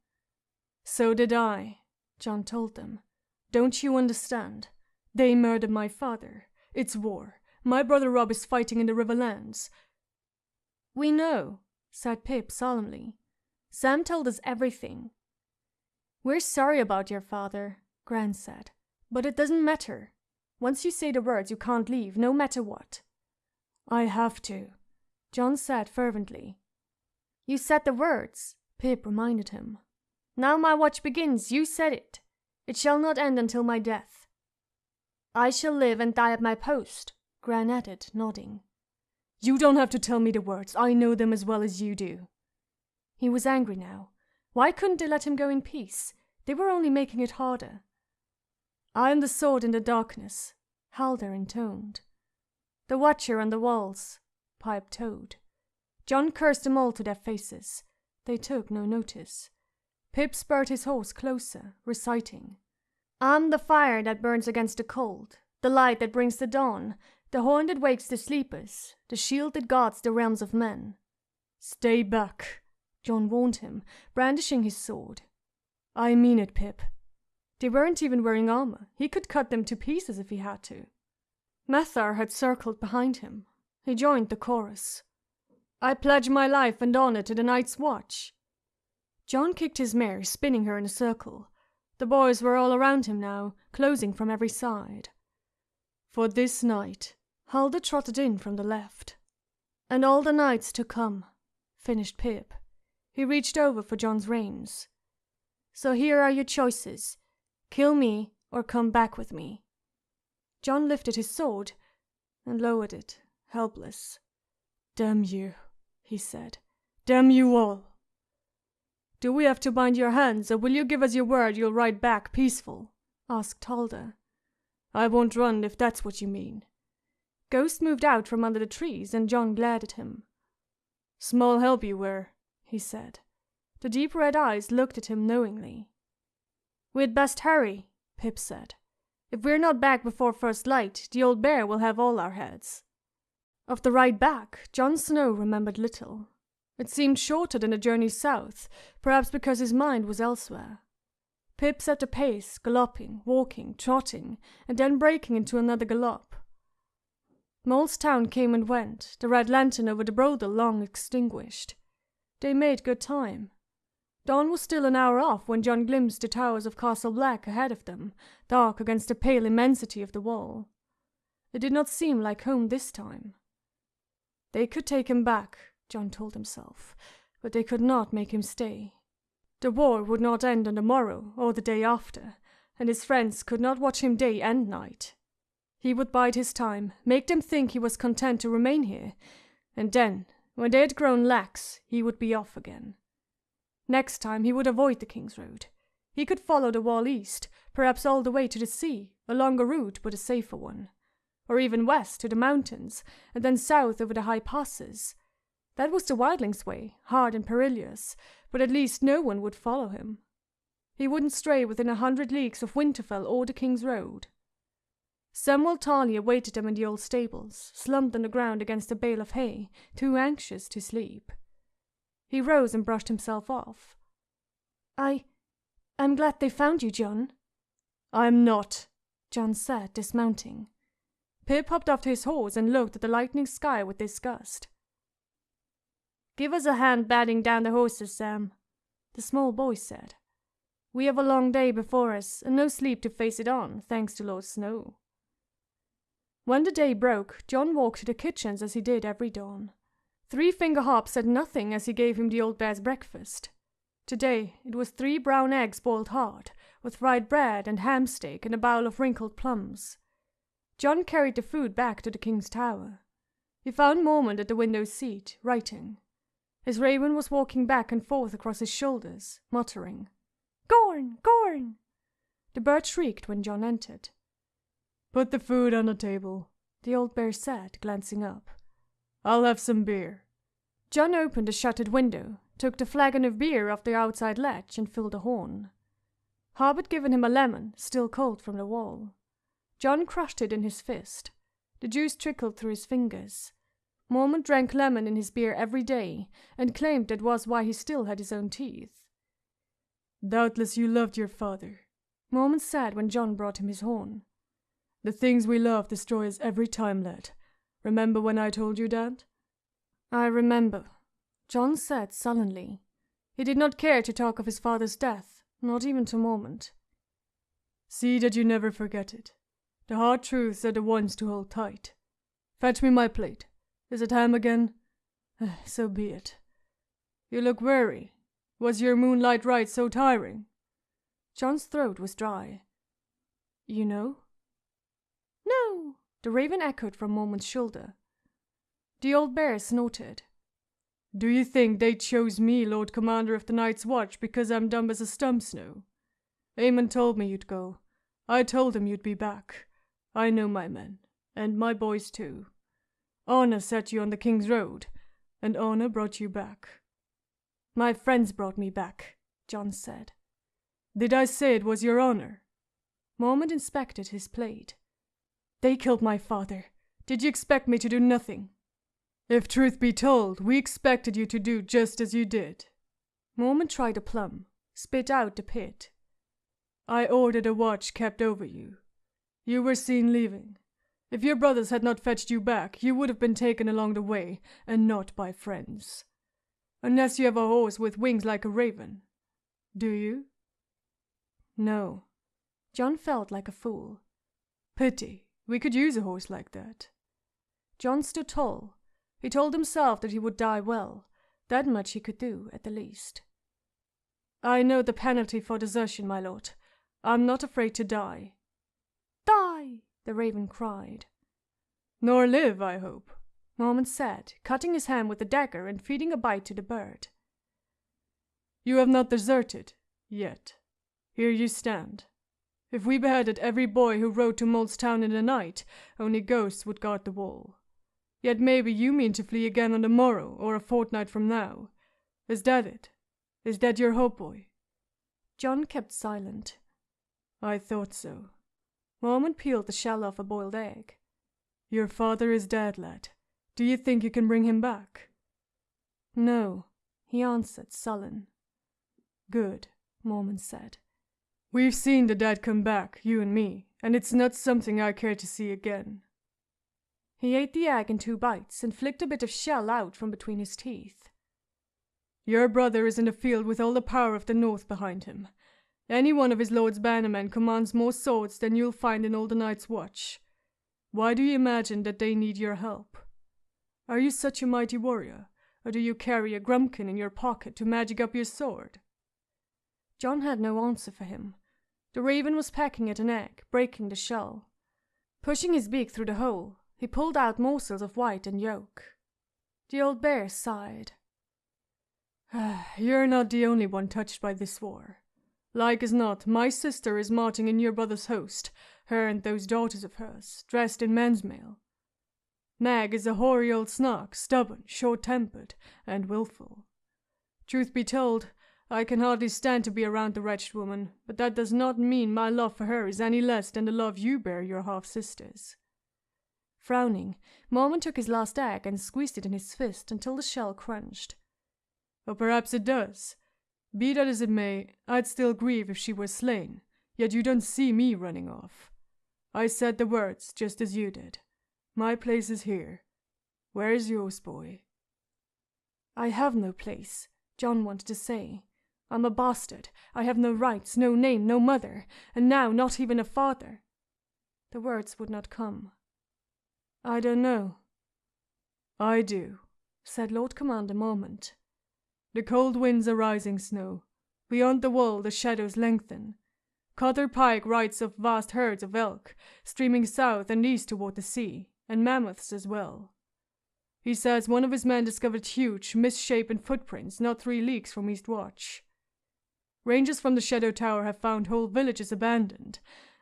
So did I, John told them. Don't you understand? They murdered my father. It's war. My brother Rob is fighting in the Riverlands. We know, said Pip solemnly. Sam told us everything. We're sorry about your father, Gran said. But it doesn't matter. Once you say the words, you can't leave, no matter what. I have to, John said fervently. You said the words, Pip reminded him. Now my watch begins, you said it. It shall not end until my death. I shall live and die at my post, Gran added, nodding. You don't have to tell me the words, I know them as well as you do. He was angry now. Why couldn't they let him go in peace? They were only making it harder. I am the sword in the darkness, Halder intoned. The watcher on the walls, piped Toad. John cursed them all to their faces. They took no notice. Pip spurred his horse closer, reciting, I'm the fire that burns against the cold, the light that brings the dawn, the horn that wakes the sleepers, the shield that guards the realms of men. Stay back, John warned him, brandishing his sword. I mean it, Pip. They weren't even wearing armor. He could cut them to pieces if he had to. Methar had circled behind him. He joined the chorus. I pledge my life and honor to the Night's Watch. John kicked his mare, spinning her in a circle. The boys were all around him now, closing from every side. For this night, Halder trotted in from the left. And all the nights to come, finished Pip. He reached over for John's reins. So here are your choices. Kill me or come back with me. John lifted his sword and lowered it, helpless. Damn you, he said. Damn you all. Do we have to bind your hands, or will you give us your word you'll ride back peaceful? Asked Halder. I won't run if that's what you mean. Ghost moved out from under the trees, and John glared at him. Small help you were, he said. The deep red eyes looked at him knowingly. We'd best hurry, Pip said. If we're not back before first light, the old bear will have all our heads. Of the ride back, Jon Snow remembered little. It seemed shorter than the journey south, perhaps because his mind was elsewhere. Pip set a pace, galloping, walking, trotting, and then breaking into another gallop. Molestown came and went, the red lantern over the brodel long extinguished. They made good time. Dawn was still an hour off when Jon glimpsed the towers of Castle Black ahead of them, dark against the pale immensity of the wall. It did not seem like home this time. They could take him back, Jon told himself, but they could not make him stay. The war would not end on the morrow or the day after, and his friends could not watch him day and night. He would bide his time, make them think he was content to remain here, and then, when they had grown lax, he would be off again. Next time he would avoid the King's Road. He could follow the wall east, perhaps all the way to the sea, a longer route but a safer one. Or even west to the mountains, and then south over the high passes. That was the wildling's way, hard and perilous, but at least no one would follow him. He wouldn't stray within 100 leagues of Winterfell or the King's Road. Samwell Tarly awaited them in the old stables, slumped on the ground against a bale of hay, too anxious to sleep. He rose and brushed himself off. I'm glad they found you, Jon. I'm not, Jon said, dismounting. Pip hopped off to his horse and looked at the lightening sky with disgust. Give us a hand batting down the horses, Sam, the small boy said. We have a long day before us, and no sleep to face it on, thanks to Lord Snow. When the day broke, Jon walked to the kitchens as he did every dawn. Three-Finger Hop said nothing as he gave him the old bear's breakfast. Today it was 3 brown eggs boiled hard, with fried bread and ham steak and a bowl of wrinkled plums. Jon carried the food back to the King's Tower. He found Mormont at the window seat, writing. His raven was walking back and forth across his shoulders, muttering, "Gorn! Gorn!" The bird shrieked when Jon entered. "Put the food on the table," the old bear said, glancing up. "I'll have some beer." Jon opened the shuttered window, took the flagon of beer off the outside latch and filled a horn. Hob had given him a lemon, still cold from the wall. Jon crushed it in his fist. The juice trickled through his fingers. Mormont drank lemon in his beer every day, and claimed that was why he still had his own teeth. "Doubtless you loved your father," Mormont said when Jon brought him his horn. "The things we love destroy us every time, lad. Remember when I told you that?" "I remember," Jon said sullenly. He did not care to talk of his father's death, not even to Mormont. "See that you never forget it. The hard truths are the ones to hold tight. Fetch me my plate. Is it ham again? So be it. You look weary. Was your moonlight ride so tiring? John's throat was dry. You know? No, the raven echoed from Mormont's shoulder. The old bear snorted. Do you think they chose me Lord Commander of the Night's Watch because I'm dumb as a stump snow? Aemon told me you'd go. I told him you'd be back. I know my men, and my boys too. Honor set you on the King's Road, and honor brought you back. My friends brought me back, Jon said. Did I say it was your honor? Mormont inspected his plate. They killed my father. Did you expect me to do nothing? If truth be told, we expected you to do just as you did. Mormont tried a plum, spit out the pit. I ordered a watch kept over you. You were seen leaving. If your brothers had not fetched you back, you would have been taken along the way, and not by friends. Unless you have a horse with wings like a raven. Do you? No. Jon felt like a fool. Pity. We could use a horse like that. Jon stood tall. He told himself that he would die well. That much he could do, at the least. I know the penalty for desertion, my lord. I'm not afraid to die. Die! The raven cried. Nor live, I hope, Mormont said, cutting his hand with the dagger and feeding a bite to the bird. You have not deserted, yet. Here you stand. If we beheaded every boy who rode to Mold's Town in the night, only ghosts would guard the wall. Yet maybe you mean to flee again on the morrow, or a fortnight from now. Is that it? Is that your hope, boy? Jon kept silent. I thought so. Mormont peeled the shell off a boiled egg. Your father is dead, lad. Do you think you can bring him back? No, he answered, sullen. Good, Mormont said. We've seen the dead come back, you and me, and it's not something I care to see again. He ate the egg in 2 bites and flicked a bit of shell out from between his teeth. Your brother is in the field with all the power of the North behind him. Any one of his lord's bannermen commands more swords than you'll find in all the Night's Watch. Why do you imagine that they need your help? Are you such a mighty warrior, or do you carry a grumpkin in your pocket to magic up your sword? Jon had no answer for him. The raven was pecking at an egg, breaking the shell. Pushing his beak through the hole, he pulled out morsels of white and yolk. The old bear sighed. You're not the only one touched by this war. Like as not, my sister is marching in your brother's host, her and those daughters of hers, dressed in men's mail. Meg is a hoary old snark, stubborn, short-tempered, and willful. Truth be told, I can hardly stand to be around the wretched woman, but that does not mean my love for her is any less than the love you bear your half-sisters. Frowning, Mormont took his last egg and squeezed it in his fist until the shell crunched. Or perhaps it does. Be that as it may, I'd still grieve if she were slain, yet you don't see me running off. I said the words just as you did. My place is here. Where is yours, boy? I have no place, Jon wanted to say. I'm a bastard. I have no rights, no name, no mother, and now not even a father. The words would not come. I don't know. I do, said Lord Commander Mormont. The cold winds are rising, Snow. Beyond the wall the shadows lengthen. Cotter Pike writes of vast herds of elk, streaming south and east toward the sea, and mammoths as well. He says one of his men discovered huge, misshapen footprints not 3 leagues from East Watch. Rangers from the Shadow Tower have found whole villages abandoned,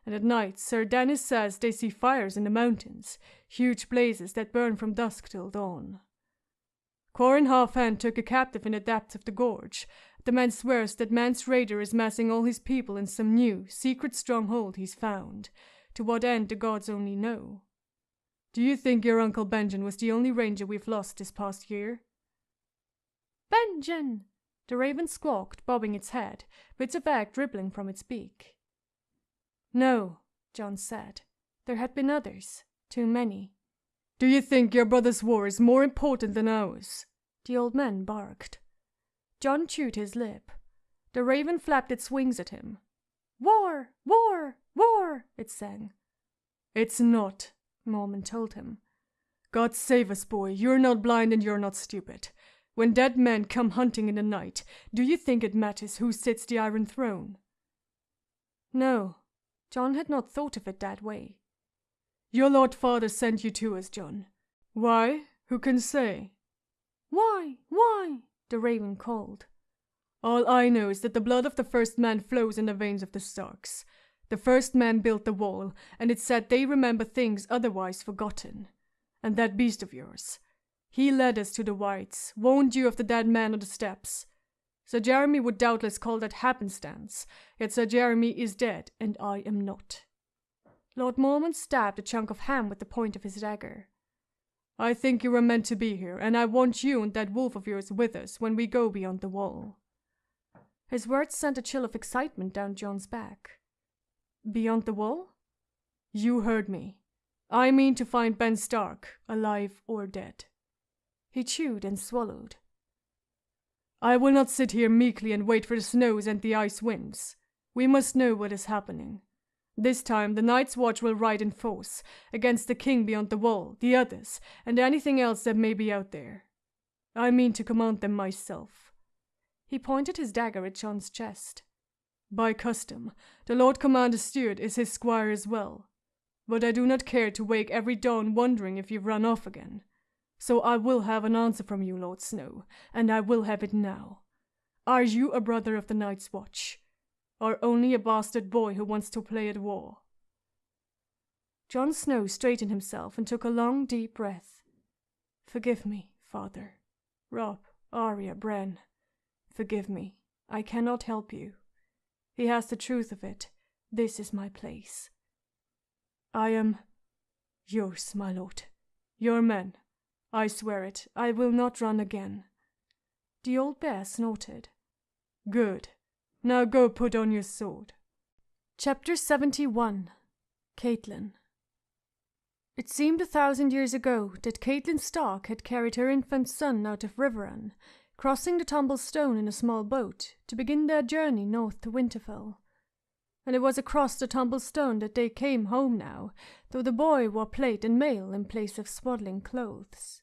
and at night Sir Dennis says they see fires in the mountains, huge blazes that burn from dusk till dawn. Quarren Halfhand took a captive in the depths of the gorge. The man swears that Mance Rayder is massing all his people in some new, secret stronghold he's found. To what end the gods only know. Do you think your Uncle Benjen was the only ranger we've lost this past year? Benjen! The raven squawked, bobbing its head, bits of egg dribbling from its beak. No, Jon said. There had been others. Too many. Do you think your brother's war is more important than ours? The old man barked. Jon chewed his lip. The raven flapped its wings at him. War! War! War! It sang. It's not, Mormont told him. God save us, boy. You're not blind and you're not stupid. When dead men come hunting in the night, do you think it matters who sits the Iron Throne?" No, John had not thought of it that way. "Your Lord Father sent you to us, John. Why? Who can say?" "Why? Why?" the raven called. "All I know is that the blood of the first man flows in the veins of the Starks. The first man built the wall, and it's said they remember things otherwise forgotten. And that beast of yours, he led us to the Whites, warned you of the dead man on the steps. Sir Jeremy would doubtless call that happenstance, yet Sir Jeremy is dead, and I am not." Lord Mormont stabbed a chunk of ham with the point of his dagger. "I think you were meant to be here, and I want you and that wolf of yours with us when we go beyond the wall." His words sent a chill of excitement down John's back. "Beyond the wall?" "You heard me. I mean to find Ben Stark, alive or dead." He chewed and swallowed. "I will not sit here meekly and wait for the snows and the ice winds. We must know what is happening. This time the Night's Watch will ride in force, against the king beyond the wall, the others, and anything else that may be out there. I mean to command them myself." He pointed his dagger at John's chest. "By custom, the Lord Commander Stewart is his squire as well. But I do not care to wake every dawn wondering if you've run off again. So I will have an answer from you, Lord Snow, and I will have it now. Are you a brother of the Night's Watch, or only a bastard boy who wants to play at war?" Jon Snow straightened himself and took a long, deep breath. "Forgive me, father. Robb, Arya, Bran. Forgive me. I cannot help you. He has the truth of it. This is my place. I am yours, my lord. Your men. I swear it. I will not run again." The old bear snorted. "Good. Now go put on your sword." Chapter 71. Catelyn. It seemed 1,000 years ago that Catelyn Stark had carried her infant son out of Riverrun, crossing the Tumble Stone in a small boat to begin their journey north to Winterfell. And it was across the Tumble Stone that they came home now, though the boy wore plate and mail in place of swaddling clothes.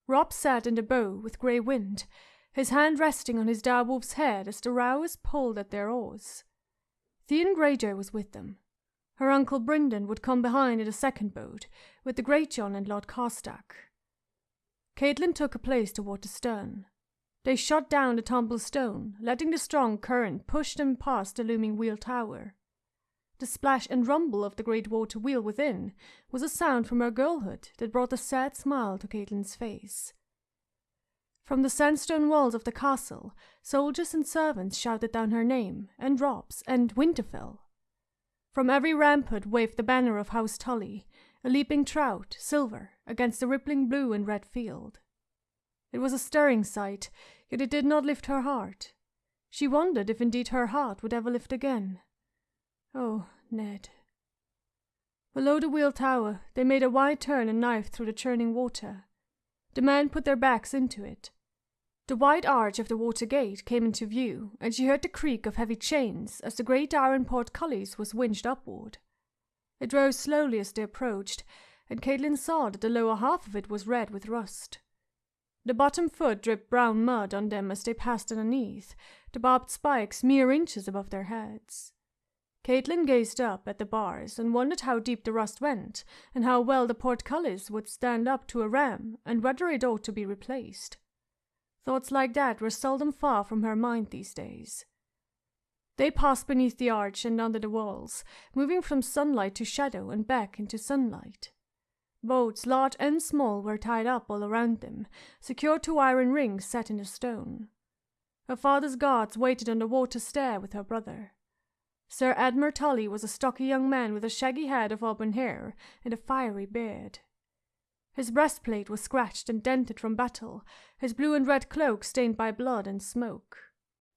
Robb sat in the bow with Grey Wind, his hand resting on his direwolf's head as the rowers pulled at their oars. Theon Greyjoy was with them. Her uncle Brynden would come behind in a second boat, with the Greatjon and Lord Carstark. Catelyn took a place toward the stern. They shot down the Tumble Stone, letting the strong current push them past the looming wheel tower. The splash and rumble of the great water wheel within was a sound from her girlhood that brought a sad smile to Catelyn's face. From the sandstone walls of the castle, soldiers and servants shouted down her name, and Robb's, and Winterfell. From every rampart waved the banner of House Tully, a leaping trout, silver, against the rippling blue and red field. It was a stirring sight, yet it did not lift her heart. She wondered if indeed her heart would ever lift again. Oh, Ned. Below the wheel tower, they made a wide turn and knifed through the churning water. The men put their backs into it. The wide arch of the water gate came into view, and she heard the creak of heavy chains as the great iron portcullis was winched upward. It rose slowly as they approached, and Catelyn saw that the lower half of it was red with rust. The bottom foot dripped brown mud on them as they passed underneath, the barbed spikes mere inches above their heads. Catelyn gazed up at the bars and wondered how deep the rust went, and how well the portcullis would stand up to a ram, and whether it ought to be replaced. Thoughts like that were seldom far from her mind these days. They passed beneath the arch and under the walls, moving from sunlight to shadow and back into sunlight. Boats, large and small, were tied up all around them, secured to iron rings set in the stone. Her father's guards waited on the water stair with her brother. Sir Admer Tully was a stocky young man with a shaggy head of auburn hair and a fiery beard. His breastplate was scratched and dented from battle, his blue and red cloak stained by blood and smoke.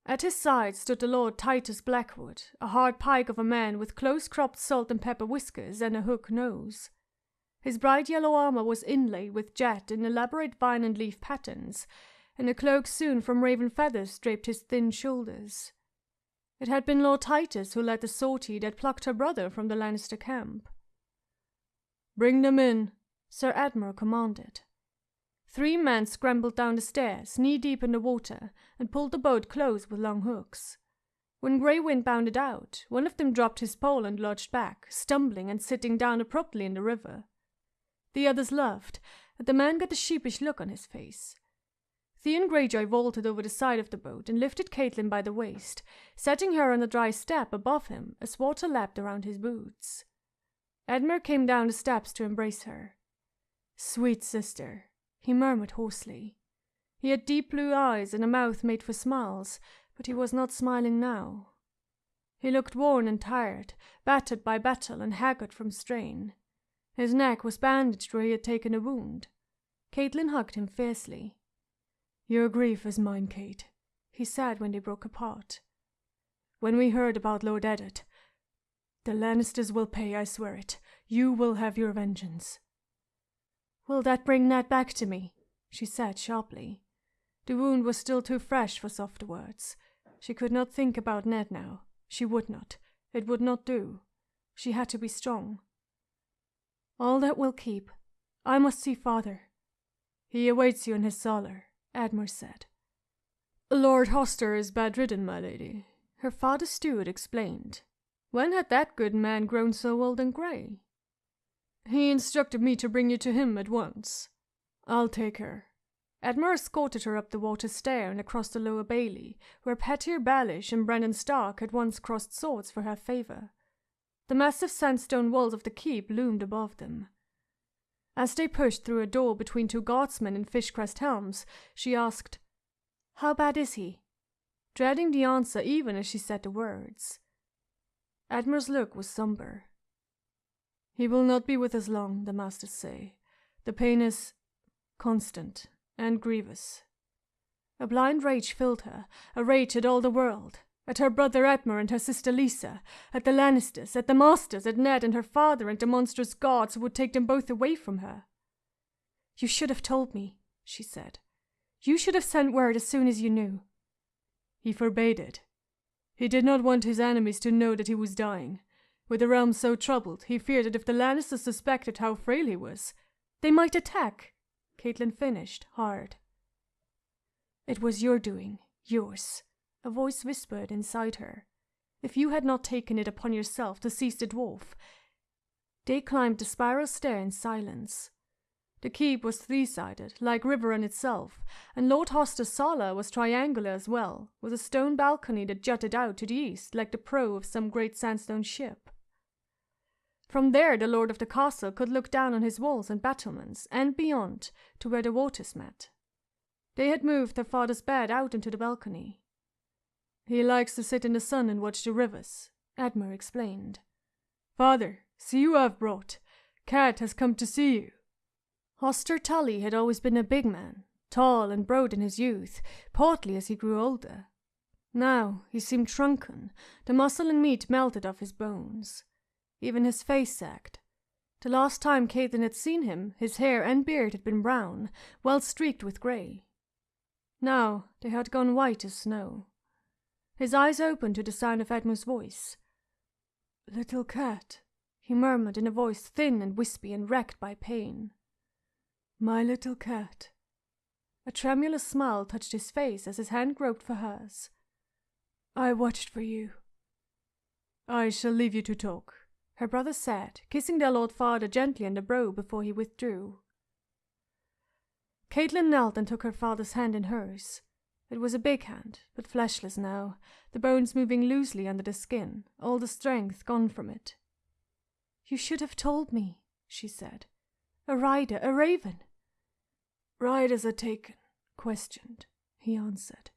At his side stood the Lord Titus Blackwood, a hard pike of a man with close-cropped salt and pepper whiskers and a hook nose. His bright yellow armor was inlaid with jet and elaborate vine and leaf patterns, and a cloak sewn from raven feathers draped his thin shoulders. It had been Lord Titus who led the sortie that plucked her brother from the Lannister camp. "Bring them in," Sir Admiral commanded. 3 men scrambled down the stairs, knee-deep in the water, and pulled the boat close with long hooks. When Grey Wind bounded out, one of them dropped his pole and lurched back, stumbling and sitting down abruptly in the river. The others laughed, and the man got a sheepish look on his face. Theon Greyjoy vaulted over the side of the boat and lifted Caitlin by the waist, setting her on a dry step above him as water lapped around his boots. Edmure came down the steps to embrace her. "Sweet sister," he murmured hoarsely. He had deep blue eyes and a mouth made for smiles, but he was not smiling now. He looked worn and tired, battered by battle and haggard from strain. His neck was bandaged where he had taken a wound. Caitlin hugged him fiercely. "Your grief is mine, Kate," he said when they broke apart. "When we heard about Lord Eddard, the Lannisters will pay, I swear it. You will have your vengeance." "Will that bring Ned back to me?" she said sharply. The wound was still too fresh for soft words. She could not think about Ned now. She would not. It would not do. She had to be strong. "All that will keep. I must see father." "He awaits you in his solar," Edmure said. "Lord Hoster is bedridden, my lady," her father's steward explained. When had that good man grown so old and grey? "He instructed me to bring you to him at once." "I'll take her." Edmure escorted her up the water stair and across the lower bailey, where Petyr Baelish and Brennan Stark had once crossed swords for her favour. The massive sandstone walls of the keep loomed above them. As they pushed through a door between 2 guardsmen in fish-crest helms, she asked, "How bad is he?" dreading the answer even as she said the words. Edmure's look was sombre. "He will not be with us long, the masters say. The pain is constant and grievous." A blind rage filled her, a rage at all the world, at her brother Edmure and her sister Lisa, at the Lannisters, at the masters, at Ned and her father and the monstrous gods who would take them both away from her. "You should have told me," she said. "You should have sent word as soon as you knew." "He forbade it. He did not want his enemies to know that he was dying. With the realm so troubled, he feared that if the Lannisters suspected how frail he was, they might attack," Caitlin finished, hard. "It was your doing, yours," a voice whispered inside her. "If you had not taken it upon yourself to seize the dwarf." They climbed the spiral stair in silence. The keep was 3-sided, like Riverrun itself, and Lord Hoster's sala was triangular as well, with a stone balcony that jutted out to the east like the prow of some great sandstone ship. From there the lord of the castle could look down on his walls and battlements, and beyond, to where the waters met. They had moved their father's bed out into the balcony. "He likes to sit in the sun and watch the rivers," Edmure explained. "Father, see who I've brought. Cat has come to see you." Hoster Tully had always been a big man, tall and broad in his youth, portly as he grew older. Now he seemed shrunken, the muscle and meat melted off his bones. Even his face sagged. The last time Caitlin had seen him, his hair and beard had been brown, well streaked with grey. Now they had gone white as snow. His eyes opened to the sound of Edmure's voice. "Little cat," he murmured in a voice thin and wispy and wrecked by pain. "My little cat." A tremulous smile touched his face as his hand groped for hers. "I watched for you." "I shall leave you to talk," her brother said, kissing their lord father gently on the brow before he withdrew. Caitlin knelt and took her father's hand in hers. It was a big hand, but fleshless now, the bones moving loosely under the skin, all the strength gone from it. "You should have told me," she said. "A rider, a raven." "Riders are taken, questioned," he answered.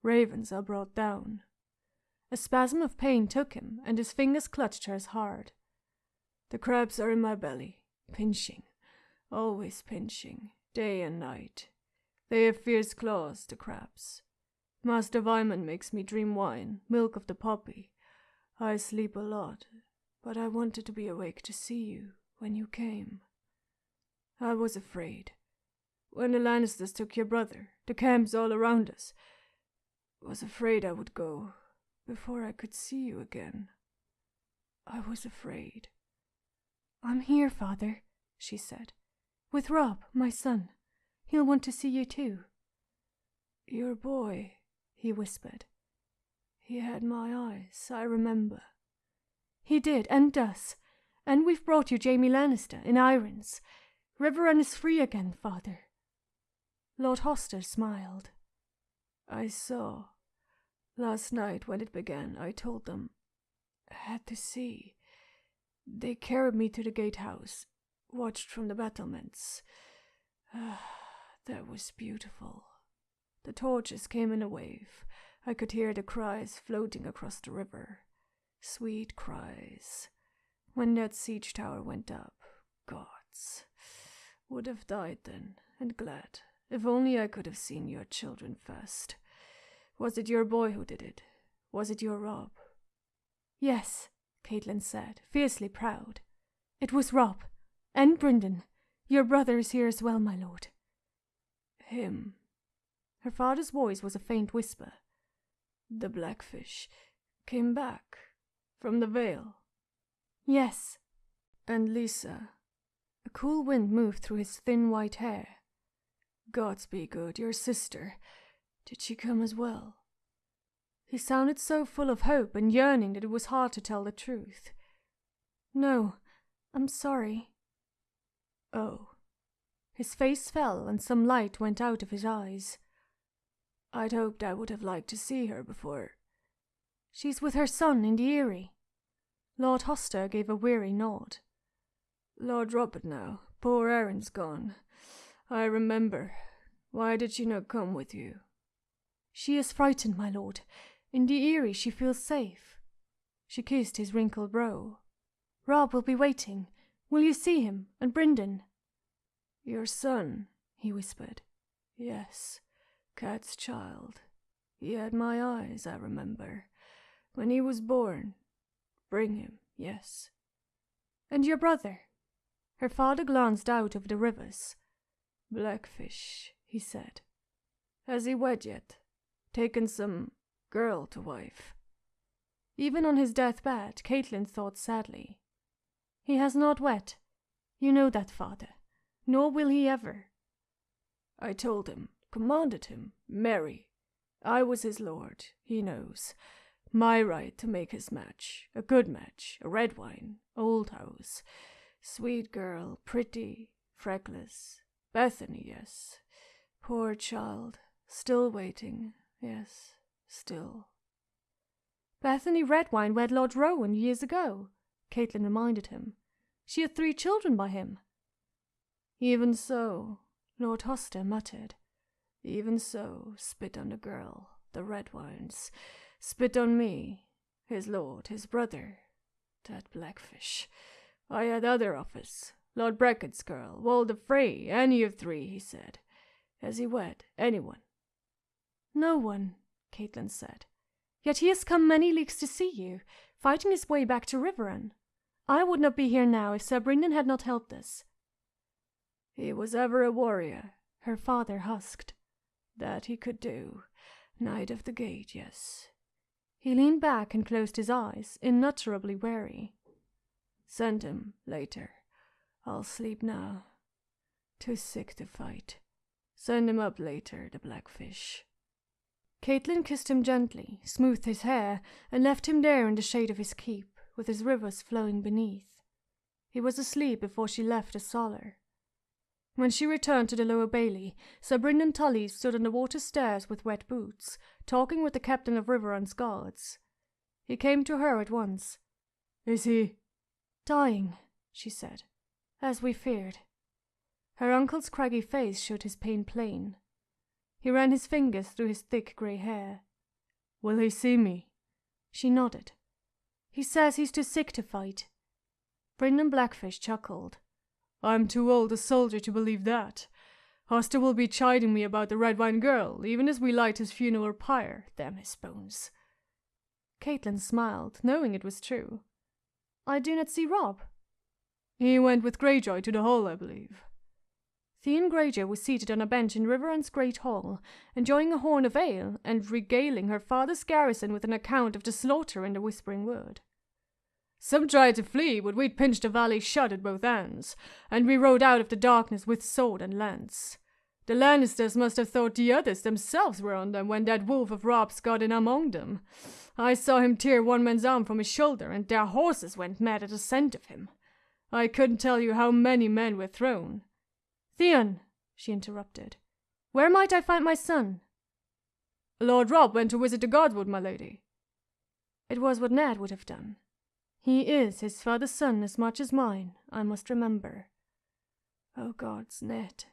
"Ravens are brought down." A spasm of pain took him, and his fingers clutched hers hard. "The crabs are in my belly, pinching, always pinching, day and night. They have fierce claws, the crabs. Master Wyman makes me dream wine, milk of the poppy. I sleep a lot, but I wanted to be awake to see you when you came. I was afraid. When the Lannisters took your brother, the camps all around us, was afraid I would go before I could see you again. I was afraid." "I'm here, father," she said. "With Rob, my son. He'll want to see you too." "Your boy," he whispered. "He had my eyes, I remember." "He did, and does. And we've brought you Jaime Lannister in irons. Riverrun is free again, father." Lord Hoster smiled. "I saw. Last night when it began, I told them. I had to see. They carried me to the gatehouse, watched from the battlements. That was beautiful. The torches came in a wave. I could hear the cries floating across the river. Sweet cries. When that siege tower went up, gods. Would have died then, and glad. If only I could have seen your children first. Was it your boy who did it? Was it your Robb?" "Yes," Catelyn said, fiercely proud. "It was Robb. And Brynden. Your brother is here as well, my lord." "Him." Her father's voice was a faint whisper. "The Blackfish came back from the Vale." "Yes." "And Lysa." A cool wind moved through his thin white hair. "Gods be good, your sister. Did she come as well?" He sounded so full of hope and yearning that it was hard to tell the truth. "No, I'm sorry." "Oh." His face fell and some light went out of his eyes. "I'd hoped I would have liked to see her before." "She's with her son in the Eyrie." Lord Hoster gave a weary nod. "Lord Robert now. Poor Erin's gone. I remember. Why did she not come with you?" "She is frightened, my lord. In the Eyrie she feels safe." She kissed his wrinkled brow. "Robb will be waiting. Will you see him, and Brynden?" "Your son," he whispered. "Yes, Cat's child. He had my eyes, I remember. When he was born. Bring him, yes." "And your brother?" Her father glanced out over the rivers. "Blackfish," he said. "Has he wed yet? Taken some girl to wife?" Even on his deathbed, Catelyn thought sadly. "He has not wed. You know that, father. Nor will he ever." "I told him, commanded him, marry. I was his lord, he knows. My right to make his match, a good match, a red wine, old house. Sweet girl, pretty, freckless. Bethany, yes. Poor child, still waiting, yes, still." "Bethany Redwine wed Lord Rowan years ago," Catelyn reminded him. "She had 3 children by him." "Even so," Lord Hoster muttered. "Even so, spit on the girl, the Redwines. Spit on me, his lord, his brother. That Blackfish. I had other offers. Lord Brackett's girl, Walder Frey, any of 3, he said. Has he wed anyone?" "No one," Catelyn said. "Yet he has come many leagues to see you, fighting his way back to Riverrun. I would not be here now if Sir Brynden had not helped us." "He was ever a warrior," her father husked. "That he could do. Knight of the Gate, yes." He leaned back and closed his eyes, unutterably weary. "Send him later. I'll sleep now. Too sick to fight. Send him up later, the Blackfish." Catelyn kissed him gently, smoothed his hair, and left him there in the shade of his keep, with his rivers flowing beneath. He was asleep before she left the Solar. When she returned to the Lower Bailey, Sir Brynden Tully stood on the water stairs with wet boots, talking with the captain of Riverrun's guards. He came to her at once. "Is he—" "Dying," she said, "as we feared." Her uncle's craggy face showed his pain plain. He ran his fingers through his thick grey hair. "Will he see me?" She nodded. "He says he's too sick to fight." Brynden Blackfish chuckled. "I'm too old a soldier to believe that. Hoster will be chiding me about the Redwine girl, even as we light his funeral pyre, damn his bones." Catelyn smiled, knowing it was true. "I do not see Robb." "He went with Greyjoy to the hall, I believe." Theon Greyjoy was seated on a bench in Riverrun's great hall, enjoying a horn of ale, and regaling her father's garrison with an account of the slaughter in the Whispering Wood. "Some tried to flee, but we'd pinched the valley shut at both ends, and we rode out of the darkness with sword and lance. The Lannisters must have thought the others themselves were on them when that wolf of Rob's got in among them. I saw him tear one man's arm from his shoulder, and their horses went mad at the scent of him. I couldn't tell you how many men were thrown." "Theon," she interrupted, "where might I find my son?" "Lord Rob went to visit the Godswood, my lady." It was what Ned would have done. He is his father's son as much as mine, I must remember. Oh gods, Ned.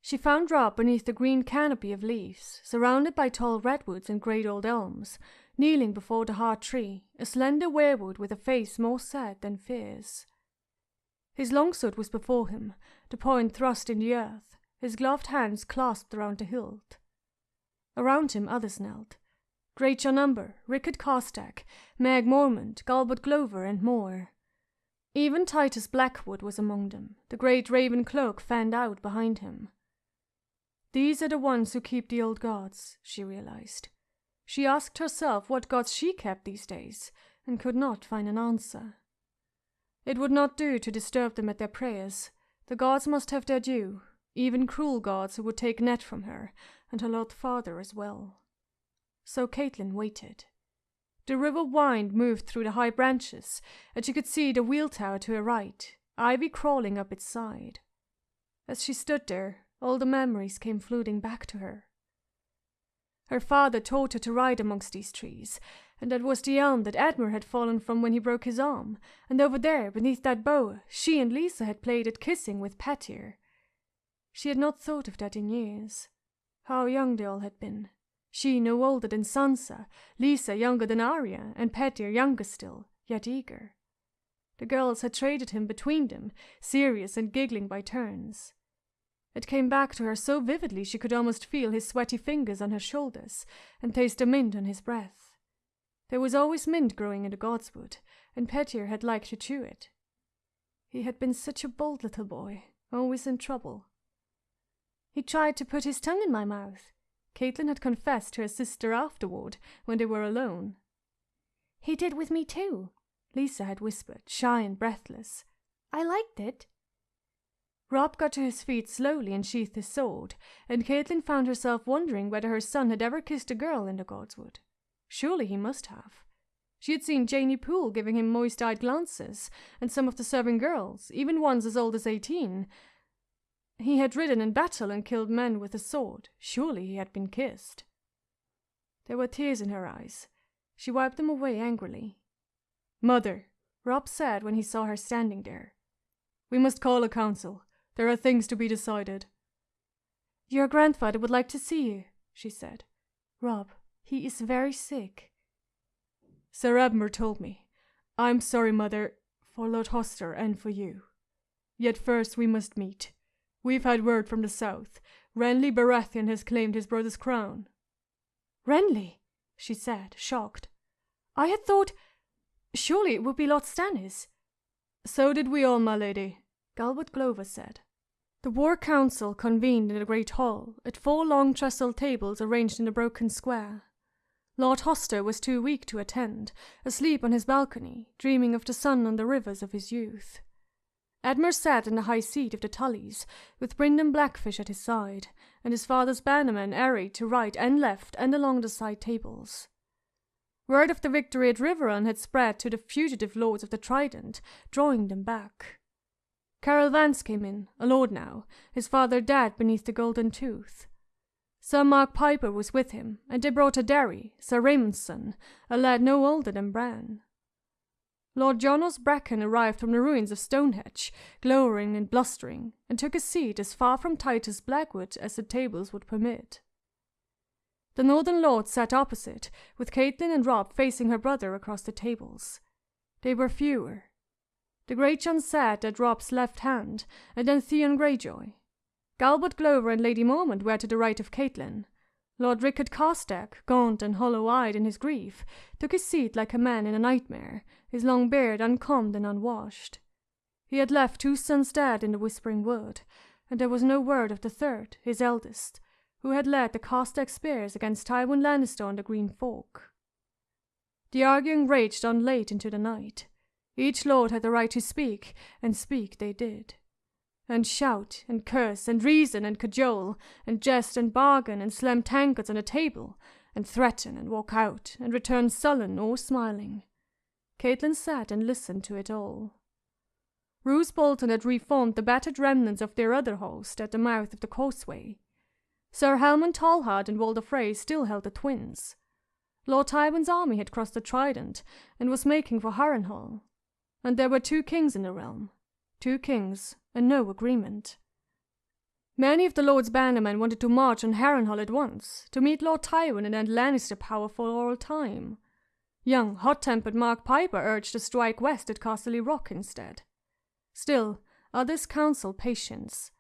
She found Rob beneath the green canopy of leaves, surrounded by tall redwoods and great old elms, kneeling before the hard tree, a slender werewood with a face more sad than fierce. His longsword was before him, the point thrust in the earth, his gloved hands clasped around the hilt. Around him others knelt, great John Umber, Rickard Carstak, Meg Mormont, Galbot Glover, and more. Even Titus Blackwood was among them, the great raven cloak fanned out behind him. These are the ones who keep the old gods, she realized. She asked herself what gods she kept these days, and could not find an answer. It would not do to disturb them at their prayers. The gods must have their due, even cruel gods who would take Ned from her, and her Lord Father as well. So Caitlin waited. The river Wynd moved through the high branches, and she could see the wheel tower to her right, ivy crawling up its side. As she stood there, all the memories came flooding back to her. Her father taught her to ride amongst these trees, and that was the elm that Edmure had fallen from when he broke his arm, and over there, beneath that bough, she and Lisa had played at kissing with Petyr. She had not thought of that in years. How young they all had been. She no older than Sansa, Lisa younger than Arya, and Petyr younger still, yet eager. The girls had traded him between them, serious and giggling by turns. It came back to her so vividly she could almost feel his sweaty fingers on her shoulders, and taste the mint on his breath. There was always mint growing in the Godswood, and Petyr had liked to chew it. He had been such a bold little boy, always in trouble. He tried to put his tongue in my mouth, Caitlin had confessed to her sister afterward, when they were alone. "He did with me too," Lisa had whispered, shy and breathless. "I liked it." Rob got to his feet slowly and sheathed his sword, and Caitlin found herself wondering whether her son had ever kissed a girl in the Godswood. Surely he must have. She had seen Janie Poole giving him moist-eyed glances, and some of the serving girls, even ones as old as 18. He had ridden in battle and killed men with a sword. Surely he had been kissed. There were tears in her eyes. She wiped them away angrily. "Mother," Rob said when he saw her standing there, "we must call a council. There are things to be decided." "Your grandfather would like to see you," she said. "Rob, he is very sick." "Sir Edmure told me. I'm sorry, Mother, for Lord Hoster and for you. Yet first we must meet. We've had word from the south. Renly Baratheon has claimed his brother's crown." "Renly?" she said, shocked. "I had thought... Surely it would be Lord Stannis." "So did we all, my lady," Galbot Glover said. The war council convened in the great hall, at 4 long trestle tables arranged in a broken square. Lord Hoster was too weak to attend, asleep on his balcony, dreaming of the sun on the rivers of his youth. Edmure sat in the high seat of the Tullys, with Brynden Blackfish at his side, and his father's bannermen arrayed to right and left and along the side tables. Word of the victory at Riverrun had spread to the fugitive lords of the Trident, drawing them back. Carol Vance came in, a lord now, his father dead beneath the Golden Tooth. Sir Mark Piper was with him, and they brought a Derry, Sir Raymond's son, a lad no older than Bran. Lord Jonos Bracken arrived from the ruins of Stonehenge, glowering and blustering, and took a seat as far from Titus Blackwood as the tables would permit. The northern lords sat opposite, with Caitlin and Rob facing her brother across the tables. They were fewer. The Great John sat at Rob's left hand, and then Theon Greyjoy. Galbot Glover and Lady Mormont were to the right of Caitlin. Lord Rickard Carstak, gaunt and hollow-eyed in his grief, took his seat like a man in a nightmare, his long beard uncombed and unwashed. He had left 2 sons dead in the Whispering Wood, and there was no word of the third, his eldest, who had led the Carstak spears against Tywin Lannister on the Green Fork. The arguing raged on late into the night. Each lord had the right to speak, and speak they did. and shout, and curse, and reason, and cajole, and jest, and bargain, and slam tankards on a table, and threaten, and walk out, and return sullen or smiling. Caitlin sat and listened to it all. Roose Bolton had reformed the battered remnants of their other host at the mouth of the causeway. Sir Helmund Tallhard and Walder Frey still held the twins. Lord Tywin's army had crossed the Trident and was making for Harrenhal, and there were 2 kings in the realm. 2 kings, and no agreement. Many of the Lord's bannermen wanted to march on Harrenhal at once, to meet Lord Tywin and end Lannister power for all time. Young, hot-tempered Mark Piper urged to strike west at Casterly Rock instead. Still, others counselled patience.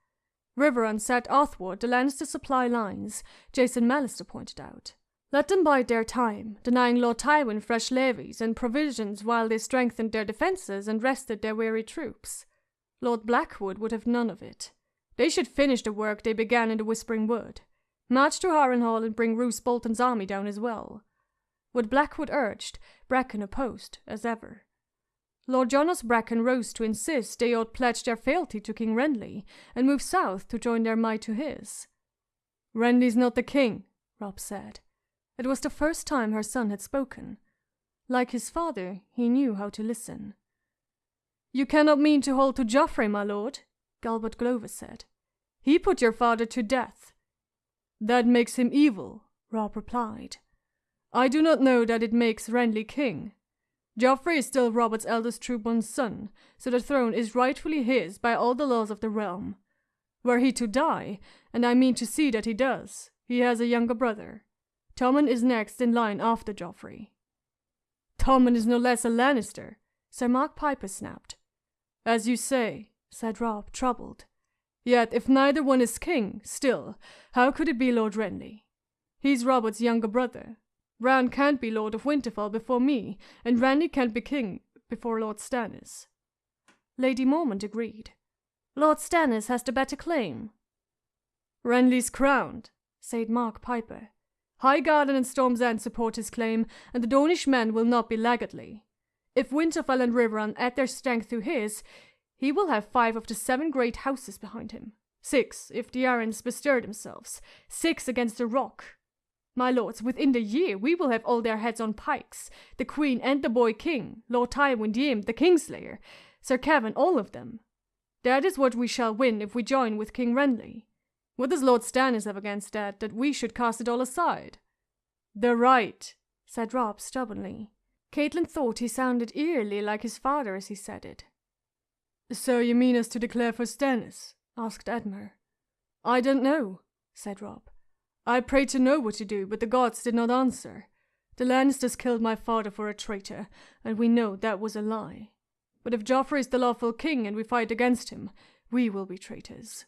Riverrun set athwart the Lannister supply lines, Jason Mallister pointed out. Let them bide their time, denying Lord Tywin fresh levies and provisions while they strengthened their defences and rested their weary troops. Lord Blackwood would have none of it. They should finish the work they began in the Whispering Wood, march to Harrenhal and bring Roose Bolton's army down as well. What Blackwood urged, Bracken opposed, as ever. Lord Jonas Bracken rose to insist they ought pledge their fealty to King Renly and move south to join their might to his. "Renly's not the king," Robb said. It was the first time her son had spoken. Like his father, he knew how to listen. "You cannot mean to hold to Joffrey, my lord," Galbart Glover said. "He put your father to death." "That makes him evil," Robb replied. "I do not know that it makes Renly king. Joffrey is still Robert's eldest true-born son, so the throne is rightfully his by all the laws of the realm. Were he to die, and I mean to see that he does, he has a younger brother. Tommen is next in line after Joffrey." "Tommen is no less a Lannister," Sir Mark Piper snapped. "As you say," said Robb, troubled. "Yet if neither one is king, still, how could it be Lord Renly? He's Robert's younger brother. Bran can't be Lord of Winterfell before me, and Renly can't be king before Lord Stannis." Lady Mormont agreed. "Lord Stannis has the better claim." "Renly's crowned," said Mark Piper. "Highgarden and Storm's End support his claim, and the Dornish men will not be laggardly. If Winterfell and Riverrun add their strength to his, he will have 5 of the 7 great houses behind him. 6, if the Arryns bestir themselves. 6 against the Rock. My lords, within the year we will have all their heads on pikes, the Queen and the boy king, Lord Tywin Ym, the Kingslayer, Sir Kevan, all of them. That is what we shall win if we join with King Renly. What does Lord Stannis have against that we should cast it all aside?" "They're right," said Robb stubbornly. Caitlin thought he sounded eerily like his father as he said it. "So you mean us to declare for Stannis?" asked Edmure. "I don't know," said Robb. "I prayed to know what to do, but the gods did not answer. The Lannisters killed my father for a traitor, and we know that was a lie. But if Joffrey is the lawful king and we fight against him, we will be traitors."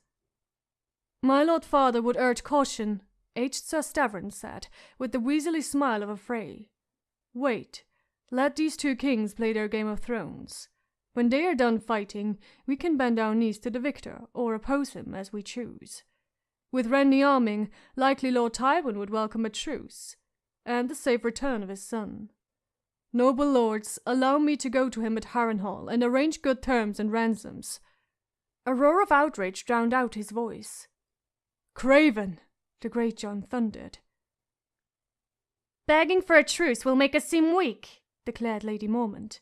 "My lord father would urge caution," aged Sir Stavern said, with the weaselly smile of a Frey. "Wait. Let these 2 kings play their Game of Thrones. When they are done fighting, we can bend our knees to the victor, or oppose him as we choose. With Renly arming, likely Lord Tywin would welcome a truce, and the safe return of his son. Noble lords, allow me to go to him at Harrenhal and arrange good terms and ransoms." A roar of outrage drowned out his voice. "Craven!" the Great John thundered. "Begging for a truce will make us seem weak," declared Lady Mormont.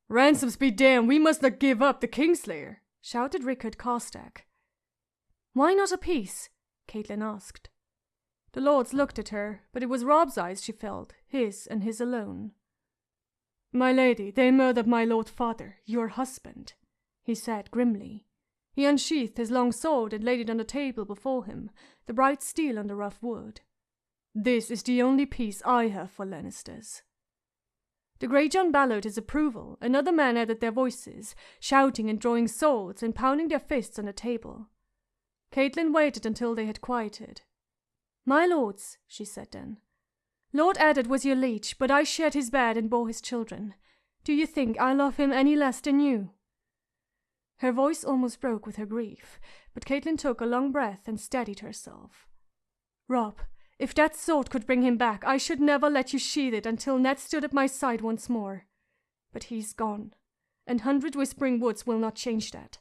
"Ransoms be damned, we must not give up the Kingslayer!" shouted Rickard Carstak. "Why not a peace?" Caitlin asked. The lords looked at her, but it was Robb's eyes she felt, his and his alone. "My lady, they murdered my lord father, your husband," he said grimly. He unsheathed his long sword and laid it on the table before him, the bright steel on the rough wood. "This is the only peace I have for Lannisters." The Greyjohn bellowed his approval, and other men added their voices, shouting and drawing swords and pounding their fists on the table. Caitlin waited until they had quieted. "My lords," she said then, "Lord Eddard was your liege, but I shared his bed and bore his children. Do you think I love him any less than you?" Her voice almost broke with her grief, but Caitlin took a long breath and steadied herself. "Robb, if that sword could bring him back, I should never let you sheathe it until Ned stood at my side once more. But he's gone, and 100 Whispering Woods will not change that."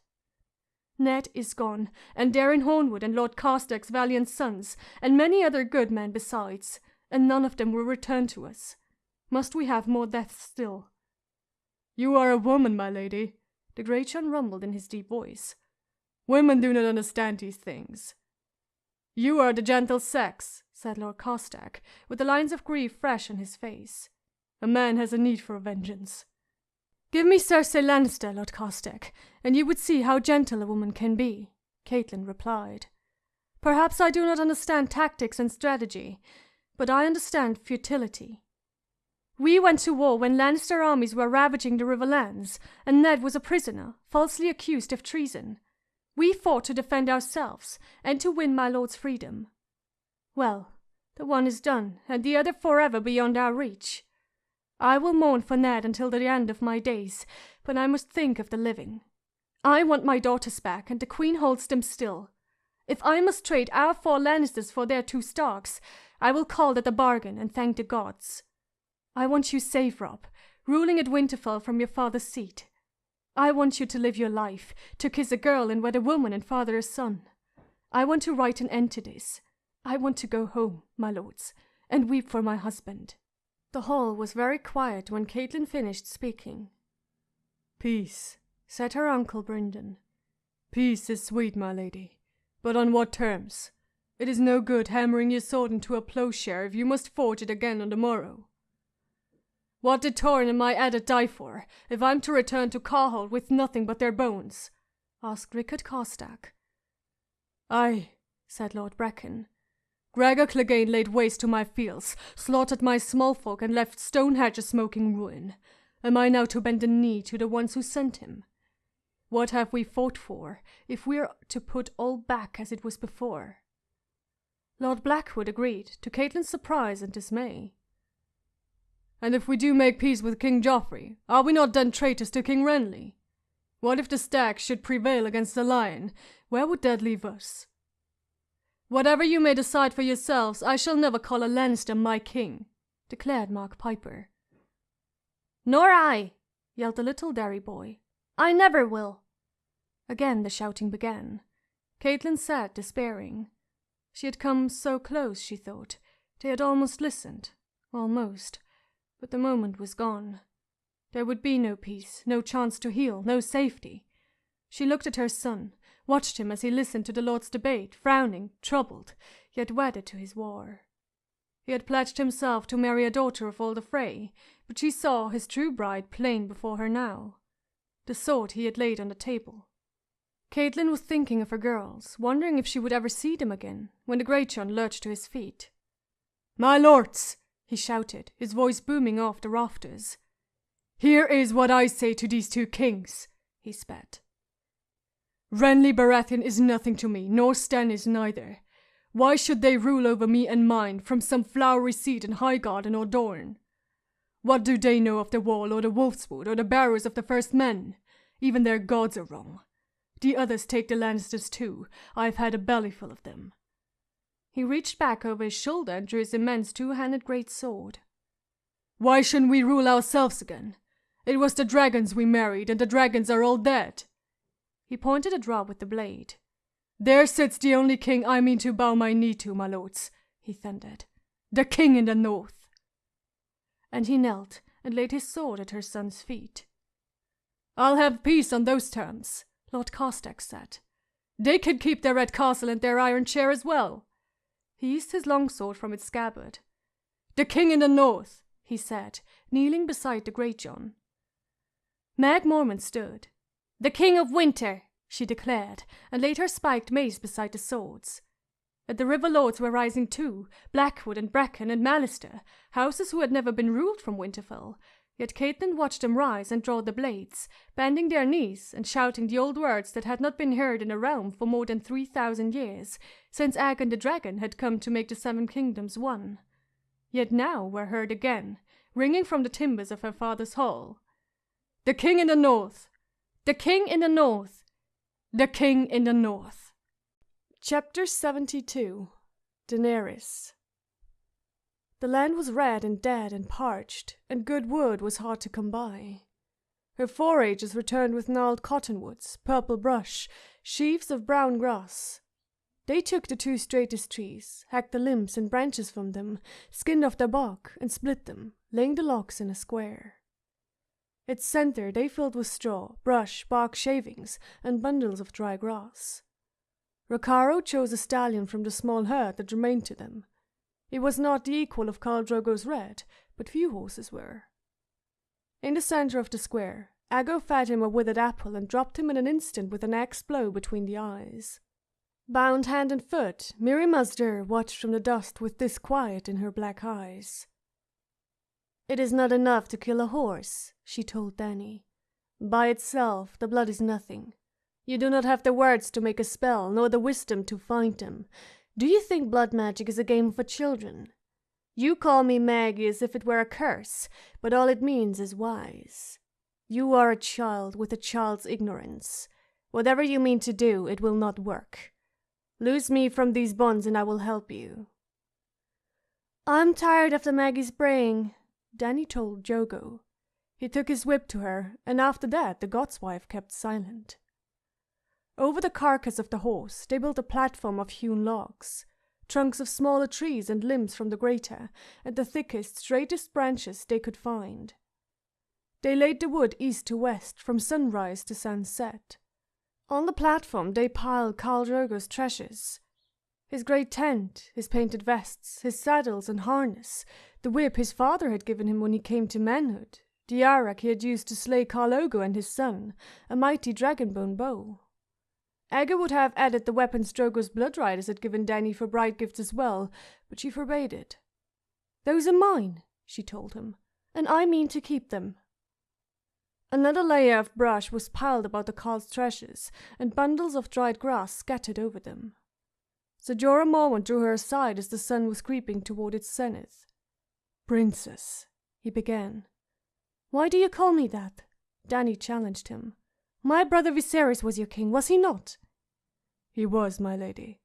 Ned is gone, and Darin Hornwood and Lord Carstek's valiant sons, and many other good men besides, and none of them will return to us. Must we have more deaths still?" "You are a woman, my lady," the Great John rumbled in his deep voice. "Women do not understand these things." "You are the gentle sex," said Lord Carstek, with the lines of grief fresh on his face. "A man has a need for vengeance." "Give me Cersei Lannister, Lord Carstek, and you would see how gentle a woman can be," Catelyn replied. "Perhaps I do not understand tactics and strategy, but I understand futility. We went to war when Lannister armies were ravaging the Riverlands, and Ned was a prisoner, falsely accused of treason. We fought to defend ourselves, and to win my lord's freedom. Well, the one is done, and the other forever beyond our reach. I will mourn for Ned until the end of my days, but I must think of the living. I want my daughters back, and the Queen holds them still. If I must trade our 4 Lannisters for their 2 Starks, I will call that a bargain and thank the gods. I want you safe, Robb, ruling at Winterfell from your father's seat. I want you to live your life, to kiss a girl and wed a woman and father a son. I want to write an end to this. I want to go home, my lords, and weep for my husband." The hall was very quiet when Catelyn finished speaking. "Peace," said her uncle Brynden. "Peace is sweet, my lady, but on what terms? It is no good hammering your sword into a plowshare if you must forge it again on the morrow." "What did Torrhen and my Eddard die for, if I'm to return to Carhold with nothing but their bones?" asked Rickard Carstek. "Aye," said Lord Bracken. "Gregor Clegane laid waste to my fields, slaughtered my small folk, and left Stonehenge a smoking ruin. Am I now to bend the knee to the ones who sent him? What have we fought for, if we are to put all back as it was before?" Lord Blackwood agreed, to Catelyn's surprise and dismay. "And if we do make peace with King Joffrey, are we not then traitors to King Renly? What if the stag should prevail against the lion? Where would that leave us?" "Whatever you may decide for yourselves, I shall never call a Lannister my king," declared Mark Piper. "Nor I," yelled the little Derry boy. "I never will." Again the shouting began. Catelyn sat despairing. She had come so close, she thought. They had almost listened. Almost. But the moment was gone. There would be no peace, no chance to heal, no safety. She looked at her son, watched him as he listened to the Lord's debate, frowning, troubled, yet wedded to his war. He had pledged himself to marry a daughter of all the Frey, but she saw his true bride plain before her now. The sword he had laid on the table. Catelyn was thinking of her girls, wondering if she would ever see them again, when the Great John lurched to his feet. "My lords!" he shouted, his voice booming off the rafters. "Here is what I say to these 2 kings," he spat. "Renly Baratheon is nothing to me, nor Stannis neither. Why should they rule over me and mine from some flowery seat in Highgarden or Dorne? What do they know of the Wall or the Wolfswood or the Barrows of the First Men? Even their gods are wrong. The others take the Lannisters too. I've had a bellyful of them." He reached back over his shoulder and drew his immense 2-handed great sword. "Why shouldn't we rule ourselves again? It was the dragons we married, and the dragons are all dead." He pointed at Robb with the blade. "There sits the only king I mean to bow my knee to, my lords," he thundered. "The king in the north." And he knelt and laid his sword at her son's feet. "I'll have peace on those terms," Lord Carstek said. "They can keep their red castle and their iron chair as well." He eased his longsword from its scabbard. "The king in the north," he said, kneeling beside the Great John. Mag Mormont stood. "The King of Winter," she declared, and laid her spiked mace beside the swords. The River Lords were rising too, Blackwood and Bracken and Mallister, houses who had never been ruled from Winterfell, yet Catelyn watched them rise and draw the blades, bending their knees and shouting the old words that had not been heard in a realm for more than 3,000 years, since Aegon the Dragon had come to make the 7 kingdoms one. Yet now were heard again, ringing from the timbers of her father's hall. "The King in the North! The King in the North! The King in the North!" Chapter 72. Daenerys. The land was red and dead and parched, and good wood was hard to come by. Her foragers returned with gnarled cottonwoods, purple brush, sheaves of brown grass. They took the 2 straightest trees, hacked the limbs and branches from them, skinned off their bark, and split them, laying the logs in a square. Its center they filled with straw, brush, bark shavings, and bundles of dry grass. Rokharo chose a stallion from the small herd that remained to them. He was not the equal of Khal Drogo's Red, but few horses were. In the center of the square, Aggo fed him a withered apple and dropped him in an instant with an axe blow between the eyes. Bound hand and foot, Mirri Maz Dur watched from the dust with disquiet in her black eyes. "It is not enough to kill a horse," she told Dany. "By itself, the blood is nothing. You do not have the words to make a spell, nor the wisdom to find them. Do you think blood magic is a game for children? You call me Maggie as if it were a curse, but all it means is wise. You are a child with a child's ignorance. Whatever you mean to do, it will not work. Loose me from these bonds and I will help you." "I'm tired of the Maggie's braying," Dany told Drogo. He took his whip to her, and after that the god's wife kept silent. Over the carcass of the horse they built a platform of hewn logs, trunks of smaller trees and limbs from the greater, and the thickest, straightest branches they could find. They laid the wood east to west, from sunrise to sunset. On the platform they piled Khal Drogo's treasures. His great tent, his painted vests, his saddles and harness, the whip his father had given him when he came to manhood, the arak he had used to slay Khal Ogo and his son, a mighty dragonbone bow. Aggo would have added the weapons Drogo's blood riders had given Dany for bride gifts as well, but she forbade it. "Those are mine," she told him, "and I mean to keep them." Another layer of brush was piled about the Khal's treasures, and bundles of dried grass scattered over them. Ser Jorah Mormont drew her aside as the sun was creeping toward its zenith. "Princess," he began. "Why do you call me that?" Dany challenged him. "My brother Viserys was your king, was he not?" "He was, my lady."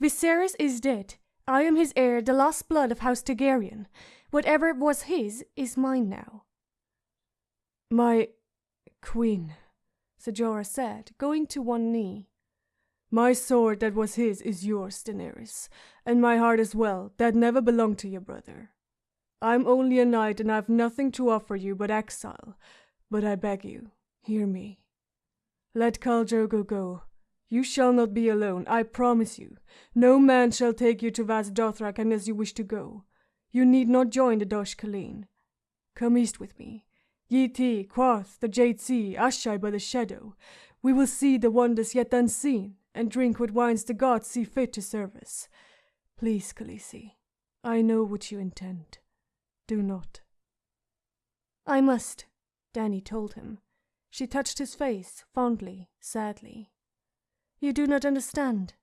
"Viserys is dead. I am his heir, the last blood of House Targaryen. Whatever was his is mine now." "My queen," Ser Jorah said, going to one knee. "My sword that was his is yours, Daenerys, and my heart as well, that never belonged to your brother. I'm only a knight and I've nothing to offer you but exile, but I beg you, hear me. Let Khal Drogo go. You shall not be alone, I promise you. No man shall take you to Vaz Dothrak unless you wish to go. You need not join the Dosh Khaleen. Come east with me. Yi Ti, Qarth, the Jade Sea, Ashai by the Shadow. We will see the wonders yet unseen, and drink what wines the gods see fit to serve us. Please, Khaleesi, I know what you intend. Do not." "I must," Dany told him. She touched his face, fondly, sadly. "You do not understand."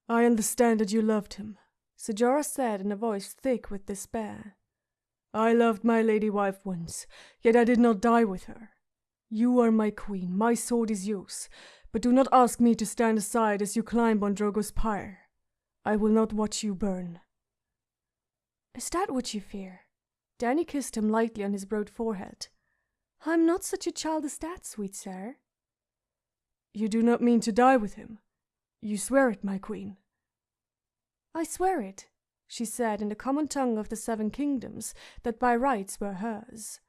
"I understand that you loved him," Ser Jorah said in a voice thick with despair. "I loved my lady wife once, yet I did not die with her. You are my queen, my sword is yours, but do not ask me to stand aside as you climb on Drogo's pyre. I will not watch you burn." "Is that what you fear?" Dany kissed him lightly on his broad forehead. "I'm not such a child as that, sweet sir." "You do not mean to die with him? You swear it, my queen." "I swear it," she said in the common tongue of the 7 kingdoms that by rights were hers.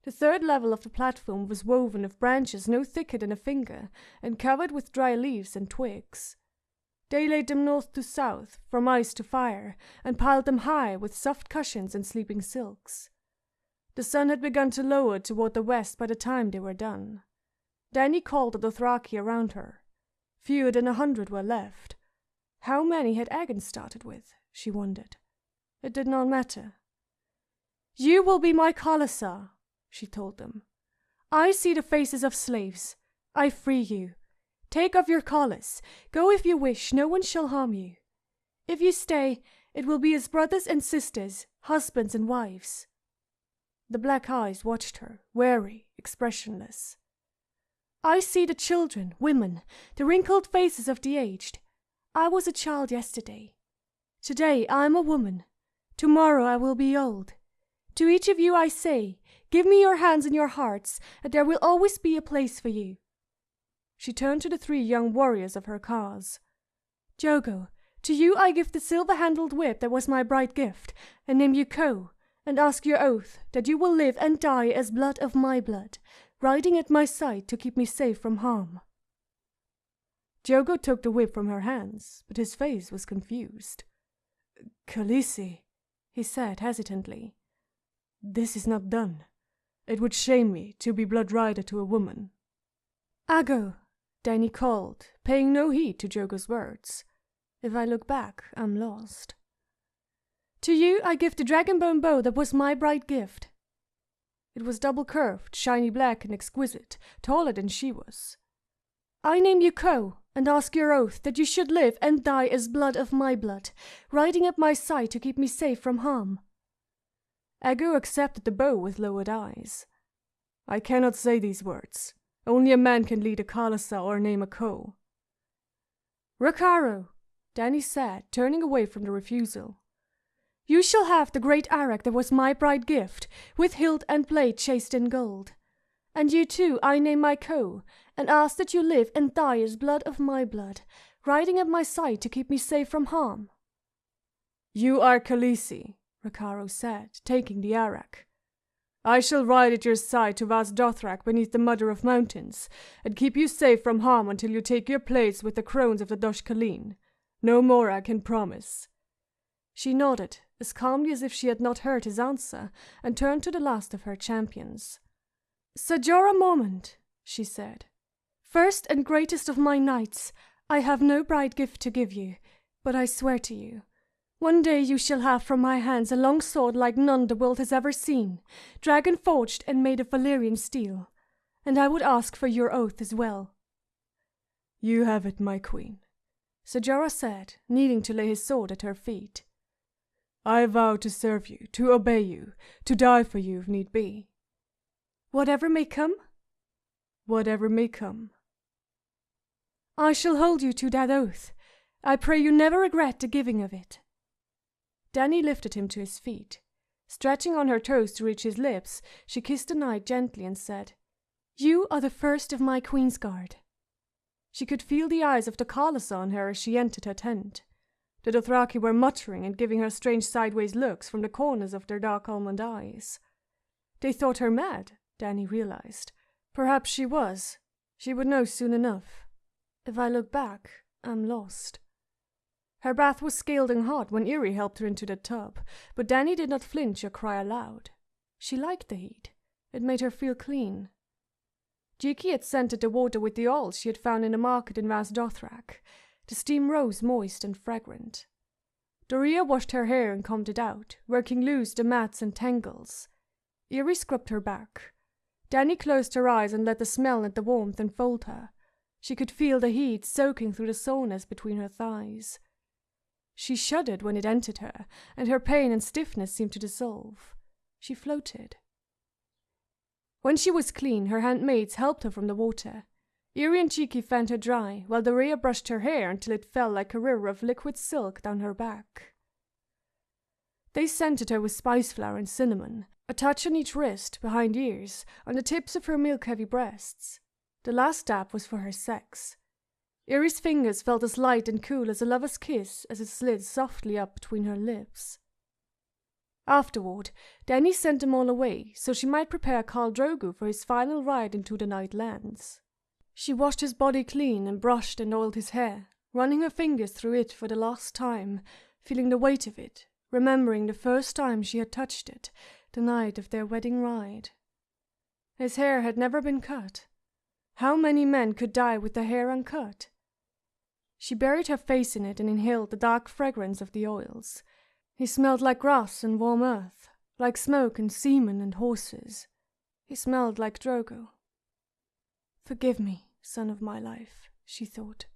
The third level of the platform was woven of branches no thicker than a finger and covered with dry leaves and twigs. They laid them north to south, from ice to fire, and piled them high with soft cushions and sleeping silks. The sun had begun to lower toward the west by the time they were done. Dany called the Dothraki around her. Fewer than 100 were left. How many had Aegon started with, she wondered. It did not matter. "You will be my khalasar," she told them. "I see the faces of slaves. I free you. Take off your collars. Go if you wish, no one shall harm you. If you stay, it will be as brothers and sisters, husbands and wives." The black eyes watched her, wary, expressionless. "I see the children, women, the wrinkled faces of the aged. I was a child yesterday. Today I am a woman. Tomorrow I will be old. To each of you I say, give me your hands and your hearts, and there will always be a place for you." She turned to the 3 young warriors of her cause. "Jogo, to you I give the silver-handled whip that was my bright gift, and name you Ko, and ask your oath that you will live and die as blood of my blood, riding at my side to keep me safe from harm." Jogo took the whip from her hands, but his face was confused. "Khaleesi," he said hesitantly, "this is not done. It would shame me to be blood rider to a woman." "Ago," Dany called, paying no heed to Jogo's words. "If I look back, I'm lost." "To you I give the dragonbone bow that was my bright gift." It was double-curved, shiny black and exquisite, taller than she was. "I name you Ko, and ask your oath that you should live and die as blood of my blood, riding at my side to keep me safe from harm." Ago accepted the bow with lowered eyes. "I cannot say these words. Only a man can lead a Khalasa or name a Ko." "Rakharo," Dany said, turning away from the refusal. "You shall have the great arak that was my bright gift, with hilt and blade chased in gold. And you too I name my Ko, and ask that you live and die as blood of my blood, riding at my side to keep me safe from harm." "You are Khaleesi," Rakharo said, taking the arak. "I shall ride at your side to Vaz Dothrak beneath the Mother of Mountains, and keep you safe from harm until you take your place with the crones of the Dosh Khaleen. No more I can promise." She nodded, as calmly as if she had not heard his answer, and turned to the last of her champions. "Ser Jorah Mormont," she said, "first and greatest of my knights, I have no bright gift to give you, but I swear to you, one day you shall have from my hands a long sword like none the world has ever seen, dragon-forged and made of Valyrian steel, and I would ask for your oath as well." "You have it, my queen," Ser Jorah said, kneeling to lay his sword at her feet. "I vow to serve you, to obey you, to die for you if need be." "Whatever may come?" "Whatever may come." "I shall hold you to that oath. I pray you never regret the giving of it." Dany lifted him to his feet. Stretching on her toes to reach his lips, she kissed the knight gently and said, "You are the first of my Queensguard." She could feel the eyes of the Khalasa on her as she entered her tent. The Dothraki were muttering and giving her strange sideways looks from the corners of their dark almond eyes. They thought her mad, Dany realized. Perhaps she was. She would know soon enough. If I look back, I'm lost. Her bath was scalding hot when Irri helped her into the tub, but Dany did not flinch or cry aloud. She liked the heat. It made her feel clean. Jiki had scented the water with the oil she had found in the market in Vaz Dothrak. The steam rose moist and fragrant. Doria washed her hair and combed it out, working loose the mats and tangles. Irri scrubbed her back. Dany closed her eyes and let the smell and the warmth enfold her. She could feel the heat soaking through the soreness between her thighs. She shuddered when it entered her, and her pain and stiffness seemed to dissolve. She floated. When she was clean, her handmaids helped her from the water. Irri and Jiki fanned her dry, while Doria brushed her hair until it fell like a river of liquid silk down her back. They scented her with spice flower and cinnamon, a touch on each wrist, behind ears, on the tips of her milk-heavy breasts. The last dab was for her sex. Irri's fingers felt as light and cool as a lover's kiss as it slid softly up between her lips. Afterward, Dany sent them all away, so she might prepare Khal Drogo for his final ride into the Night Lands. She washed his body clean and brushed and oiled his hair, running her fingers through it for the last time, feeling the weight of it, remembering the first time she had touched it, the night of their wedding ride. His hair had never been cut. How many men could die with their hair uncut? She buried her face in it and inhaled the dark fragrance of the oils. He smelled like grass and warm earth, like smoke and seamen and horses. He smelled like Drogo. "Forgive me, son of my life," she thought.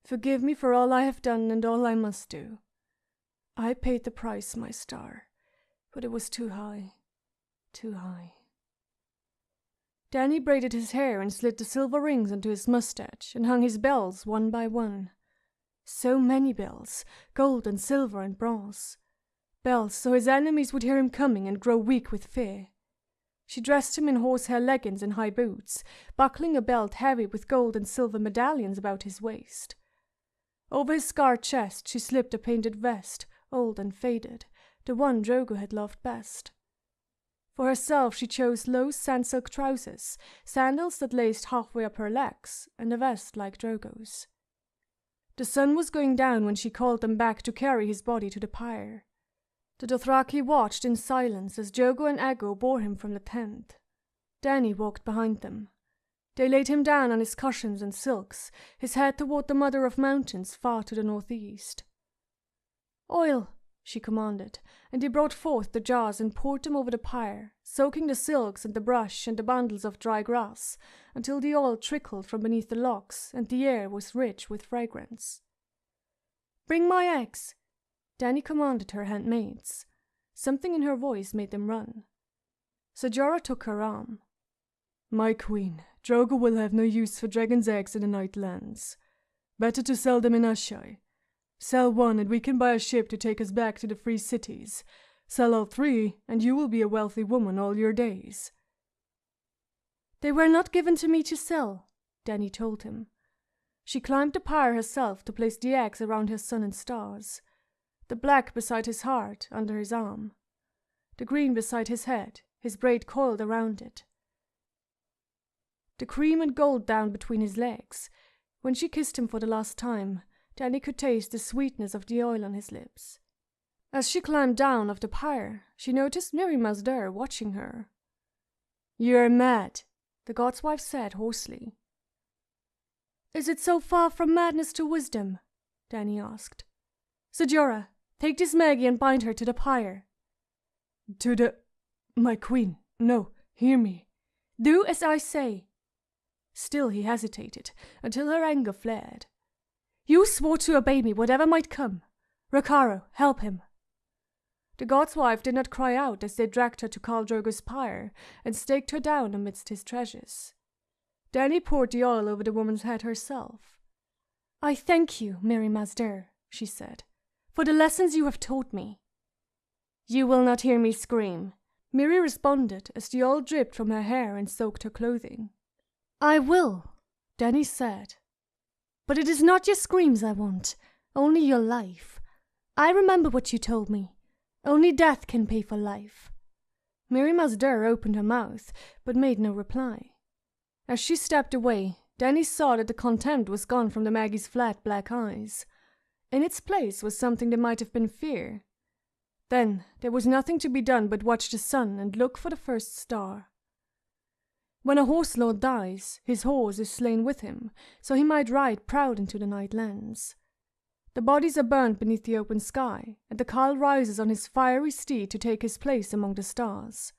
"Forgive me for all I have done and all I must do. I paid the price, my star, but it was too high, too high." Dany braided his hair and slid the silver rings onto his mustache and hung his bells one by one. So many bells, gold and silver and bronze. bells so his enemies would hear him coming and grow weak with fear. She dressed him in horsehair leggings and high boots, buckling a belt heavy with gold and silver medallions about his waist. Over his scarred chest she slipped a painted vest, old and faded, the one Drogo had loved best. For herself she chose low sand-silk trousers, sandals that laced halfway up her legs, and a vest like Drogo's. The sun was going down when she called them back to carry his body to the pyre. The Dothraki watched in silence as Drogo and Eggo bore him from the tent. Dany walked behind them. They laid him down on his cushions and silks, his head toward the Mother of Mountains far to the northeast. "Oil," she commanded, and they brought forth the jars and poured them over the pyre, soaking the silks and the brush and the bundles of dry grass, until the oil trickled from beneath the logs and the air was rich with fragrance. "Bring my eggs," Dany commanded her handmaids. Something in her voice made them run. Ser Jorah took her arm. "My queen, Drogo will have no use for dragon's eggs in the Nightlands. Better to sell them in Asshai. Sell one and we can buy a ship to take us back to the free cities. Sell all 3 and you will be a wealthy woman all your days." "They were not given to me to sell," Dany told him. She climbed the pyre herself to place the eggs around his sun and stars. The black beside his heart, under his arm. The green beside his head, his braid coiled around it. The cream and gold down between his legs. When she kissed him for the last time, Dany could taste the sweetness of the oil on his lips. As she climbed down off the pyre, she noticed Mirri Maz Duur watching her. "You are mad," the god's wife said hoarsely. "Is it so far from madness to wisdom?" Dany asked. "Ser Jorah, take this Maggie and bind her to the pyre." "To the... my queen, no, hear me." "Do as I say." Still he hesitated, until her anger flared. "You swore to obey me whatever might come. Rakharo, help him." The god's wife did not cry out as they dragged her to Khal Drogo's pyre and staked her down amidst his treasures. Dany poured the oil over the woman's head herself. "I thank you, Mirri Maz Duur," she said, "for the lessons you have taught me." "You will not hear me scream," Mirri responded as the oil dripped from her hair and soaked her clothing. "I will," Dany said. "But it is not your screams I want, only your life. I remember what you told me. Only death can pay for life." Mirri Maz Duur opened her mouth, but made no reply. As she stepped away, Dany saw that the contempt was gone from the Maggie's flat black eyes. In its place was something that might have been fear. Then there was nothing to be done but watch the sun and look for the first star. When a horse lord dies, his horse is slain with him, so he might ride proud into the Nightlands. The bodies are burned beneath the open sky, and the Khal rises on his fiery steed to take his place among the stars.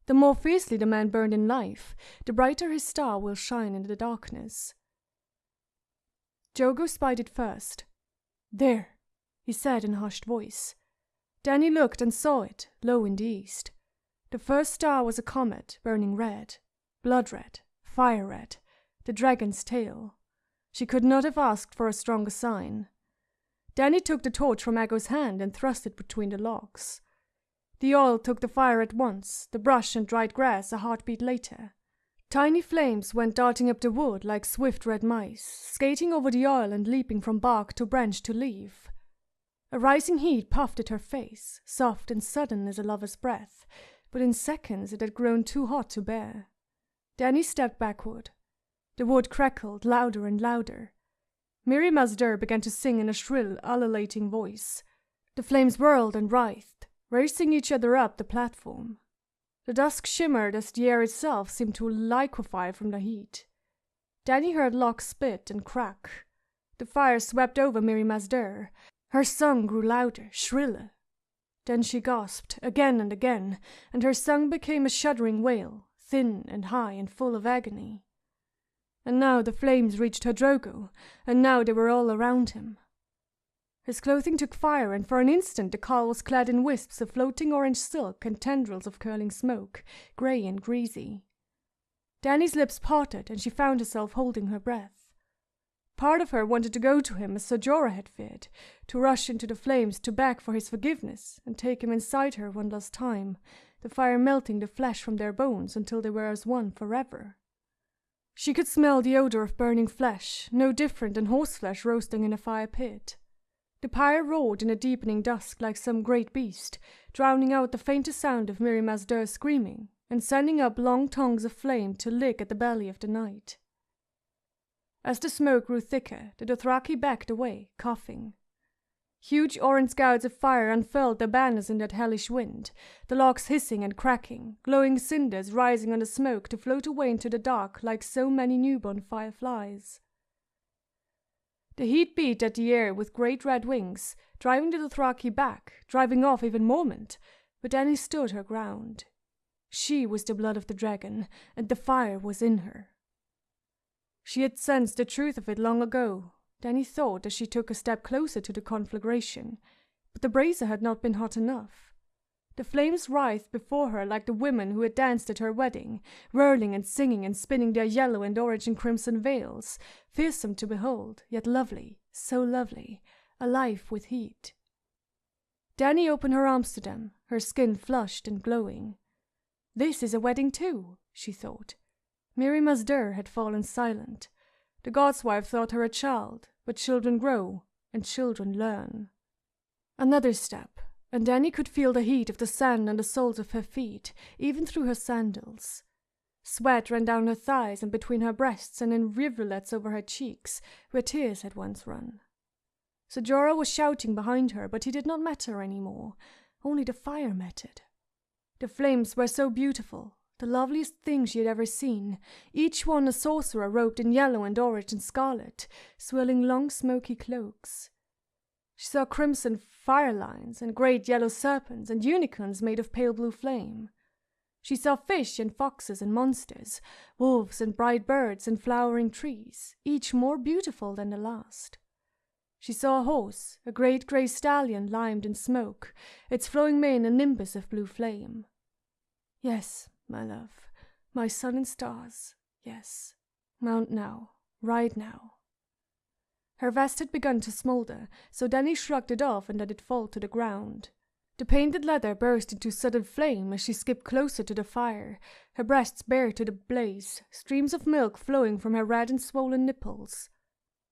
The more fiercely the man burned in life, the brighter his star will shine in the darkness. Drogo spied it first. "There," he said in a hushed voice. Dany looked and saw it, low in the east. The first star was a comet, burning red. Blood red, fire red, the dragon's tail. She could not have asked for a stronger sign. Dany took the torch from Eggo's hand and thrust it between the logs. The oil took the fire at once, the brush and dried grass a heartbeat later. Tiny flames went darting up the wood like swift red mice, skating over the oil and leaping from bark to branch to leaf. A rising heat puffed at her face, soft and sudden as a lover's breath, but in seconds it had grown too hot to bear. Dany stepped backward. The wood crackled louder and louder. Mirri Maz Duur began to sing in a shrill, ululating voice. The flames whirled and writhed, racing each other up the platform. The dusk shimmered as the air itself seemed to liquefy from the heat. Dany heard logs spit and crack. The fire swept over Mirri Maz Duur. Her song grew louder, shriller. Then she gasped, again and again, and her song became a shuddering wail, thin and high and full of agony. And now the flames reached her Drogo, and now they were all around him. His clothing took fire, and for an instant the Khal was clad in wisps of floating orange silk and tendrils of curling smoke, grey and greasy. Dany's lips parted, and she found herself holding her breath. Part of her wanted to go to him as Ser Jorah had feared, to rush into the flames to beg for his forgiveness and take him inside her one last time, the fire melting the flesh from their bones until they were as one forever. She could smell the odor of burning flesh, no different than horseflesh roasting in a fire pit. The pyre roared in a deepening dusk like some great beast, drowning out the faintest sound of Mirri Maz Dur's screaming, and sending up long tongues of flame to lick at the belly of the night. As the smoke grew thicker, the Dothraki backed away, coughing. Huge orange gouts of fire unfurled their banners in that hellish wind, the logs hissing and cracking, glowing cinders rising on the smoke to float away into the dark like so many newborn fireflies. The heat beat at the air with great red wings, driving the Dothraki back, driving off even Mormont, but Dany stood her ground. She was the blood of the dragon, and the fire was in her. She had sensed the truth of it long ago, Dany thought as she took a step closer to the conflagration, but the brazier had not been hot enough. The flames writhed before her like the women who had danced at her wedding, whirling and singing and spinning their yellow and orange and crimson veils, fearsome to behold, yet lovely, so lovely, alive with heat. Dany opened her arms to them, her skin flushed and glowing. This is a wedding too, she thought. Mirri Maz Dur had fallen silent. The god's wife thought her a child, but children grow, and children learn. Another step, and Dany could feel the heat of the sand on the soles of her feet, even through her sandals. Sweat ran down her thighs and between her breasts and in rivulets over her cheeks, where tears had once run. Ser Jorah was shouting behind her, but he did not matter any more. Only the fire mattered. The flames were so beautiful, the loveliest thing she had ever seen, each one a sorcerer robed in yellow and orange and scarlet, swirling long smoky cloaks. She saw crimson fire lines and great yellow serpents and unicorns made of pale blue flame. She saw fish and foxes and monsters, wolves and bright birds and flowering trees, each more beautiful than the last. She saw a horse, a great grey stallion limed in smoke, its flowing mane a nimbus of blue flame. Yes, my love, my sun and stars, yes. Mount now, ride now. Her vest had begun to smoulder, so Dany shrugged it off and let it fall to the ground. The painted leather burst into sudden flame as she skipped closer to the fire, her breasts bare to the blaze, streams of milk flowing from her red and swollen nipples.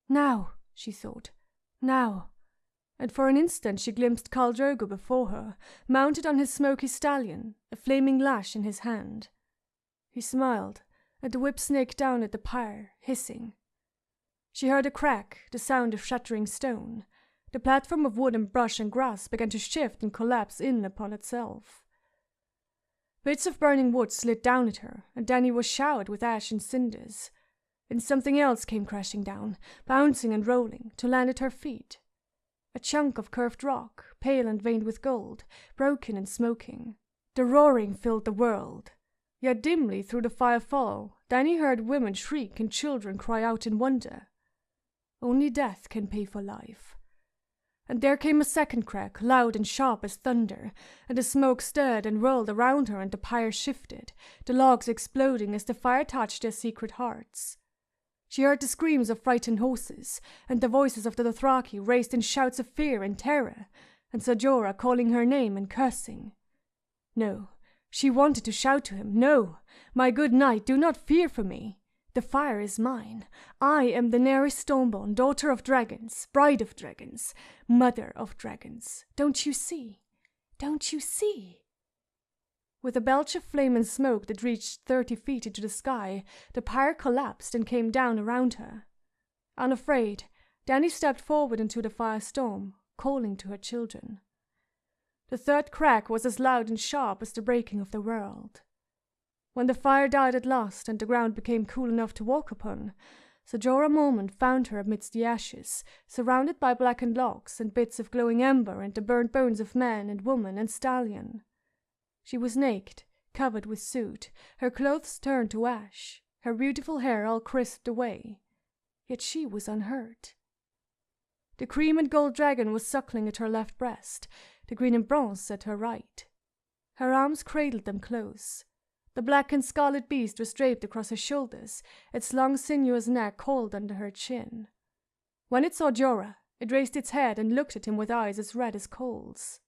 Now, she thought, now. And for an instant she glimpsed Khal Drogo before her, mounted on his smoky stallion, a flaming lash in his hand. He smiled, and the whip snaked down at the pyre, hissing. She heard a crack, the sound of shattering stone. The platform of wood and brush and grass began to shift and collapse in upon itself. Bits of burning wood slid down at her, and Dany was showered with ash and cinders. Then something else came crashing down, bouncing and rolling, to land at her feet. A chunk of curved rock, pale and veined with gold, broken and smoking. The roaring filled the world. Yet dimly through the firefall, Dany heard women shriek and children cry out in wonder. Only death can pay for life. And there came a second crack, loud and sharp as thunder, and the smoke stirred and whirled around her and the pyre shifted, the logs exploding as the fire touched their secret hearts. She heard the screams of frightened horses, and the voices of the Dothraki raised in shouts of fear and terror, and Ser Jorah calling her name and cursing. No, she wanted to shout to him, "No, my good knight, do not fear for me. The fire is mine. I am Daenerys Stormborn, daughter of dragons, bride of dragons, mother of dragons. Don't you see? Don't you see?" With a belch of flame and smoke that reached 30 feet into the sky, the pyre collapsed and came down around her. Unafraid, Dany stepped forward into the firestorm, calling to her children. The third crack was as loud and sharp as the breaking of the world. When the fire died at last and the ground became cool enough to walk upon, Ser Jorah Mormont found her amidst the ashes, surrounded by blackened logs and bits of glowing ember and the burnt bones of man and woman and stallion. She was naked, covered with soot, her clothes turned to ash, her beautiful hair all crisped away. Yet she was unhurt. The cream and gold dragon was suckling at her left breast, the green and bronze at her right. Her arms cradled them close. The black and scarlet beast was draped across her shoulders, its long sinuous neck coiled under her chin. When it saw Jorah, it raised its head and looked at him with eyes as red as coals.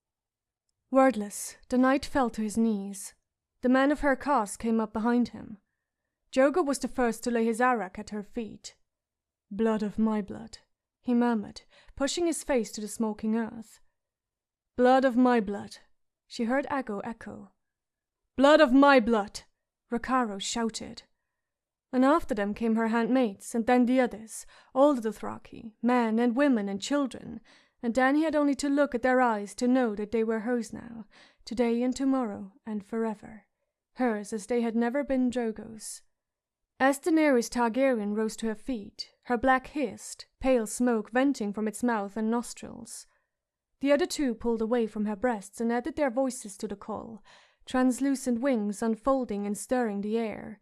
Wordless, the knight fell to his knees. The men of her caste came up behind him. Drogo was the first to lay his arak at her feet. "Blood of my blood," he murmured, pushing his face to the smoking earth. "Blood of my blood," she heard Aggo echo. "Blood of my blood," Rakharo shouted. And after them came her handmaids, and then the others, all the Dothraki, men and women and children, and then he had only to look at their eyes to know that they were hers now, today and tomorrow and forever, hers as they had never been Drogo's. As Daenerys Targaryen rose to her feet, her black hissed, pale smoke venting from its mouth and nostrils. The other two pulled away from her breasts and added their voices to the call, translucent wings unfolding and stirring the air,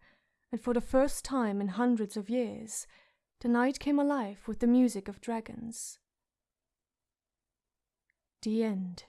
and for the first time in hundreds of years, the night came alive with the music of dragons. The end.